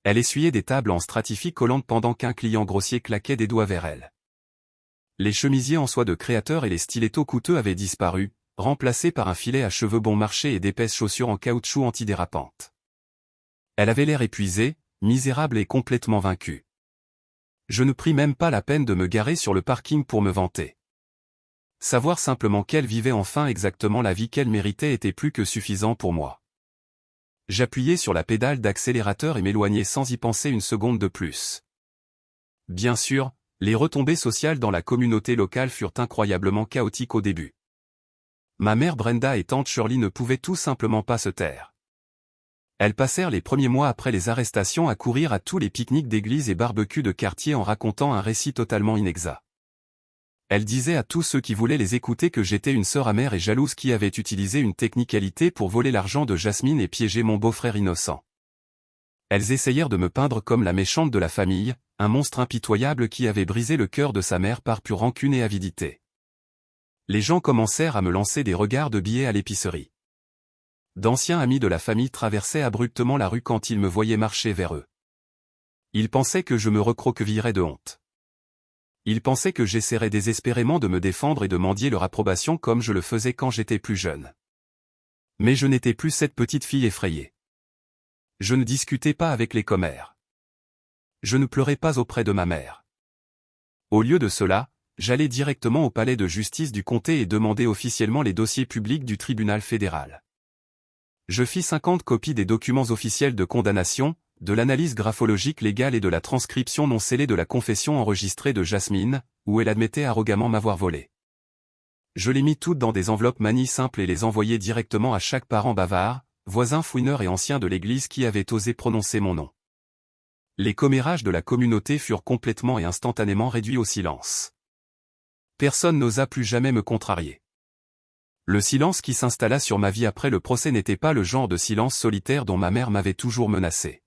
Elle essuyait des tables en stratifique collante pendant qu'un client grossier claquait des doigts vers elle. Les chemisiers en soie de créateur et les stilettos coûteux avaient disparu, remplacés par un filet à cheveux bon marché et d'épaisses chaussures en caoutchouc antidérapantes. Elle avait l'air épuisée, misérable et complètement vaincue. Je ne pris même pas la peine de me garer sur le parking pour me vanter. Savoir simplement qu'elle vivait enfin exactement la vie qu'elle méritait était plus que suffisant pour moi. J'appuyai sur la pédale d'accélérateur et m'éloignai sans y penser une seconde de plus. Bien sûr, les retombées sociales dans la communauté locale furent incroyablement chaotiques au début. Ma mère Brenda et tante Shirley ne pouvaient tout simplement pas se taire. Elles passèrent les premiers mois après les arrestations à courir à tous les pique-niques d'église et barbecues de quartier en racontant un récit totalement inexact. Elles disaient à tous ceux qui voulaient les écouter que j'étais une sœur amère et jalouse qui avait utilisé une technicalité pour voler l'argent de Jasmine et piéger mon beau-frère innocent. Elles essayèrent de me peindre comme la méchante de la famille, un monstre impitoyable qui avait brisé le cœur de sa mère par pure rancune et avidité. Les gens commencèrent à me lancer des regards de billets à l'épicerie. D'anciens amis de la famille traversaient abruptement la rue quand ils me voyaient marcher vers eux. Ils pensaient que je me recroquevillerais de honte. Ils pensaient que j'essaierais désespérément de me défendre et de mendier leur approbation comme je le faisais quand j'étais plus jeune. Mais je n'étais plus cette petite fille effrayée. Je ne discutais pas avec les commères. Je ne pleurais pas auprès de ma mère. Au lieu de cela, j'allais directement au palais de justice du comté et demandais officiellement les dossiers publics du tribunal fédéral. Je fis 50 copies des documents officiels de condamnation, de l'analyse graphologique légale et de la transcription non scellée de la confession enregistrée de Jasmine, où elle admettait arrogamment m'avoir volé. Je les mis toutes dans des enveloppes manies simples et les envoyai directement à chaque parent bavard, voisin fouineur et ancien de l'église qui avait osé prononcer mon nom. Les commérages de la communauté furent complètement et instantanément réduits au silence. Personne n'osa plus jamais me contrarier. Le silence qui s'installa sur ma vie après le procès n'était pas le genre de silence solitaire dont ma mère m'avait toujours menacé.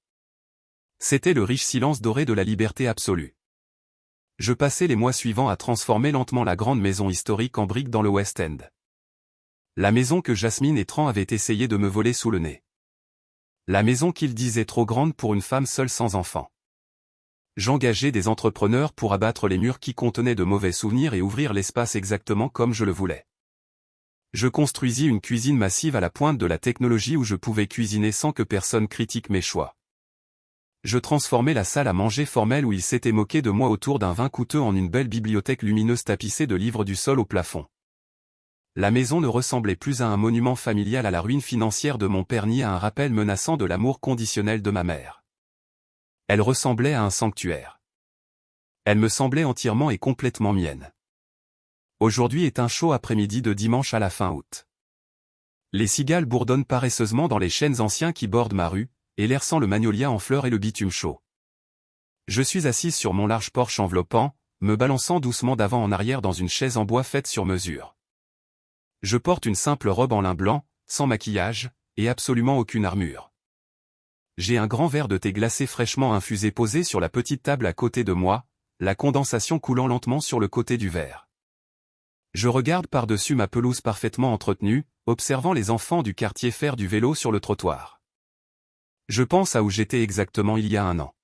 C'était le riche silence doré de la liberté absolue. Je passai les mois suivants à transformer lentement la grande maison historique en briques dans le West End. La maison que Jasmine et Tran avaient essayé de me voler sous le nez. La maison qu'ils disaient trop grande pour une femme seule sans enfant. J'engageai des entrepreneurs pour abattre les murs qui contenaient de mauvais souvenirs et ouvrir l'espace exactement comme je le voulais. Je construisis une cuisine massive à la pointe de la technologie où je pouvais cuisiner sans que personne critique mes choix. Je transformai la salle à manger formelle où ils s'étaient moqués de moi autour d'un vin coûteux en une belle bibliothèque lumineuse tapissée de livres du sol au plafond. La maison ne ressemblait plus à un monument familial à la ruine financière de mon père ni à un rappel menaçant de l'amour conditionnel de ma mère. Elle ressemblait à un sanctuaire. Elle me semblait entièrement et complètement mienne. Aujourd'hui est un chaud après-midi de dimanche à la fin août. Les cigales bourdonnent paresseusement dans les chênes anciens qui bordent ma rue, et l'air sent le magnolia en fleurs et le bitume chaud. Je suis assise sur mon large porche enveloppant, me balançant doucement d'avant en arrière dans une chaise en bois faite sur mesure. Je porte une simple robe en lin blanc, sans maquillage, et absolument aucune armure. J'ai un grand verre de thé glacé fraîchement infusé posé sur la petite table à côté de moi, la condensation coulant lentement sur le côté du verre. Je regarde par-dessus ma pelouse parfaitement entretenue, observant les enfants du quartier faire du vélo sur le trottoir. Je pense à où j'étais exactement il y a un an.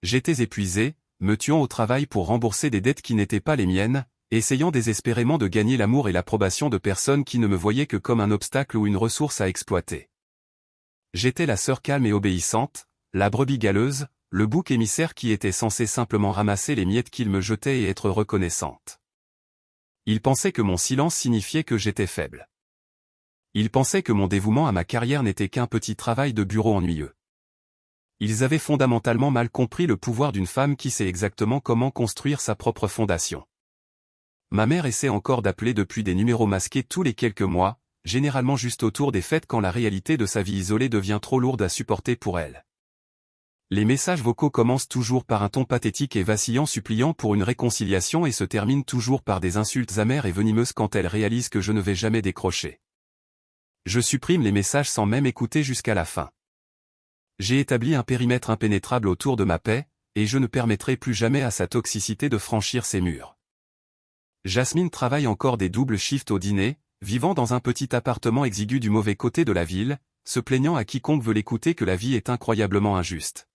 J'étais épuisé, me tuant au travail pour rembourser des dettes qui n'étaient pas les miennes, essayant désespérément de gagner l'amour et l'approbation de personnes qui ne me voyaient que comme un obstacle ou une ressource à exploiter. J'étais la sœur calme et obéissante, la brebis galeuse, le bouc émissaire qui était censé simplement ramasser les miettes qu'il me jetait et être reconnaissante. Ils pensaient que mon silence signifiait que j'étais faible. Ils pensaient que mon dévouement à ma carrière n'était qu'un petit travail de bureau ennuyeux. Ils avaient fondamentalement mal compris le pouvoir d'une femme qui sait exactement comment construire sa propre fondation. Ma mère essaie encore d'appeler depuis des numéros masqués tous les quelques mois, généralement juste autour des fêtes quand la réalité de sa vie isolée devient trop lourde à supporter pour elle. Les messages vocaux commencent toujours par un ton pathétique et vacillant suppliant pour une réconciliation et se terminent toujours par des insultes amères et venimeuses quand elle réalise que je ne vais jamais décrocher. Je supprime les messages sans même écouter jusqu'à la fin. J'ai établi un périmètre impénétrable autour de ma paix, et je ne permettrai plus jamais à sa toxicité de franchir ses murs. Jasmine travaille encore des doubles shifts au dîner, vivant dans un petit appartement exigu du mauvais côté de la ville, se plaignant à quiconque veut l'écouter que la vie est incroyablement injuste.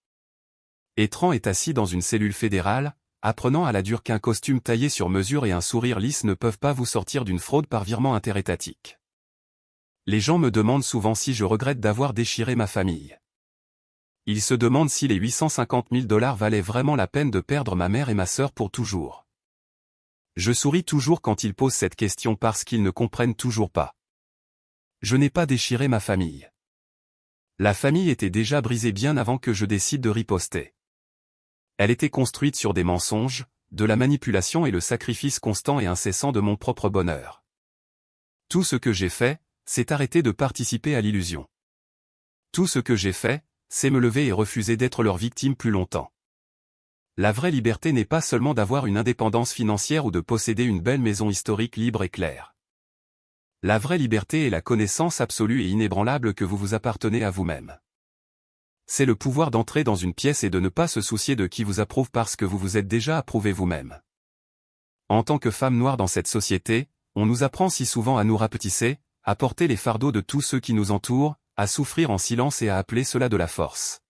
Etran est assis dans une cellule fédérale, apprenant à la dure qu'un costume taillé sur mesure et un sourire lisse ne peuvent pas vous sortir d'une fraude par virement interétatique. Les gens me demandent souvent si je regrette d'avoir déchiré ma famille. Ils se demandent si les 850 000 $ valaient vraiment la peine de perdre ma mère et ma sœur pour toujours. Je souris toujours quand ils posent cette question parce qu'ils ne comprennent toujours pas. Je n'ai pas déchiré ma famille. La famille était déjà brisée bien avant que je décide de riposter. Elle était construite sur des mensonges, de la manipulation et le sacrifice constant et incessant de mon propre bonheur. Tout ce que j'ai fait, c'est arrêter de participer à l'illusion. Tout ce que j'ai fait, c'est me lever et refuser d'être leur victime plus longtemps. La vraie liberté n'est pas seulement d'avoir une indépendance financière ou de posséder une belle maison historique libre et claire. La vraie liberté est la connaissance absolue et inébranlable que vous vous appartenez à vous-même. C'est le pouvoir d'entrer dans une pièce et de ne pas se soucier de qui vous approuve parce que vous vous êtes déjà approuvé vous-même. En tant que femme noire dans cette société, on nous apprend si souvent à nous rapetisser, à porter les fardeaux de tous ceux qui nous entourent, à souffrir en silence et à appeler cela de la force.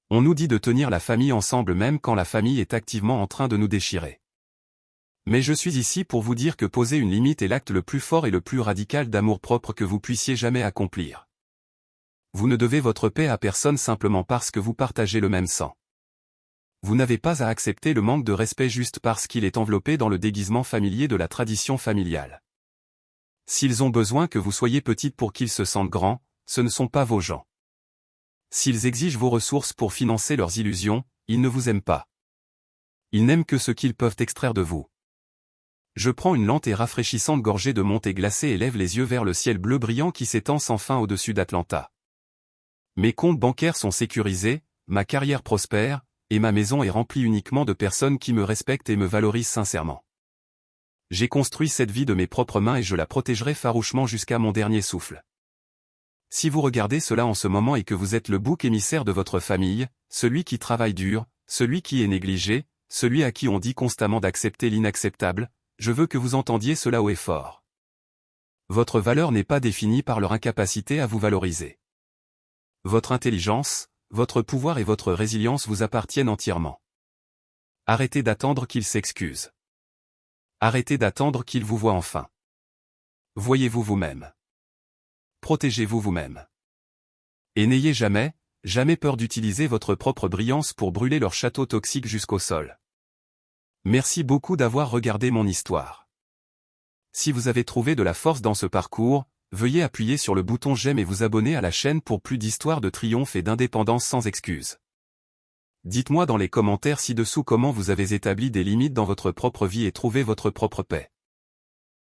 On nous dit de tenir la famille ensemble même quand la famille est activement en train de nous déchirer. Mais je suis ici pour vous dire que poser une limite est l'acte le plus fort et le plus radical d'amour-propre que vous puissiez jamais accomplir. Vous ne devez votre paix à personne simplement parce que vous partagez le même sang. Vous n'avez pas à accepter le manque de respect juste parce qu'il est enveloppé dans le déguisement familier de la tradition familiale. S'ils ont besoin que vous soyez petite pour qu'ils se sentent grands, ce ne sont pas vos gens. S'ils exigent vos ressources pour financer leurs illusions, ils ne vous aiment pas. Ils n'aiment que ce qu'ils peuvent extraire de vous. Je prends une lente et rafraîchissante gorgée de montée glacée et lève les yeux vers le ciel bleu brillant qui s'étend sans fin au-dessus d'Atlanta. Mes comptes bancaires sont sécurisés, ma carrière prospère, et ma maison est remplie uniquement de personnes qui me respectent et me valorisent sincèrement. J'ai construit cette vie de mes propres mains et je la protégerai farouchement jusqu'à mon dernier souffle. Si vous regardez cela en ce moment et que vous êtes le bouc émissaire de votre famille, celui qui travaille dur, celui qui est négligé, celui à qui on dit constamment d'accepter l'inacceptable, je veux que vous entendiez cela haut et fort. Votre valeur n'est pas définie par leur incapacité à vous valoriser. Votre intelligence, votre pouvoir et votre résilience vous appartiennent entièrement. Arrêtez d'attendre qu'ils s'excusent. Arrêtez d'attendre qu'ils vous voient enfin. Voyez-vous vous-même. Protégez-vous vous-même. Et n'ayez jamais, jamais peur d'utiliser votre propre brillance pour brûler leur château toxique jusqu'au sol. Merci beaucoup d'avoir regardé mon histoire. Si vous avez trouvé de la force dans ce parcours, veuillez appuyer sur le bouton j'aime et vous abonner à la chaîne pour plus d'histoires de triomphe et d'indépendance sans excuses. Dites-moi dans les commentaires ci-dessous comment vous avez établi des limites dans votre propre vie et trouvé votre propre paix.